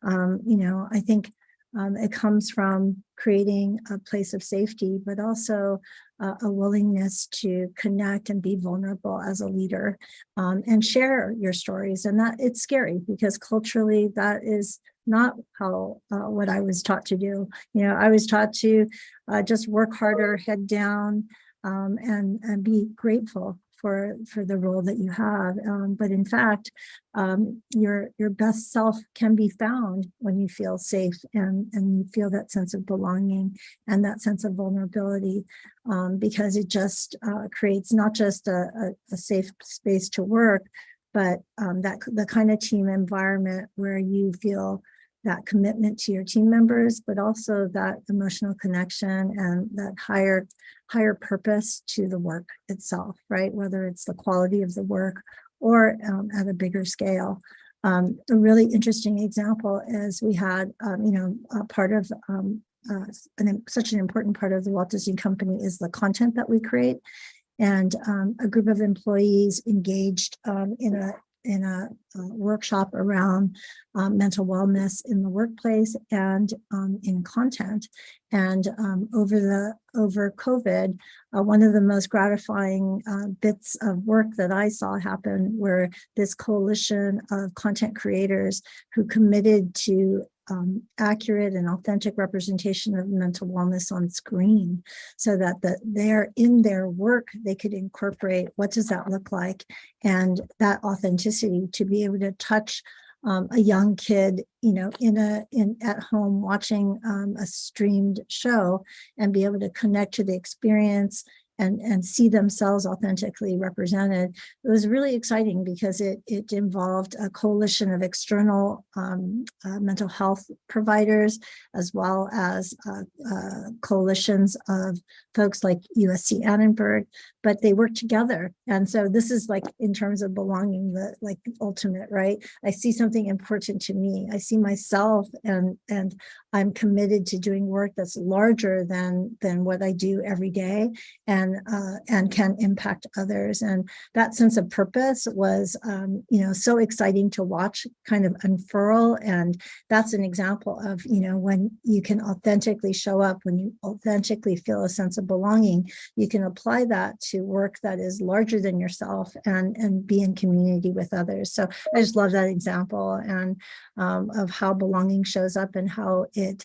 I think it comes from creating a place of safety, but also a willingness to connect and be vulnerable as a leader, and share your stories. And that it's scary because culturally that is not how what I was taught to do. I was taught to just work harder, head down, and be grateful for the role that you have. But in fact, your best self can be found when you feel safe and you feel that sense of belonging and that sense of vulnerability, because it just creates not just a safe space to work, but the kind of team environment where you feel that commitment to your team members, but also that emotional connection and that higher purpose to the work itself, right? Whether it's the quality of the work or at a bigger scale. A really interesting example is we had, a part of such an important part of the Walt Disney Company is the content that we create. And a group of employees engaged in a workshop around mental wellness in the workplace and in content. And over COVID, one of the most gratifying bits of work that I saw happen were this coalition of content creators who committed to accurate and authentic representation of mental wellness on screen, so that they're in their work, they could incorporate what does that look like, and that authenticity to be able to touch a young kid, at home watching a streamed show and be able to connect to the experience and see themselves authentically represented. It was really exciting because it involved a coalition of external mental health providers, as well as coalitions of folks like USC Annenberg, but they work together. And so this is like, in terms of belonging, the ultimate, right? I see something important to me. I see myself, and I'm committed to doing work that's larger than what I do every day, and can impact others. And that sense of purpose was, so exciting to watch kind of unfurl. And that's an example of, when you can authentically show up, when you authentically feel a sense of belonging, you can apply that to work that is larger than yourself and be in community with others. So I just love that example, and of how belonging shows up and how it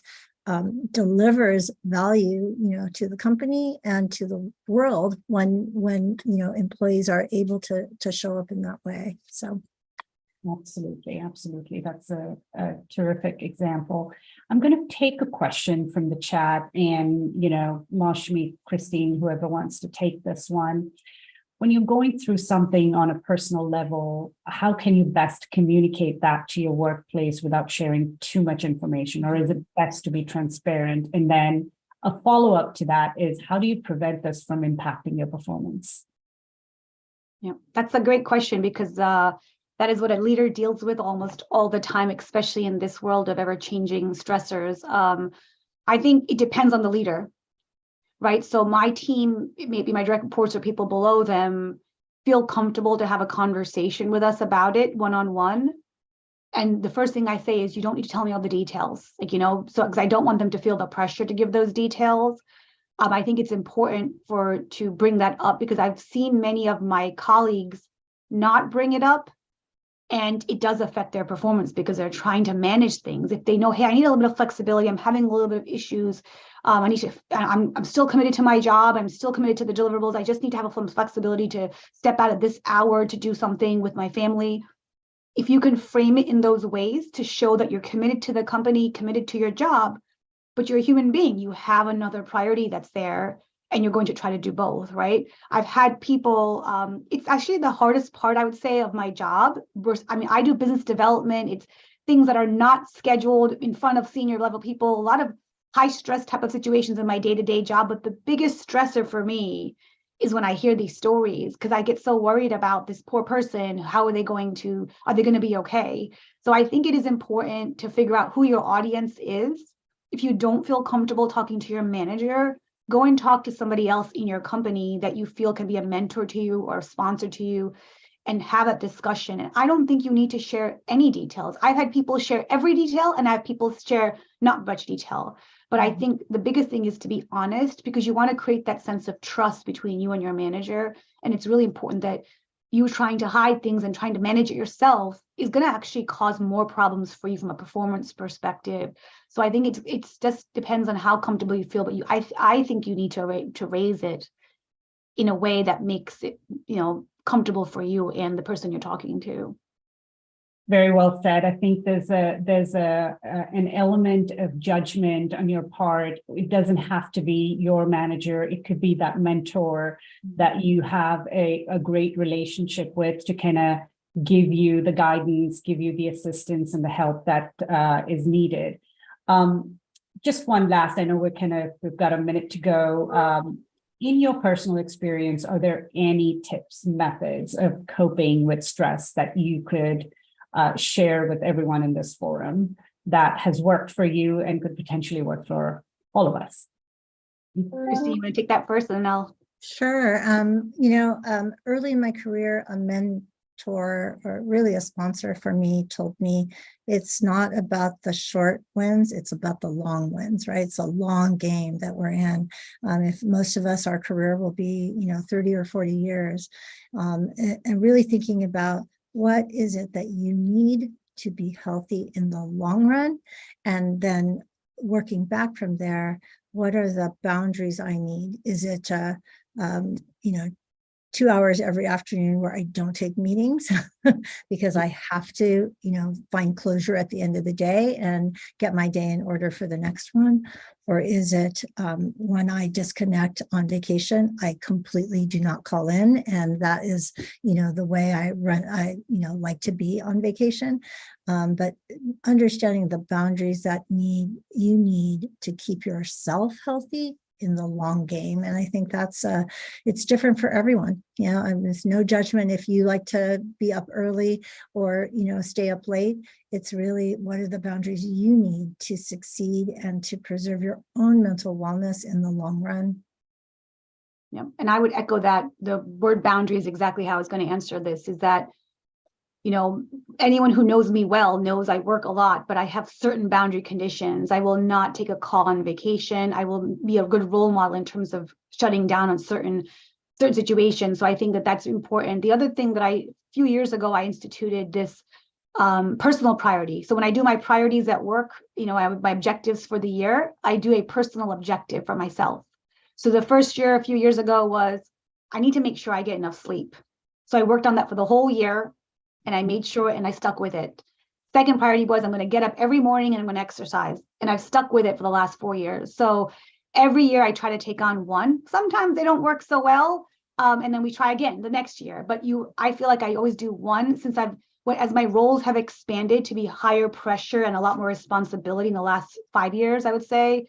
delivers value, to the company and to the world when employees are able to show up in that way. So. Absolutely. That's a terrific example. I'm going to take a question from the chat, and, Mashmi, Christine, whoever wants to take this one. When you're going through something on a personal level, how can you best communicate that to your workplace without sharing too much information? Or is it best to be transparent? And then a follow-up to that is, how do you prevent this from impacting your performance? Yeah, that's a great question, because that is what a leader deals with almost all the time, especially in this world of ever-changing stressors. I think it depends on the leader, right? So my team, maybe my direct reports or people below them, feel comfortable to have a conversation with us about it one-on-one. And the first thing I say is, you don't need to tell me all the details, so because I don't want them to feel the pressure to give those details. I think it's important to bring that up, because I've seen many of my colleagues not bring it up, and it does affect their performance because they're trying to manage things. If they know, hey, I need a little bit of flexibility, I'm having a little bit of issues, I'm still committed to my job, I'm still committed to the deliverables, I just need to have some flexibility to step out at this hour to do something with my family. If you can frame it in those ways to show that you're committed to the company, committed to your job, but you're a human being, you have another priority that's there, and you're going to try to do both, right? I've had people, it's actually the hardest part, I would say, of my job. I do business development. It's things that are not scheduled in front of senior level people, a lot of high stress type of situations in my day-to-day job. But the biggest stressor for me is when I hear these stories, because I get so worried about this poor person. Are they going to be okay? So I think it is important to figure out who your audience is. If you don't feel comfortable talking to your manager, go and talk to somebody else in your company that you feel can be a mentor to you or a sponsor to you, and have that discussion. And I don't think you need to share any details. I've had people share every detail, and I have people share not much detail. But I think the biggest thing is to be honest, because you want to create that sense of trust between you and your manager. And it's really important that you trying to hide things and trying to manage it yourself is going to actually cause more problems for you from a performance perspective. So I think it's just depends on how comfortable you feel, but I think you need to raise it in a way that makes it, comfortable for you and the person you're talking to. Very well said. I think there's an element of judgment on your part. It doesn't have to be your manager. It could be that mentor that you have a great relationship with to kind of give you the guidance, give you the assistance and the help that is needed. Just one last, I know we've got a minute to go. In your personal experience, are there any tips, methods of coping with stress that you could share with everyone in this forum that has worked for you and could potentially work for all of us. Christine, you want to take that first, and then I'll. Sure. Early in my career, a mentor or really a sponsor for me told me it's not about the short wins, it's about the long wins, right? It's a long game that we're in. If most of us, our career will be, 30 or 40 years, and really thinking about what is it that you need to be healthy in the long run, and then working back from there, what are the boundaries I need? Is it, 2 hours every afternoon where I don't take meetings because I have to, find closure at the end of the day and get my day in order for the next one? Or is it when I disconnect on vacation, I completely do not call in, and that is, the way I run, like to be on vacation. But understanding the boundaries that you need to keep yourself healthy in the long game. And I think that's it's different for everyone. There's no judgment if you like to be up early or stay up late. It's really, what are the boundaries you need to succeed and to preserve your own mental wellness in the long run? Yeah, and I would echo that. The word boundary is exactly how I was going to answer this, is that anyone who knows me well knows I work a lot, but I have certain boundary conditions. I will not take a call on vacation. I will be a good role model in terms of shutting down on certain situations. So I think that that's important. The other thing that a few years ago, I instituted this personal priority. So when I do my priorities at work, I have my objectives for the year, I do a personal objective for myself. So the first year, a few years ago, was I need to make sure I get enough sleep. So I worked on that for the whole year, and I made sure, and I stuck with it. Second priority was I'm going to get up every morning and I'm going to exercise. And I've stuck with it for the last 4 years. So every year I try to take on one. Sometimes they don't work so well. And then we try again the next year. But I feel like I always do one, since as my roles have expanded to be higher pressure and a lot more responsibility in the last 5 years, I would say,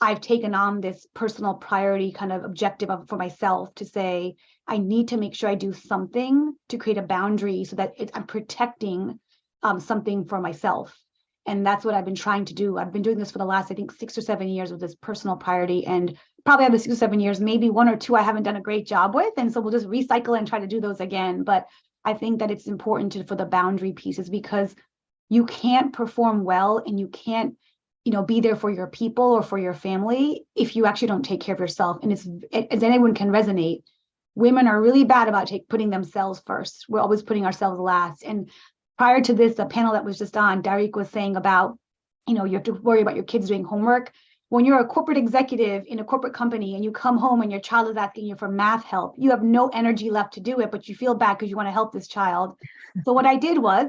I've taken on this personal priority kind of objective for myself to say, I need to make sure I do something to create a boundary so that I'm protecting something for myself. And that's what I've been trying to do. I've been doing this for the last, I think, 6 or 7 years with this personal priority, and probably out of the 6 or 7 years, maybe 1 or 2 I haven't done a great job with. And so we'll just recycle and try to do those again. But I think that it's important for the boundary pieces, because you can't perform well and you can't be there for your people or for your family if you actually don't take care of yourself. And as anyone can resonate, women are really bad about putting themselves first. We're always putting ourselves last. And prior to this, the panel that was just on, Darik was saying about, you have to worry about your kids doing homework. When you're a corporate executive in a corporate company and you come home and your child is asking you for math help, you have no energy left to do it, but you feel bad because you want to help this child. So what I did was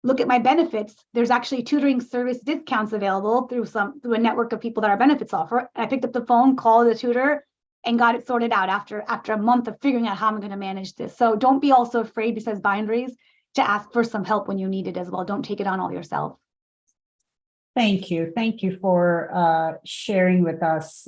look at my benefits. There's actually tutoring service discounts available through a network of people that our benefits offer. And I picked up the phone, called the tutor, and got it sorted out after a month of figuring out how I'm going to manage this. So don't be also afraid, besides boundaries, to ask for some help when you need it as well. Don't take it on all yourself. Thank you. Thank you for sharing with us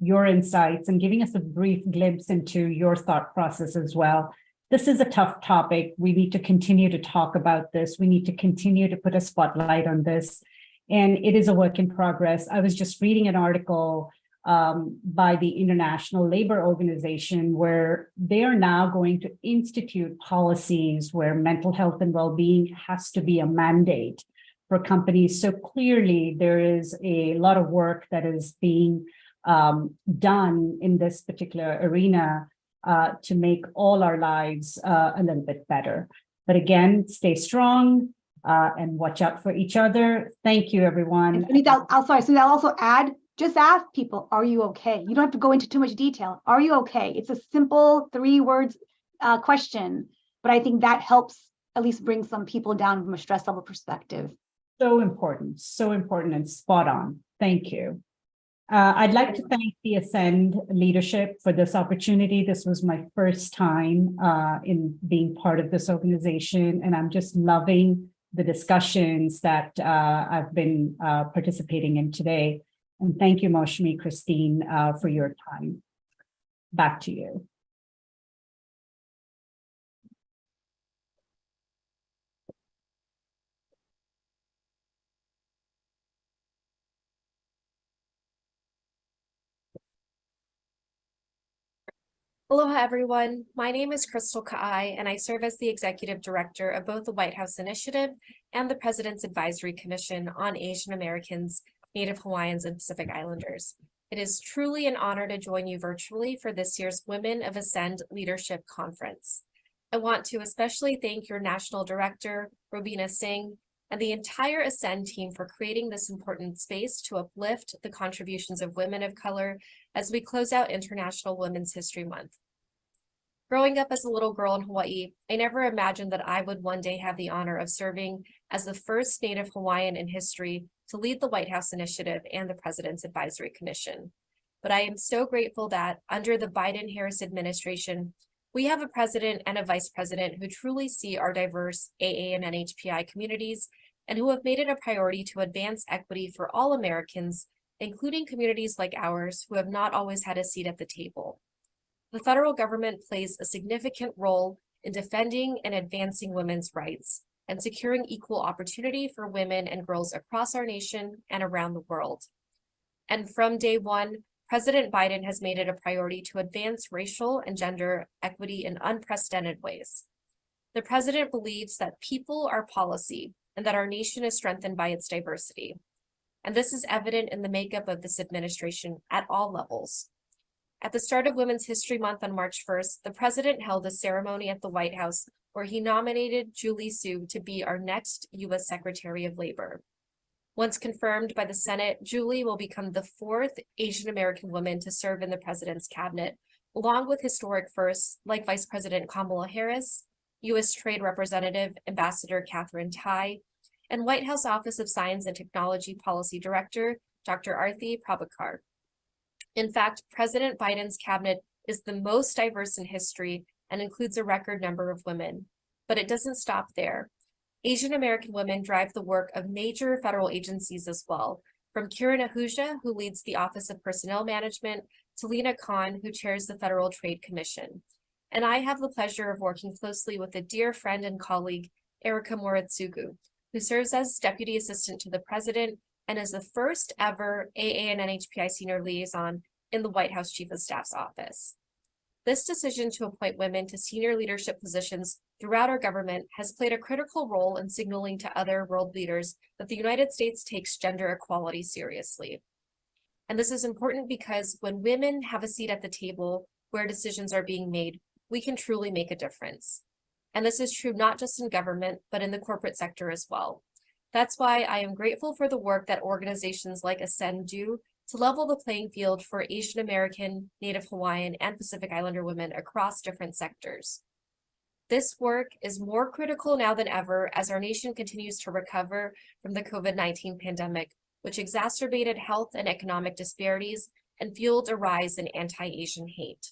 your insights and giving us a brief glimpse into your thought process as well. This is a tough topic. We need to continue to talk about this. We need to continue to put a spotlight on this. And it is a work in progress. I was just reading an article by the International Labor Organization, where they are now going to institute policies where mental health and well-being has to be a mandate for companies. So clearly there is a lot of work that is being done in this particular arena to make all our lives a little bit better. But again, stay strong and watch out for each other. Thank you, everyone. Sunita, I'll also add, just ask people, are you okay? You don't have to go into too much detail. Are you okay? It's a simple 3 words question, but I think that helps at least bring some people down from a stress level perspective. So important and spot on. Thank you. I'd like to thank the Ascend leadership for this opportunity. This was my first time in being part of this organization, and I'm just loving the discussions that I've been participating in today. And thank you, Moushami, Christine, for your time. Back to you. Aloha, everyone. My name is Crystal Ka'ai, and I serve as the Executive Director of both the White House Initiative and the President's Advisory Commission on Asian Americans, Native Hawaiians, and Pacific Islanders. It is truly an honor to join you virtually for this year's Women of Ascend Leadership Conference. I want to especially thank your National Director, Robina Singh, and the entire Ascend team for creating this important space to uplift the contributions of women of color as we close out International Women's History Month. Growing up as a little girl in Hawaii, I never imagined that I would one day have the honor of serving as the first Native Hawaiian in history to lead the White House Initiative and the President's Advisory Commission. But I am so grateful that under the Biden-Harris administration, we have a president and a vice president who truly see our diverse AA and NHPI communities and who have made it a priority to advance equity for all Americans, including communities like ours who have not always had a seat at the table. The federal government plays a significant role in defending and advancing women's rights and securing equal opportunity for women and girls across our nation and around the world. And from day one, President Biden has made it a priority to advance racial and gender equity in unprecedented ways. The president believes that people are policy and that our nation is strengthened by its diversity. And this is evident in the makeup of this administration at all levels. At the start of Women's History Month on March 1st, the president held a ceremony at the White House where he nominated Julie Su to be our next U.S. Secretary of Labor. Once confirmed by the Senate, Julie will become the fourth Asian American woman to serve in the president's cabinet, along with historic firsts like Vice President Kamala Harris, U.S. Trade Representative Ambassador Catherine Tai, and White House Office of Science and Technology Policy Director Dr. Arthi Prabhakar. In fact, President Biden's cabinet is the most diverse in history and includes a record number of women. But it doesn't stop there. Asian American women drive the work of major federal agencies as well, from Kiran Ahuja, who leads the Office of Personnel Management, to Lena Khan, who chairs the Federal Trade Commission. And I have the pleasure of working closely with a dear friend and colleague, Erica Moritsugu, who serves as Deputy Assistant to the President and is the first ever AA and NHPI Senior Liaison in the White House Chief of Staff's office. This decision to appoint women to senior leadership positions throughout our government has played a critical role in signaling to other world leaders that the United States takes gender equality seriously. And this is important because when women have a seat at the table where decisions are being made, we can truly make a difference. And this is true not just in government, but in the corporate sector as well. That's why I am grateful for the work that organizations like Ascend do to level the playing field for Asian American, Native Hawaiian, and Pacific Islander women across different sectors. This work is more critical now than ever as our nation continues to recover from the COVID-19 pandemic, which exacerbated health and economic disparities and fueled a rise in anti-Asian hate.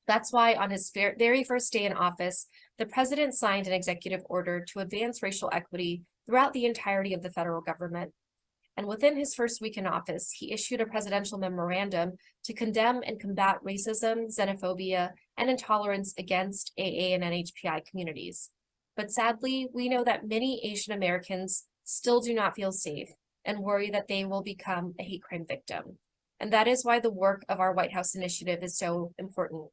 That's why on his very first day in office, the president signed an executive order to advance racial equity throughout the entirety of the federal government. And within his first week in office, he issued a presidential memorandum to condemn and combat racism, xenophobia, and intolerance against AA and NHPI communities. But sadly, we know that many Asian Americans still do not feel safe and worry that they will become a hate crime victim. And that is why the work of our White House initiative is so important.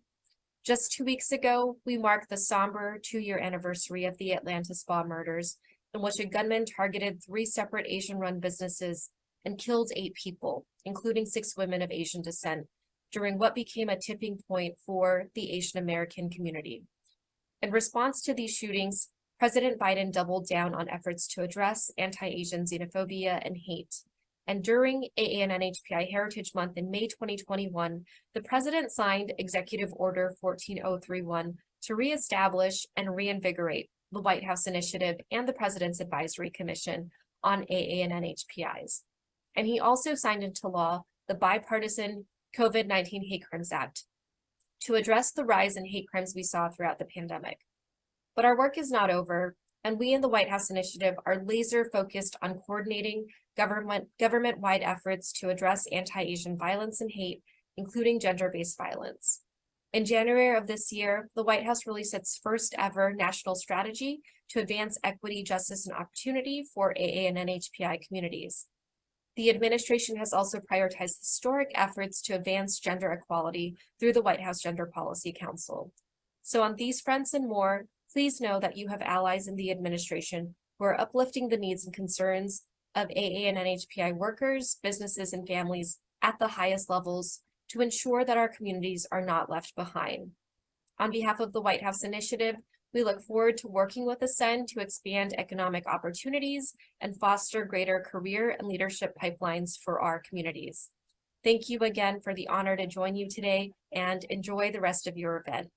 Just 2 weeks ago, we marked the somber 2-year anniversary of the Atlanta spa murders, in which a gunman targeted 3 separate Asian-run businesses and killed 8 people, including 6 women of Asian descent, during what became a tipping point for the Asian American community. In response to these shootings, President Biden doubled down on efforts to address anti-Asian xenophobia and hate. And during AA and NHPI Heritage Month in May 2021, the president signed Executive Order 14031 to reestablish and reinvigorate the White House Initiative and the President's Advisory Commission on AA and NHPIs. And he also signed into law the bipartisan COVID-19 Hate Crimes Act to address the rise in hate crimes we saw throughout the pandemic. But our work is not over, and we in the White House Initiative are laser focused on coordinating government-wide efforts to address anti-Asian violence and hate, including gender-based violence. In January of this year, the White House released its first ever national strategy to advance equity, justice, and opportunity for AA and NHPI communities. The administration has also prioritized historic efforts to advance gender equality through the White House Gender Policy Council. So on these fronts and more, please know that you have allies in the administration who are uplifting the needs and concerns of AA and NHPI workers, businesses, and families at the highest levels to ensure that our communities are not left behind. On behalf of the White House Initiative, we look forward to working with Ascend to expand economic opportunities and foster greater career and leadership pipelines for our communities. Thank you again for the honor to join you today, and enjoy the rest of your event.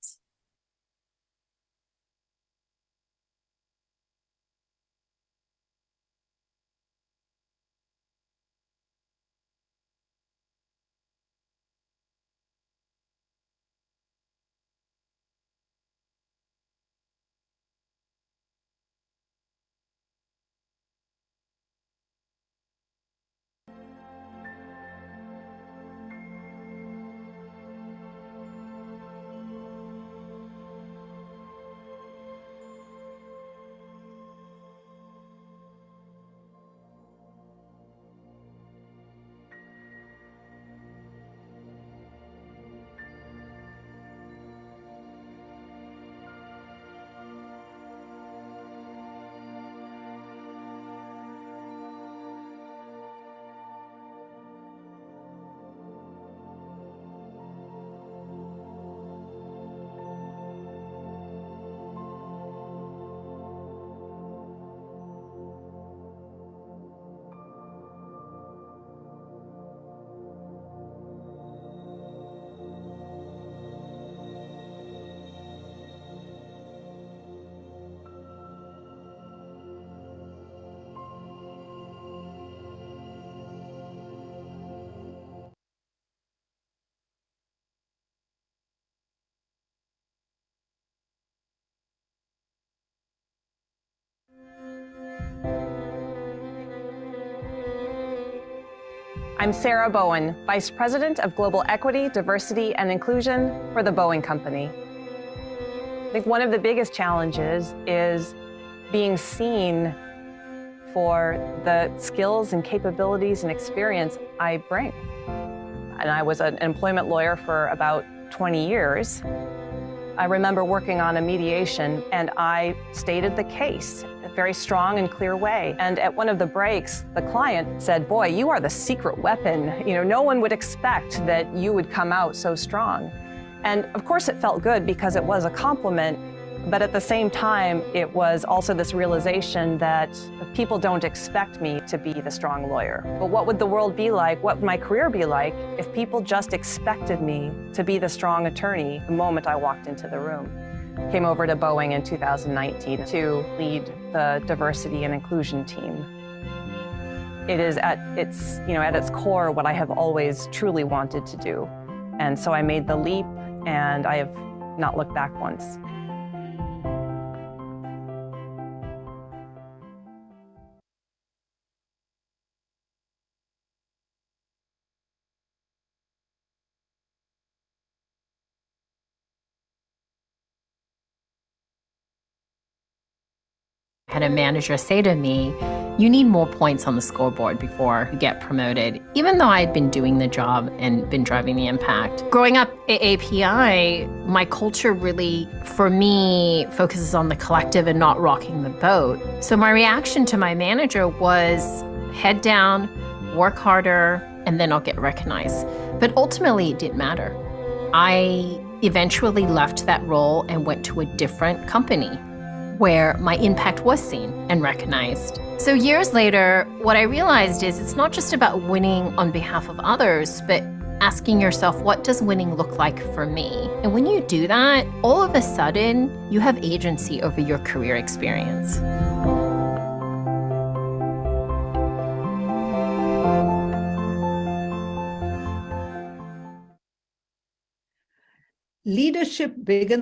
I'm Sarah Bowen, Vice President of Global Equity, Diversity, and Inclusion for the Boeing Company. I think one of the biggest challenges is being seen for the skills and capabilities and experience I bring. And I was an employment lawyer for about 20 years. I remember working on a mediation, and I stated the case in a very strong and clear way. And at one of the breaks, the client said, "Boy, you are the secret weapon. You know, no one would expect that you would come out so strong." And of course it felt good because it was a compliment, but at the same time, it was also this realization that people don't expect me to be the strong lawyer. But what would the world be like, what would my career be like, if people just expected me to be the strong attorney the moment I walked into the room? Came over to Boeing in 2019 to lead the diversity and inclusion team. It is at its core what I have always truly wanted to do. And so I made the leap, and I have not looked back once. Had a manager say to me, "You need more points on the scoreboard before you get promoted," even though I had been doing the job and been driving the impact. Growing up at API, my culture really, for me, focuses on the collective and not rocking the boat. So my reaction to my manager was head down, work harder, and then I'll get recognized. But ultimately, it didn't matter. I eventually left that role and went to a different company where my impact was seen and recognized. So years later, what I realized is it's not just about winning on behalf of others, but asking yourself, what does winning look like for me? And when you do that, all of a sudden, you have agency over your career experience. Leadership begins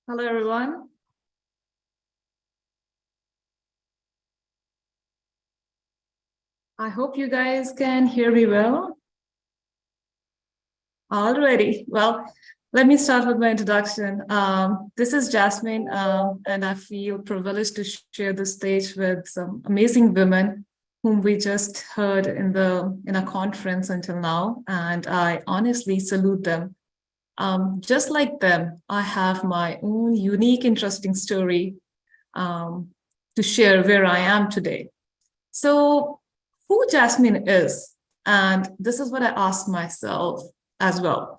Hello, everyone. I hope you guys can hear me well. Alrighty, well, let me start with my introduction. This is Jasmine, and I feel privileged to share the stage with some amazing women whom we just heard in a conference until now, and I honestly salute them. Just like them, I have my own unique, interesting story to share where I am today. So, who Jasmine is, and this is what I asked myself as well.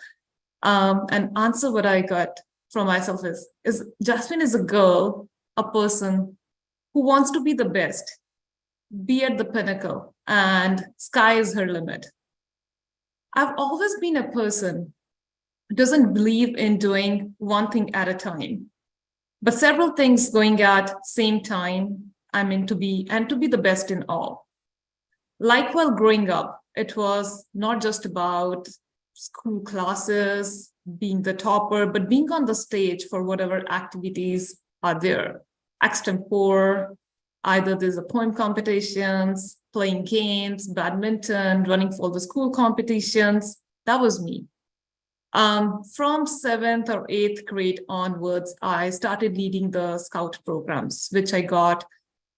And answer what I got from myself is Jasmine is a girl, a person who wants to be the best, be at the pinnacle, and sky is her limit. I've always been a person who doesn't believe in doing one thing at a time, but several things going at same time. I'm in to be the best in all. Like while growing up, it was not just about school classes, being the topper, but being on the stage for whatever activities are there. Extempore, either there's a poem competitions, playing games, badminton, running for the school competitions. That was me. From 7th or 8th grade onwards, I started leading the scout programs, which I got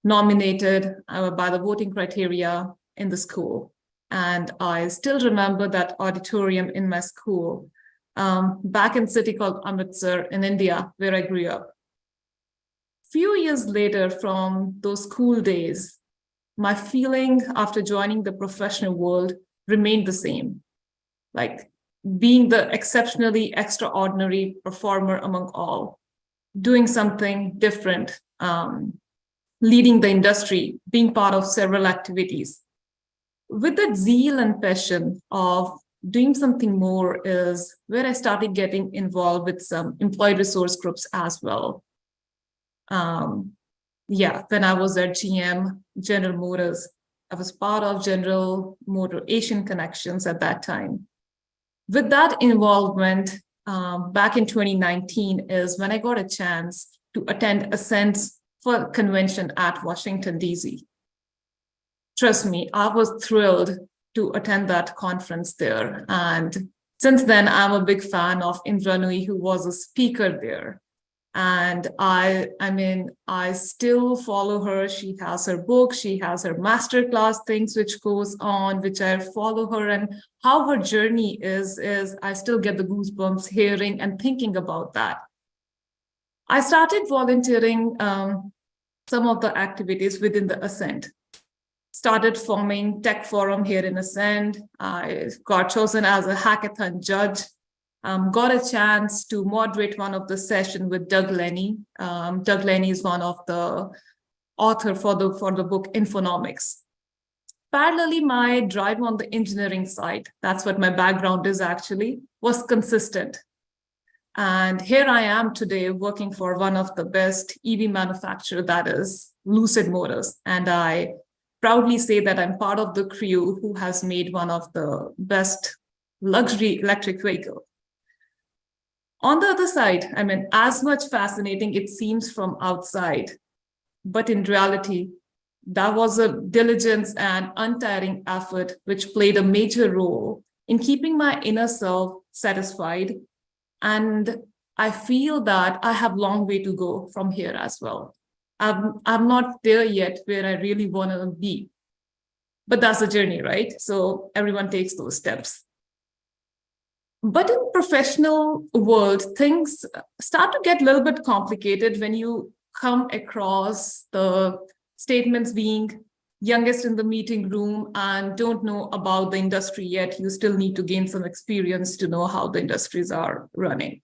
nominated by the voting criteria in the school. And I still remember that auditorium in my school, back in a city called Amritsar in India, where I grew up. Few years later from those school days, my feeling after joining the professional world remained the same. Like being the exceptionally extraordinary performer among all, doing something different, leading the industry, being part of several activities. With that zeal and passion of doing something more is where I started getting involved with some employee resource groups as well. When I was at GM, General Motors, I was part of General Motor Asian Connections at that time. With that involvement, back in 2019 is when I got a chance to attend Ascent's convention at Washington, D.C. Trust me, I was thrilled to attend that conference there. And since then, I'm a big fan of Indra Nui, who was a speaker there. And I still follow her. She has her book, she has her masterclass things which goes on, which I follow her, and how her journey is I still get the goosebumps hearing and thinking about that. I started volunteering some of the activities within the Ascent. Started forming tech forum here in Ascent. I got chosen as a hackathon judge. Got a chance to moderate one of the sessions with Doug Lenny. Doug Lenny is one of the author for the book Infonomics. Parallelly, my drive on the engineering side, that's what my background is actually, was consistent. And here I am today working for one of the best EV manufacturer, that is Lucid Motors. And I proudly say that I'm part of the crew who has made one of the best luxury electric vehicle. On the other side, as much fascinating it seems from outside, but in reality, that was a diligence and untiring effort which played a major role in keeping my inner self satisfied. And I feel that I have a long way to go from here as well. I'm not there yet where I really want to be, but that's a journey, right? So everyone takes those steps. But in professional world, things start to get a little bit complicated when you come across the statements being youngest in the meeting room and don't know about the industry yet. You still need to gain some experience to know how the industries are running.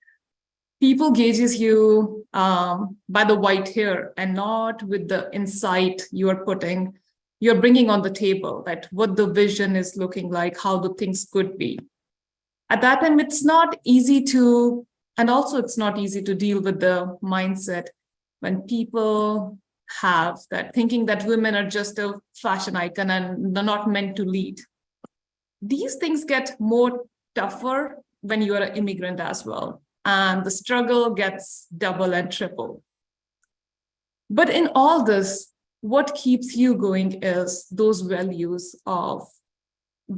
People gauges you by the white hair and not with the insight you're bringing on the table, that what the vision is looking like, how the things could be. At that time, it's not easy to deal with the mindset when people have that thinking that women are just a fashion icon and they're not meant to lead. These things get more tougher when you are an immigrant as well. and the struggle gets double and triple. But in all this, what keeps you going is those values of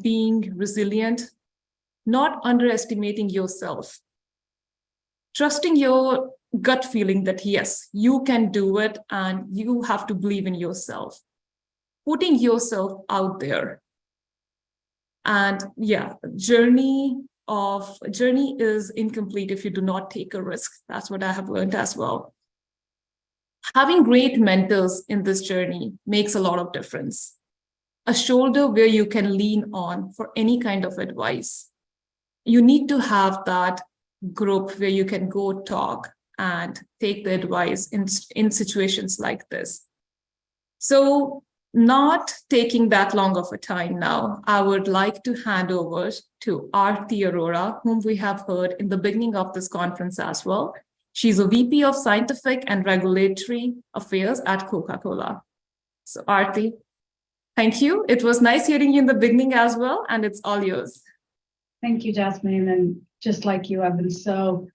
being resilient, not underestimating yourself, trusting your gut feeling that yes, you can do it and you have to believe in yourself, putting yourself out there. And yeah, journey is incomplete if you do not take a risk. That's what I have learned as well. Having great mentors in this journey makes a lot of difference. A shoulder where you can lean on for any kind of advice. You need to have that group where you can go talk and take the advice in situations like this. So not taking that long of a time now, I would like to hand over to Aarti Arora, whom we have heard in the beginning of this conference as well. She's a VP of Scientific and Regulatory Affairs at Coca-Cola. So Aarti, thank you. It was nice hearing you in the beginning as well, and it's all yours. Thank you, Jasmine. And just like you, I've been so,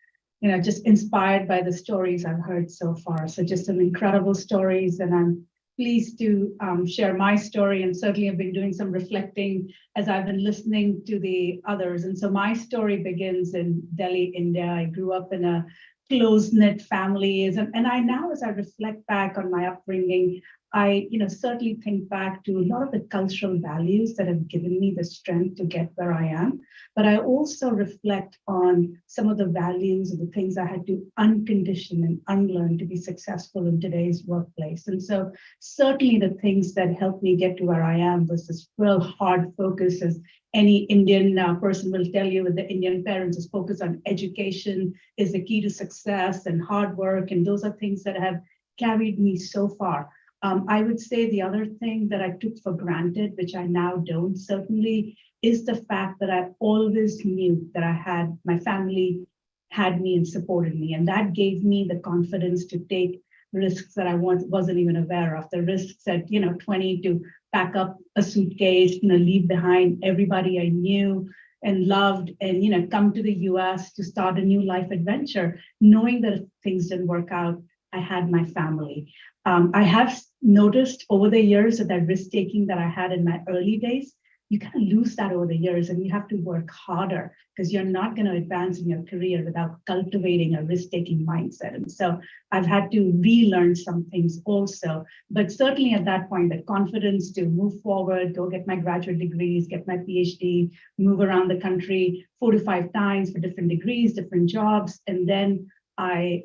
just inspired by the stories I've heard so far. So just some incredible stories, and I'm pleased to share my story, and certainly I've been doing some reflecting as I've been listening to the others. And so my story begins in Delhi, India. I grew up in a close-knit family, and I now, as I reflect back on my upbringing, I certainly think back to a lot of the cultural values that have given me the strength to get where I am. But I also reflect on some of the values and the things I had to uncondition and unlearn to be successful in today's workplace. And so certainly the things that helped me get to where I am was this real hard focus, as any Indian person will tell you, with the Indian parents, is focus on education is the key to success, and hard work. And those are things that have carried me so far. I would say the other thing that I took for granted, which I now don't certainly, is the fact that I always knew that my family had me and supported me. And that gave me the confidence to take risks that I wasn't even aware of. The risks at 20 to pack up a suitcase, leave behind everybody I knew and loved, and come to the US to start a new life adventure, knowing that if things didn't work out, I had my family. I have noticed over the years that risk-taking that I had in my early days, you kind of lose that over the years, and you have to work harder because you're not going to advance in your career without cultivating a risk-taking mindset. And so I've had to relearn some things also, but certainly at that point, the confidence to move forward, go get my graduate degrees, get my PhD, move around the country 4 to 5 times for different degrees, different jobs. And then I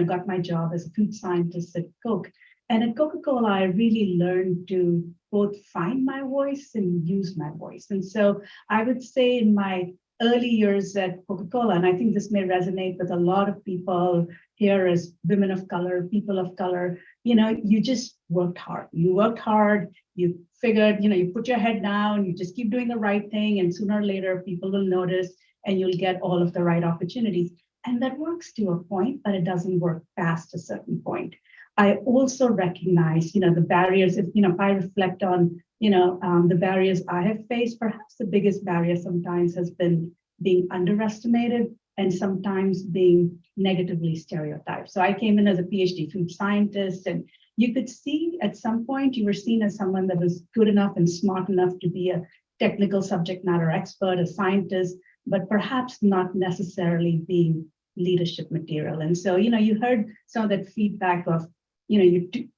got my job as a food scientist at Coke. And at Coca-Cola, I really learned to both find my voice and use my voice. And so I would say in my early years at Coca-Cola, and I think this may resonate with a lot of people here as women of color, people of color, you just worked hard. You worked hard, you figured, you put your head down, you just keep doing the right thing, and sooner or later, people will notice and you'll get all of the right opportunities. And that works to a point, but it doesn't work past a certain point. I also recognize, the barriers. If I reflect on, the barriers I have faced, perhaps the biggest barrier sometimes has been being underestimated and sometimes being negatively stereotyped. So I came in as a PhD food scientist, and you could see at some point you were seen as someone that was good enough and smart enough to be a technical subject matter expert, a scientist, but perhaps not necessarily being leadership material. And so, you heard some of that feedback of,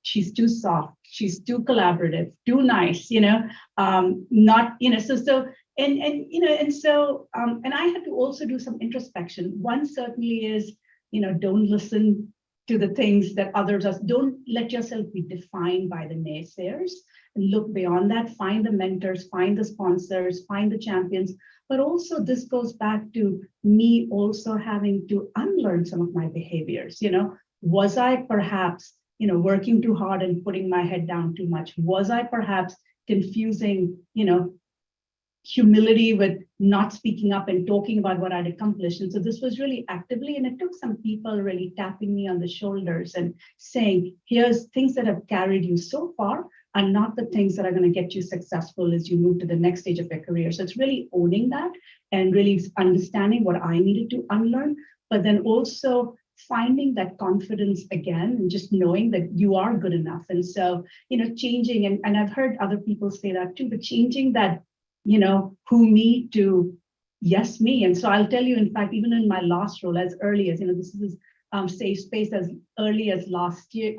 she's too soft, she's too collaborative, too nice, not, and I had to also do some introspection. One certainly is, don't listen to the things that others are. Don't let yourself be defined by the naysayers, and look beyond that. Find the mentors, find the sponsors, find the champions. But also this goes back to me also having to unlearn some of my behaviors. Was I perhaps, working too hard and putting my head down too much? Was I perhaps confusing, humility with not speaking up and talking about what I'd accomplished? And so this was really actively, and it took some people really tapping me on the shoulders and saying, here's things that have carried you so far are not the things that are going to get you successful as you move to the next stage of your career. So it's really owning that and really understanding what I needed to unlearn, but then also finding that confidence again and just knowing that you are good enough. And so, changing, and I've heard other people say that too, but changing that, who me to yes me. And so I'll tell you, in fact, even in my last role, as early as, this is safe space, as early as last year,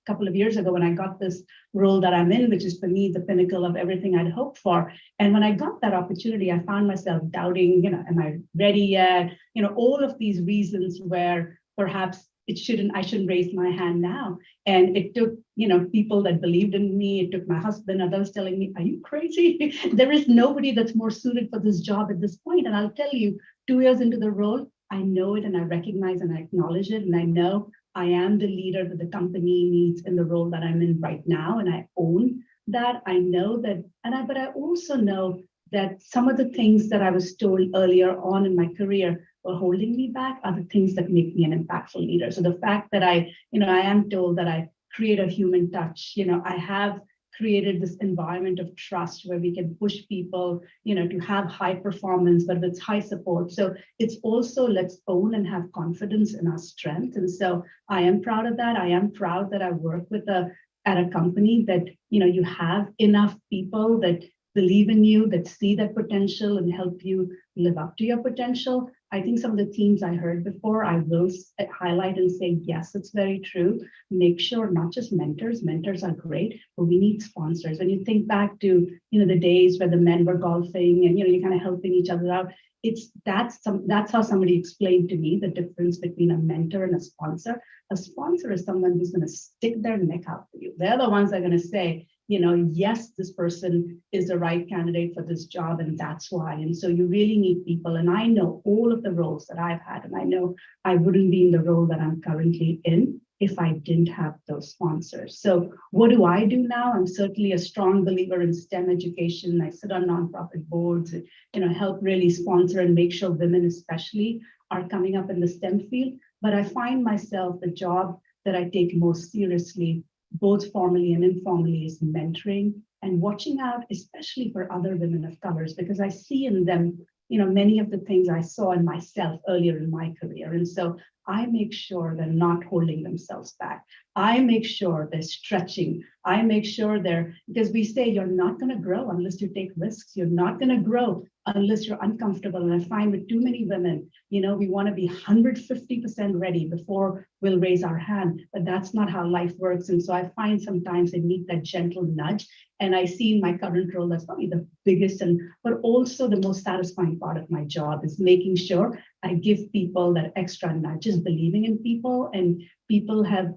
couple of years ago, when I got this role that I'm in, which is for me the pinnacle of everything I'd hoped for. And when I got that opportunity, I found myself doubting, am I ready yet? All of these reasons where perhaps I shouldn't raise my hand now. And it took, people that believed in me. It took my husband, others telling me, are you crazy? There is nobody that's more suited for this job at this point. And I'll tell you, 2 years into the role, I know it and I recognize and I acknowledge it. And I know I am the leader that the company needs in the role that I'm in right now. And I own that. I know that, but I also know that some of the things that I was told earlier on in my career were holding me back are the things that make me an impactful leader. So the fact that I am told that I create a human touch, I have created this environment of trust where we can push people, to have high performance, but with high support. So it's also, let's own and have confidence in our strength. And so I am proud of that. I am proud that I work at a company that, you have enough people that believe in you, that see that potential and help you live up to your potential. I think some of the themes I heard before, I will highlight and say, yes, it's very true. Make sure not just mentors are great, but we need sponsors. When you think back to, the days where the men were golfing and, you're kind of helping each other out, that's how somebody explained to me the difference between a mentor and a sponsor. A sponsor is someone who's going to stick their neck out for you. They're the ones that are going to say, yes, this person is the right candidate for this job, and that's why. And so you really need people. And I know all of the roles that I've had, and I know I wouldn't be in the role that I'm currently in if I didn't have those sponsors. So what do I do now? I'm certainly a strong believer in STEM education. I sit on nonprofit boards, and, help really sponsor and make sure women especially are coming up in the STEM field. But I find myself, the job that I take most seriously, both formally and informally, is mentoring and watching out, especially for other women of colors, because I see in them, many of the things I saw in myself earlier in my career. And so I make sure they're not holding themselves back. I make sure they're stretching. I make sure because we say you're not going to grow unless you take risks. You're not going to grow unless you're uncomfortable. And I find with too many women, we want to be 150% ready before we'll raise our hand, but that's not how life works. And so I find sometimes they need that gentle nudge. And I see in my current role, that's probably the biggest, but also the most satisfying part of my job is making sure I give people that extra nudge, just believing in people, and people have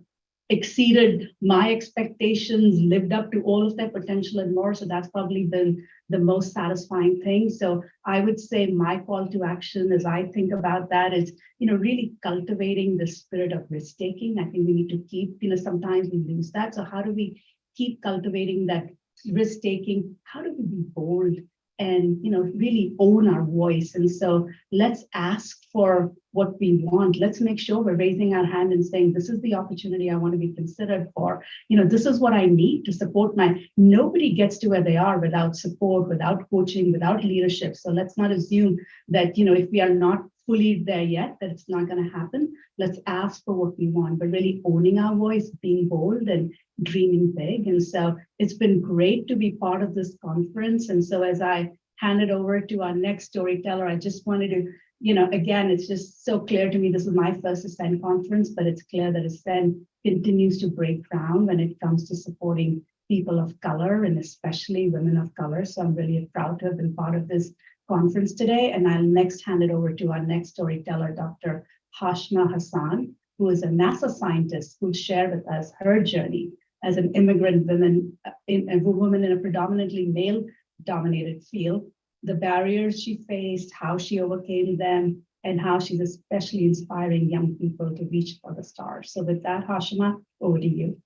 exceeded my expectations, lived up to all of their potential and more. So that's probably been the most satisfying thing. So I would say my call to action as I think about that is, really cultivating the spirit of risk-taking. I think we need to keep, sometimes we lose that. So how do we keep cultivating that risk-taking? How do we be bold and, really own our voice? And so let's ask for what we want. Let's make sure we're raising our hand and saying, this is the opportunity I want to be considered for. This is what I need to support nobody gets to where they are without support, without coaching, without leadership. So let's not assume that, if we are not fully there yet, that it's not going to happen. Let's ask for what we want, but really owning our voice, being bold and dreaming big. And so it's been great to be part of this conference. And so as I hand it over to our next storyteller, I just wanted to, again, it's just so clear to me, this is my first Ascend conference, but it's clear that Ascend continues to break ground when it comes to supporting people of color and especially women of color. So I'm really proud to have been part of this conference today. And I'll next hand it over to our next storyteller, Dr. Hashima Hassan, who is a NASA scientist who'll share with us her journey as an immigrant woman in a predominantly male-dominated field, the barriers she faced, how she overcame them, and how she's especially inspiring young people to reach for the stars. So with that, Hashima, over to you.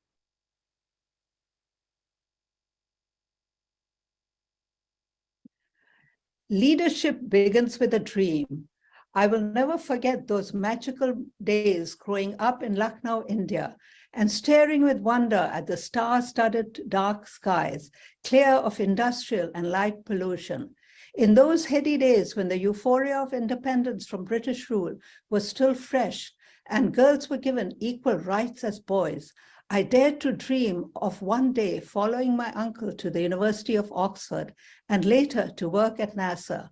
Leadership begins with a dream. I will never forget those magical days growing up in Lucknow, India, and staring with wonder at the star-studded dark skies, clear of industrial and light pollution. In those heady days when the euphoria of independence from British rule was still fresh and girls were given equal rights as boys, I dared to dream of one day following my uncle to the University of Oxford and later to work at NASA.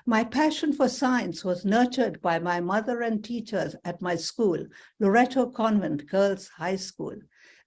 My passion for science was nurtured by my mother and teachers at my school, Loretto Convent Girls High School.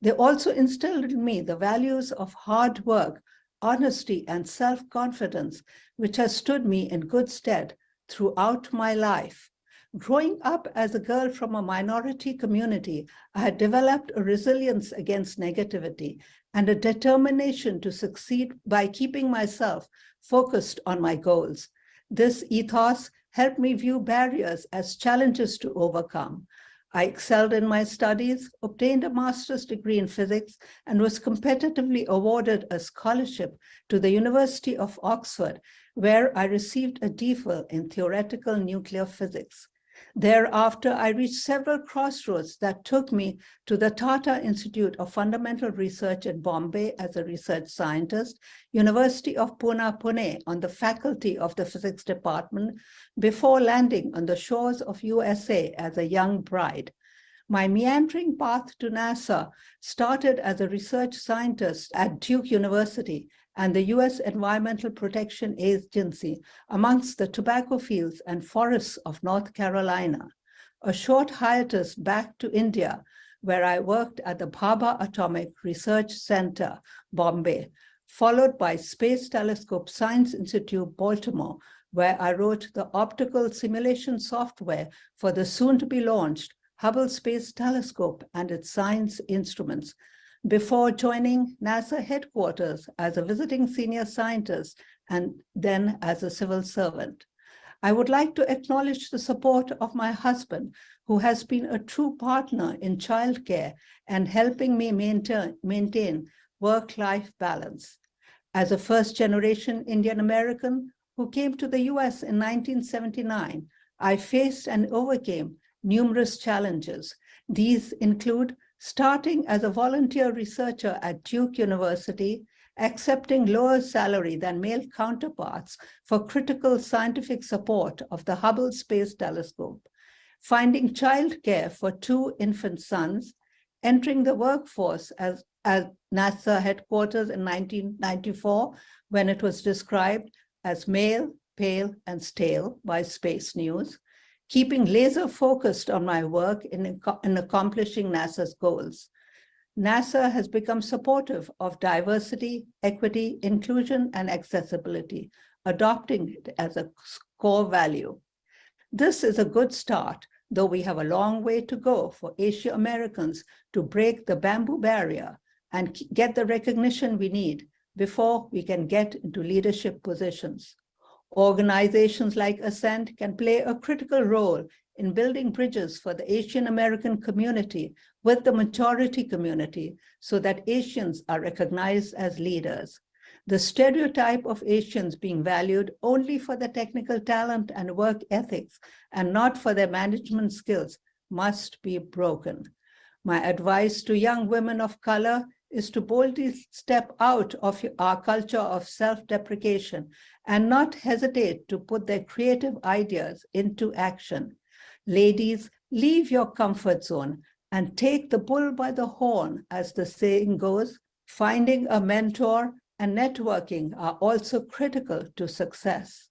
They also instilled in me the values of hard work, honesty, and self-confidence, which has stood me in good stead throughout my life. Growing up as a girl from a minority community, I had developed a resilience against negativity and a determination to succeed by keeping myself focused on my goals. This ethos helped me view barriers as challenges to overcome. I excelled in my studies, obtained a master's degree in physics, and was competitively awarded a scholarship to the University of Oxford, where I received a DPhil in theoretical nuclear physics. Thereafter, I reached several crossroads that took me to the Tata Institute of Fundamental Research in Bombay as a research scientist, University of Pune on the faculty of the physics department, before landing on the shores of USA as a young bride. My meandering path to NASA started as a research scientist at Duke University and the US Environmental Protection Agency amongst the tobacco fields and forests of North Carolina. A short hiatus back to India, where I worked at the Bhabha Atomic Research Center, Bombay, followed by Space Telescope Science Institute, Baltimore, where I wrote the optical simulation software for the soon-to-be-launched Hubble Space Telescope and its science instruments, before joining NASA headquarters as a visiting senior scientist and then as a civil servant. I would like to acknowledge the support of my husband, who has been a true partner in childcare and helping me maintain work-life balance. As a first-generation Indian American who came to the US in 1979, I faced and overcame numerous challenges. These include starting as a volunteer researcher at Duke University, accepting lower salary than male counterparts for critical scientific support of the Hubble Space Telescope, finding childcare for 2 infant sons, entering the workforce at NASA headquarters in 1994, when it was described as male, pale, and stale by Space News, keeping laser focused on my work in accomplishing NASA's goals. NASA has become supportive of diversity, equity, inclusion, and accessibility, adopting it as a core value. This is a good start, though we have a long way to go for Asian Americans to break the bamboo barrier and get the recognition we need before we can get into leadership positions. Organizations like Ascend can play a critical role in building bridges for the Asian American community with the majority community so that Asians are recognized as leaders. The stereotype of Asians being valued only for their technical talent and work ethics and not for their management skills must be broken. My advice to young women of color is to boldly step out of our culture of self-deprecation and not hesitate to put their creative ideas into action. Ladies, leave your comfort zone and take the bull by the horn, as the saying goes. Finding a mentor and networking are also critical to success.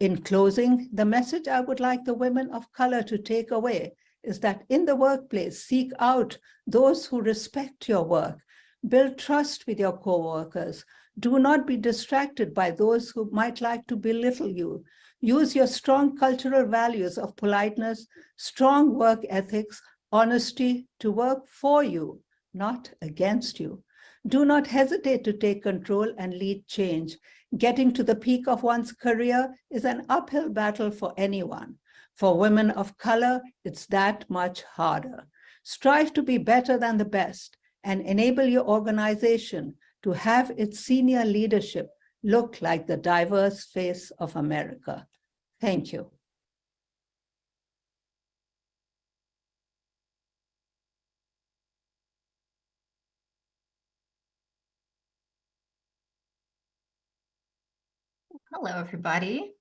In closing, the message I would like the women of color to take away is that in the workplace, seek out those who respect your work. Build trust with your coworkers. Do not be distracted by those who might like to belittle you. Use your strong cultural values of politeness, strong work ethics, honesty to work for you, not against you. Do not hesitate to take control and lead change. Getting to the peak of one's career is an uphill battle for anyone. For women of color, it's that much harder. Strive to be better than the best and enable your organization to have its senior leadership look like the diverse face of America. Thank you. Hello, everybody.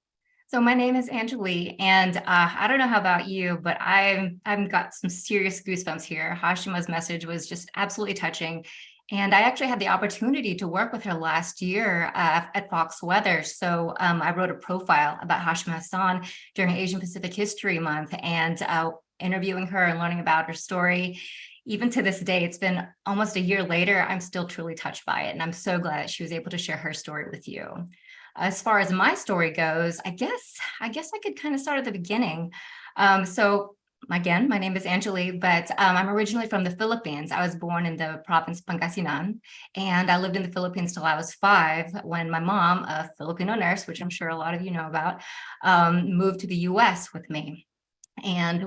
So my name is Angelique, and I don't know how about you, but I've got some serious goosebumps here. Hashima's message was just absolutely touching. And I actually had the opportunity to work with her last year at Fox Weather. So I wrote a profile about Hashima Hassan during Asian Pacific History Month, and interviewing her and learning about her story. Even to this day, it's been almost a year later, I'm still truly touched by it. And I'm so glad that she was able to share her story with you. As far as my story goes, I guess I could kind of start at the beginning. So again, my name is Angelique, but I'm originally from the Philippines. I was born in the province Pangasinan, and I lived in the Philippines till I was 5 when my mom, a Filipino nurse, which I'm sure a lot of you know about, moved to the US with me. And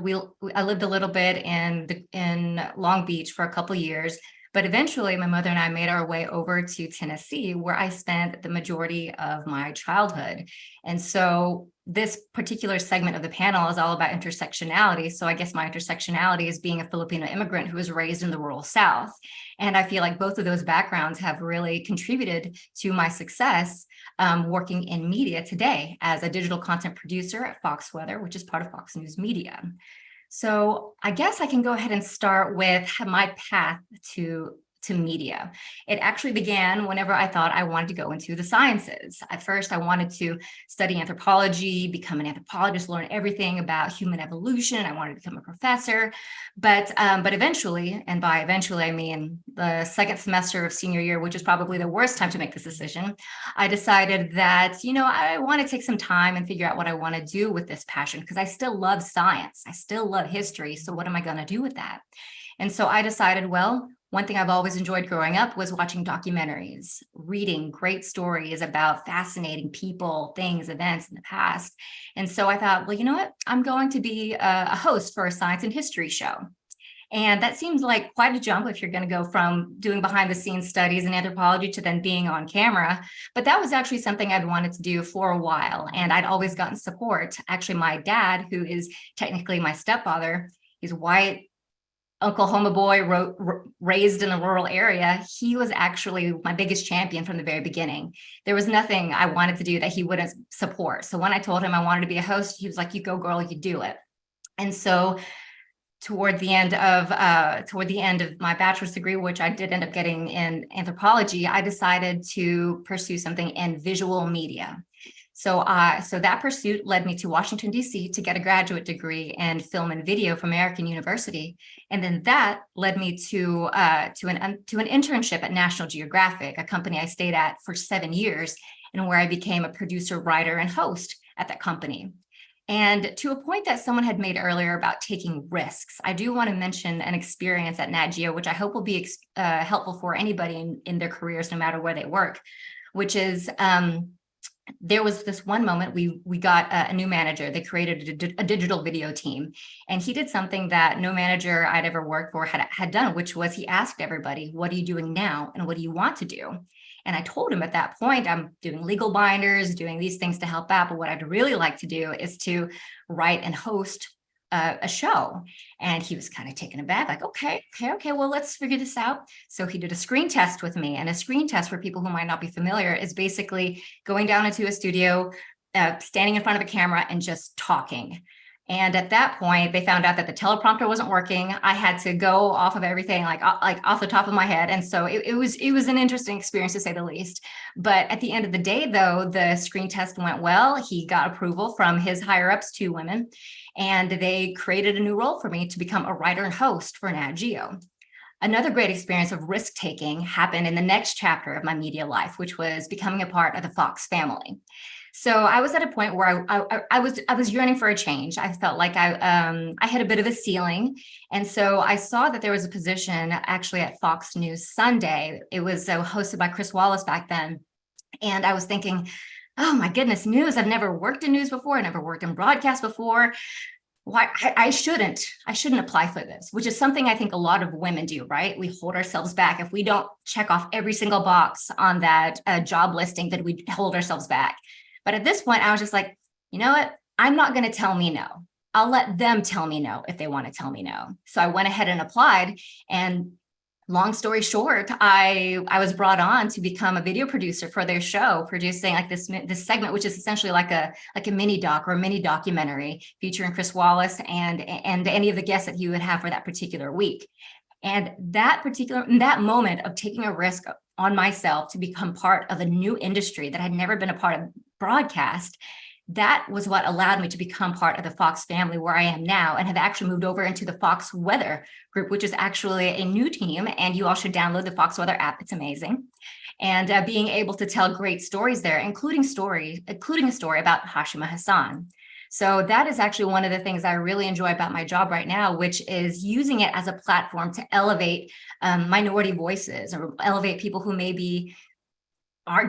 I lived a little bit in Long Beach for a couple years. But eventually, my mother and I made our way over to Tennessee, where I spent the majority of my childhood. And so this particular segment of the panel is all about intersectionality. So I guess my intersectionality is being a Filipino immigrant who was raised in the rural South. And I feel like both of those backgrounds have really contributed to my success working in media today as a digital content producer at Fox Weather, which is part of Fox News Media. So I guess I can go ahead and start with my path to media. It actually began whenever I thought I wanted to go into the sciences. At first, I wanted to study anthropology, become an anthropologist, learn everything about human evolution. I wanted to become a professor, but eventually, and by eventually, I mean the second semester of senior year, which is probably the worst time to make this decision, I decided that, I want to take some time and figure out what I want to do with this passion, because I still love science. I still love history. So what am I going to do with that? And so I decided, well, one thing I've always enjoyed growing up was watching documentaries, reading great stories about fascinating people, things, events in the past. And so I thought, well, you know what? I'm going to be a host for a science and history show. And that seems like quite a jump if you're going to go from doing behind the scenes studies in anthropology to then being on camera. But that was actually something I'd wanted to do for a while. And I'd always gotten support. Actually, my dad, who is technically my stepfather, he's white, Oklahoma boy, raised in a rural area, he was actually my biggest champion from the very beginning. There was nothing I wanted to do that he wouldn't support. So when I told him I wanted to be a host, he was like, "You go, girl, you do it." And so toward the end of my bachelor's degree, which I did end up getting in anthropology, I decided to pursue something in visual media. So that pursuit led me to Washington, D.C. to get a graduate degree in film and video from American University. And then that led me to an internship at National Geographic, a company I stayed at for 7 years, and where I became a producer, writer, and host at that company. And to a point that someone had made earlier about taking risks, I do want to mention an experience at Nat Geo, which I hope will be helpful for anybody in their careers, no matter where they work, which is there was this one moment we got a new manager. They created a digital video team, and he did something that no manager I'd ever worked for had done, which was he asked everybody, "What are you doing now? And what do you want to do?" And I told him at that point, I'm doing legal binders, doing these things to help out. But what I'd really like to do is to write and host a show. And he was kind of taken aback, like, okay, well, let's figure this out. So he did a screen test with me. And a screen test, for people who might not be familiar, is basically going down into a studio, standing in front of a camera and just talking. And at that point, they found out that the teleprompter wasn't working. I had to go off of everything, like off the top of my head. And so it was an interesting experience, to say the least. But at the end of the day, though, the screen test went well. He got approval from his higher ups, 2 women, and they created a new role for me to become a writer and host for Nat Geo. Another great experience of risk-taking happened in the next chapter of my media life, which was becoming a part of the Fox family. So I was at a point where I was yearning for a change. I felt like I had a bit of a ceiling. And so I saw that there was a position actually at Fox News Sunday. It was hosted by Chris Wallace back then. And I was thinking, oh my goodness, news. I've never worked in news before. I never worked in broadcast before. Why I shouldn't apply for this, which is something I think a lot of women do, right? We hold ourselves back. If we don't check off every single box on that job listing, that we hold ourselves back. But at this point, I was just like, you know what? I'm not going to tell me no. I'll let them tell me no if they want to tell me no. So I went ahead and applied, and long story short, I was brought on to become a video producer for their show, producing like this segment, which is essentially like a mini doc or a mini documentary featuring Chris Wallace and any of the guests that he would have for that particular week. And that moment of taking a risk on myself to become part of a new industry that had never been a part of broadcast, that was what allowed me to become part of the Fox family where I am now, and have actually moved over into the Fox Weather group, which is actually a new team. And you all should download the Fox Weather app. It's amazing. And being able to tell great stories there, including a story about Hashima Hassan. So that is actually one of the things I really enjoy about my job right now, which is using it as a platform to elevate minority voices, or elevate people who maybe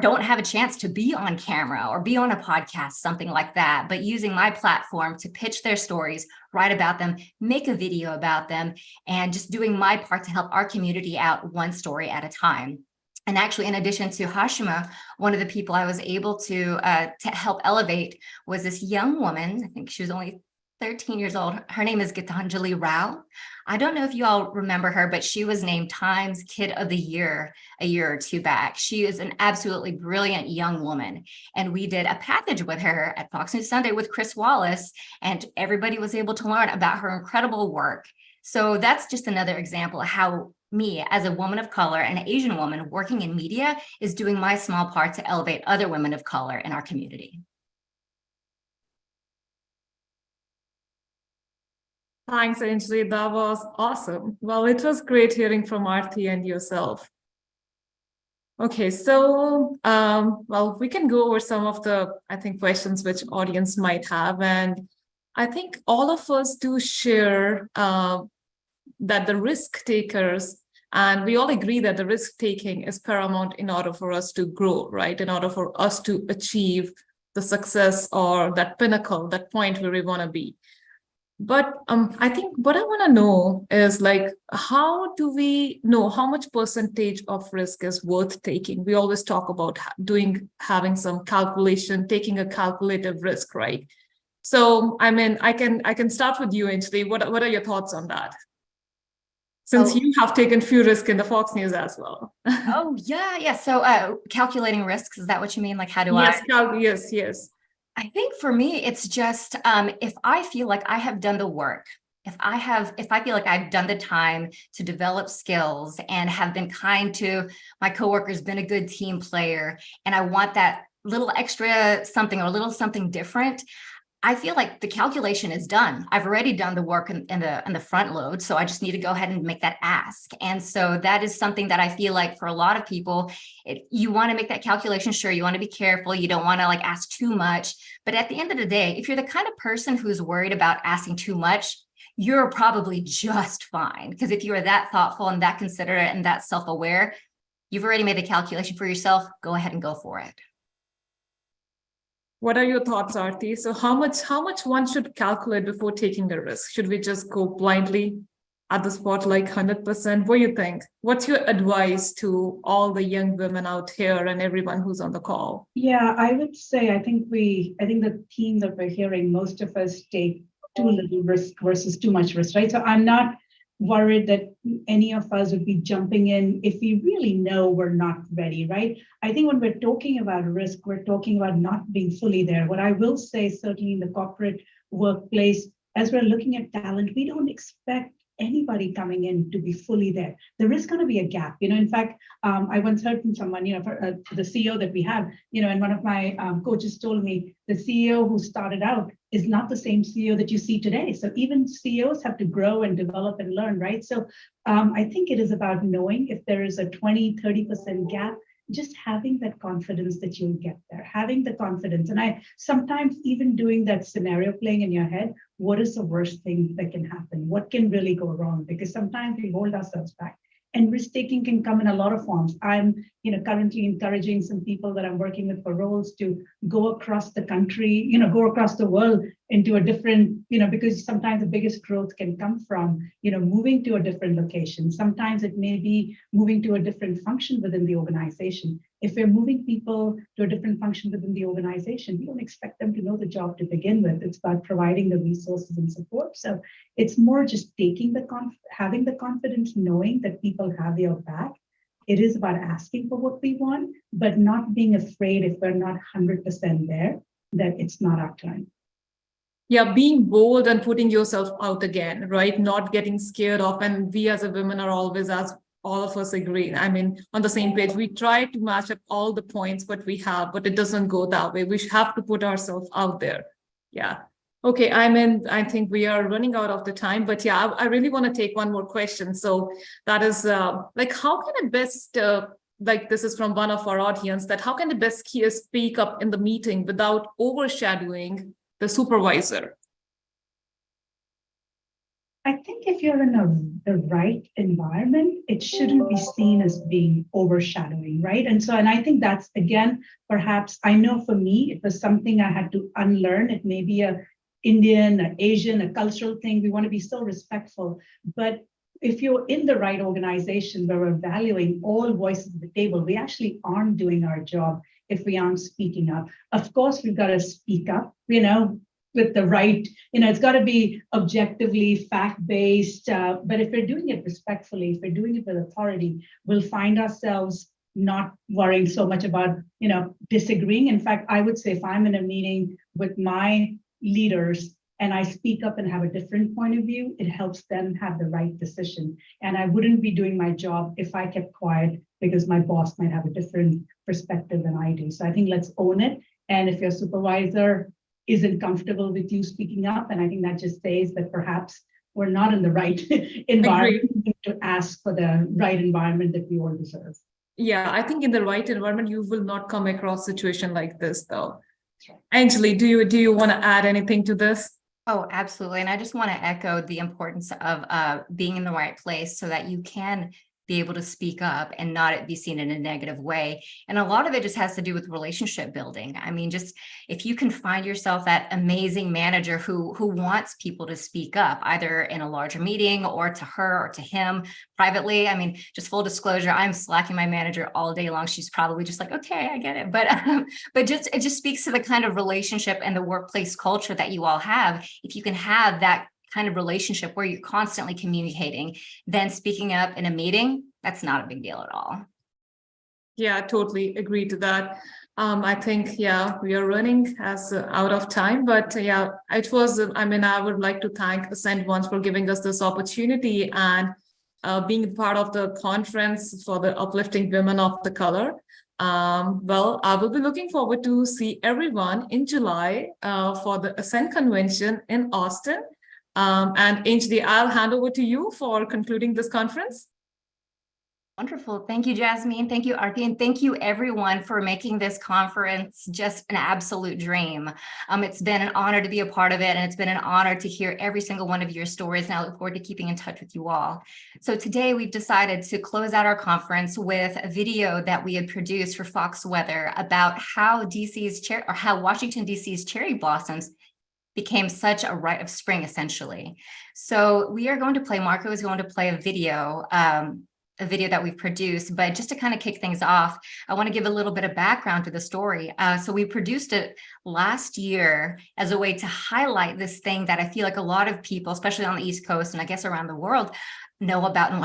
don't have a chance to be on camera or be on a podcast, something like that, but using my platform to pitch their stories, write about them, make a video about them, and just doing my part to help our community out one story at a time. And actually, in addition to Hashima, one of the people I was able to help elevate was this young woman. I think she was only 13 years old. Her name is Gitanjali Rao. I don't know if you all remember her, but she was named Times Kid of the Year a year or two back. She is an absolutely brilliant young woman. And we did a package with her at Fox News Sunday with Chris Wallace, and everybody was able to learn about her incredible work. So that's just another example of how me, as a woman of color, an Asian woman working in media, is doing my small part to elevate other women of color in our community. Thanks, Anjali. That was awesome. Well, it was great hearing from Aarti and yourself. Okay, so, well, we can go over some of the, I think, questions which audience might have. And I think all of us do share that the risk takers, and we all agree that the risk taking is paramount in order for us to grow, right? In order for us to achieve the success or that pinnacle, that point where we want to be. But I think what I want to know is, like, how do we know how much percentage of risk is worth taking? We always talk about having some calculation, taking a calculated risk, right? So, I mean, I can start with you, Anjali. What are your thoughts on that? Since you have taken few risks in the Fox News as well. Oh, yeah. So calculating risks, is that what you mean? Like, how do Yes. I think for me, it's just if I feel like I have done the work, if I feel like I've done the time to develop skills and have been kind to my coworkers, been a good team player, and I want that little extra something or a little something different, I feel like the calculation is done. I've already done the work in the front load, so I just need to go ahead and make that ask. And so that is something that I feel like for a lot of people, you want to make that calculation. Sure, you want to be careful. You don't want to like ask too much. But at the end of the day, if you're the kind of person who's worried about asking too much, you're probably just fine. Because if you are that thoughtful and that considerate and that self-aware, you've already made the calculation for yourself. Go ahead and go for it. What are your thoughts, Aarti? So how much one should calculate before taking the risk? Should we just go blindly at the spot like 100%? What do you think? What's your advice to all the young women out here and everyone who's on the call? Yeah, I would say I think the theme that we're hearing, most of us take too little risk versus too much risk, right? So I'm not worried that any of us would be jumping in if we really know we're not ready, right? I think when we're talking about risk, we're talking about not being fully there. What I will say, certainly in the corporate workplace, as we're looking at talent, we don't expect anybody coming in to be fully there. There is going to be a gap. In fact, I once heard from someone, for the CEO that we have, and one of my coaches told me the CEO who started out is not the same CEO that you see today. So even CEOs have to grow and develop and learn, right? So I think it is about knowing if there is a 20-30% gap, just having that confidence that you'll get there, having the confidence. And I sometimes even doing that scenario playing in your head, what is the worst thing that can happen? What can really go wrong? Because sometimes we hold ourselves back. And risk-taking can come in a lot of forms. I'm, currently encouraging some people that I'm working with for roles to go across the country, go across the world into a different, because sometimes the biggest growth can come from, moving to a different location. Sometimes it may be moving to a different function within the organization. If we're moving people to a different function within the organization, we don't expect them to know the job to begin with. It's about providing the resources and support. So it's more just having the confidence, knowing that people have your back. It is about asking for what we want, but not being afraid if we're not 100% there, that it's not our time. Yeah, being bold and putting yourself out again, right? Not getting scared of, and we as a women are always, as all of us agree, on the same page. We try to match up all the points what we have, but it doesn't go that way. We have to put ourselves out there. Yeah. Okay, I think we are running out of the time, but yeah, I really want to take one more question. So that is like, how can I best, like this is from one of our audience, that how can the best speak up in the meeting without overshadowing the supervisor? I think if you're in the right environment, it shouldn't be seen as being overshadowing, right? And I think that's, again, perhaps, I know for me, it was something I had to unlearn. It may be a Indian, an Asian, a cultural thing. We want to be so respectful. But if you're in the right organization where we're valuing all voices at the table, we actually aren't doing our job if we aren't speaking up. Of course, we've got to speak up, with the right, it's got to be objectively fact-based. But if we're doing it respectfully, if we're doing it with authority, we'll find ourselves not worrying so much about, disagreeing. In fact, I would say if I'm in a meeting with my leaders and I speak up and have a different point of view, it helps them have the right decision. And I wouldn't be doing my job if I kept quiet because my boss might have a different perspective than I do. So I think let's own it. And if your supervisor isn't comfortable with you speaking up, and I think that just says that perhaps we're not in the right environment to ask for the right environment that we all deserve. Yeah, I think in the right environment, you will not come across a situation like this, though. Anjali, do you want to add anything to this? Oh, absolutely. And I just want to echo the importance of being in the right place so that you can be able to speak up and not be seen in a negative way. And a lot of it just has to do with relationship building. Just if you can find yourself that amazing manager who wants people to speak up, either in a larger meeting or to her or to him privately. Just full disclosure, I'm slacking my manager all day long. She's probably just like, okay, I get it. But it just speaks to the kind of relationship and the workplace culture that you all have. If you can have that kind of relationship where you're constantly communicating, then speaking up in a meeting, that's not a big deal at all. Yeah, I totally agree to that. I think, yeah, we are running out of time, but yeah, it was, I would like to thank Ascend once for giving us this opportunity and being part of the conference for the Uplifting Women of the Color. Well, I will be looking forward to see everyone in July for the Ascend convention in Austin. And Anjali, I'll hand over to you for concluding this conference. Wonderful. Thank you, Jasmine. Thank you, Aarti. And thank you, everyone, for making this conference just an absolute dream. It's been an honor to be a part of it, and it's been an honor to hear every single one of your stories, and I look forward to keeping in touch with you all. So today we've decided to close out our conference with a video that we had produced for Fox Weather about how Washington, D.C.'s cherry blossoms became such a rite of spring, essentially. So we are going to play, Marco is going to play a video that we've produced, but just to kind of kick things off, I want to give a little bit of background to the story. So we produced it last year as a way to highlight this thing that I feel like a lot of people, especially on the East Coast and I guess around the world, know about in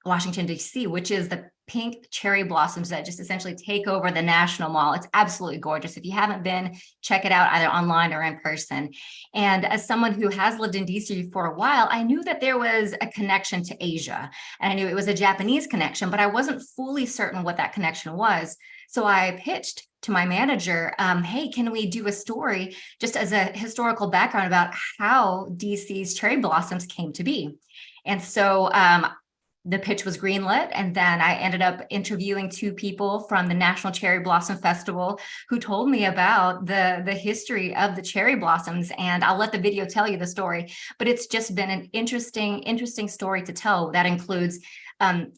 Washington, D.C., which is the pink cherry blossoms that just essentially take over the National Mall. It's absolutely gorgeous. If you haven't been, check it out either online or in person. And as someone who has lived in DC for a while, I knew that there was a connection to Asia. And I knew it was a Japanese connection, but I wasn't fully certain what that connection was. So I pitched to my manager, hey, can we do a story just as a historical background about how DC's cherry blossoms came to be? And so the pitch was greenlit, and then I ended up interviewing two people from the National Cherry Blossom Festival who told me about the history of the cherry blossoms, and I'll let the video tell you the story, but it's just been an interesting story to tell that includes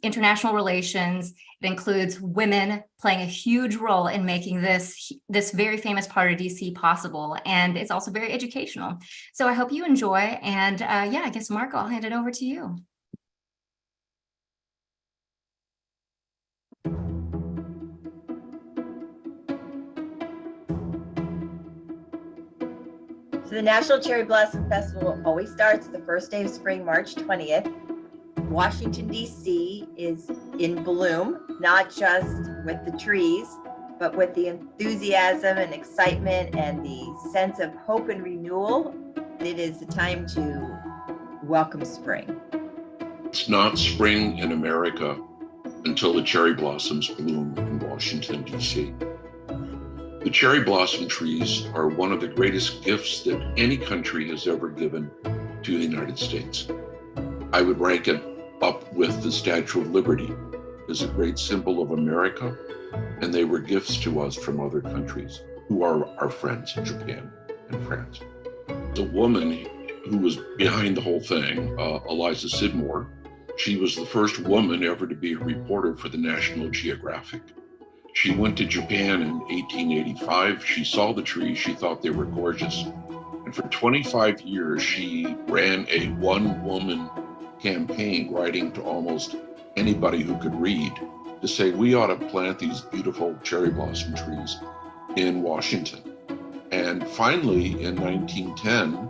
international relations. It includes women playing a huge role in making this very famous part of DC possible. And it's also very educational. So I hope you enjoy. And yeah, I guess, Mark, I'll hand it over to you. So the National Cherry Blossom Festival always starts the first day of spring, March 20th. Washington, D.C. is in bloom, not just with the trees, but with the enthusiasm and excitement and the sense of hope and renewal. It is the time to welcome spring. It's not spring in America until the cherry blossoms bloom in Washington, D.C. The cherry blossom trees are one of the greatest gifts that any country has ever given to the United States. I would rank it up with the Statue of Liberty as a great symbol of America, and they were gifts to us from other countries who are our friends, Japan and France. The woman who was behind the whole thing, Eliza Sidmore, she was the first woman ever to be a reporter for the National Geographic. She went to Japan in 1885. She saw the trees. She thought they were gorgeous. And for 25 years, she ran a one-woman campaign, writing to almost anybody who could read, to say we ought to plant these beautiful cherry blossom trees in Washington. And finally, in 1910,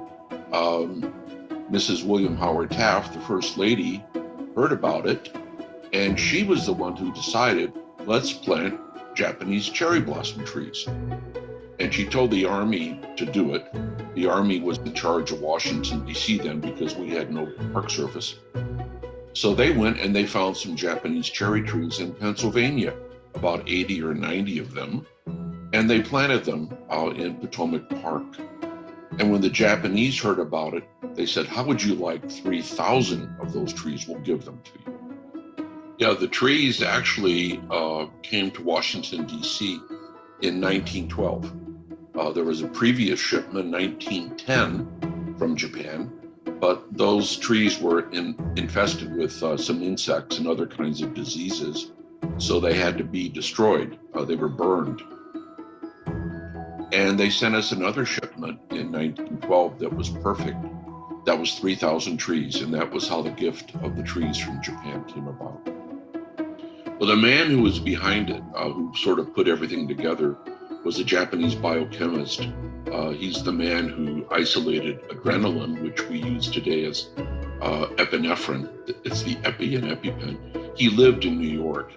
Mrs. William Howard Taft, the First Lady, heard about it, and she was the one who decided, let's plant Japanese cherry blossom trees. And she told the Army to do it. The Army was in charge of Washington, D.C. then, because we had no Park Service. So they went and they found some Japanese cherry trees in Pennsylvania, about 80 or 90 of them, and they planted them out in Potomac Park. And when the Japanese heard about it, they said, how would you like 3,000 of those trees? We'll give them to you. Yeah, the trees actually came to Washington, D.C. in 1912. There was a previous shipment, 1910, from Japan, but those trees were infested with some insects and other kinds of diseases, so they had to be destroyed. They were burned. And they sent us another shipment in 1912 that was perfect. That was 3,000 trees, and that was how the gift of the trees from Japan came about. Well, the man who was behind it, who sort of put everything together, was a Japanese biochemist. He's the man who isolated adrenaline, which we use today as epinephrine. It's the epi and EpiPen. He lived in New York,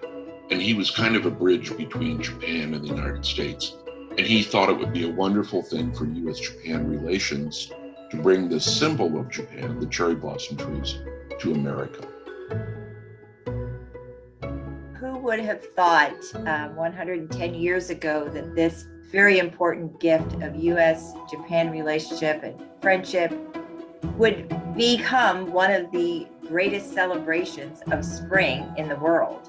and he was kind of a bridge between Japan and the United States. And he thought it would be a wonderful thing for U.S.-Japan relations to bring this symbol of Japan, the cherry blossom trees, to America. Who would have thought 110 years ago that this very important gift of U.S.-Japan relationship and friendship would become one of the greatest celebrations of spring in the world?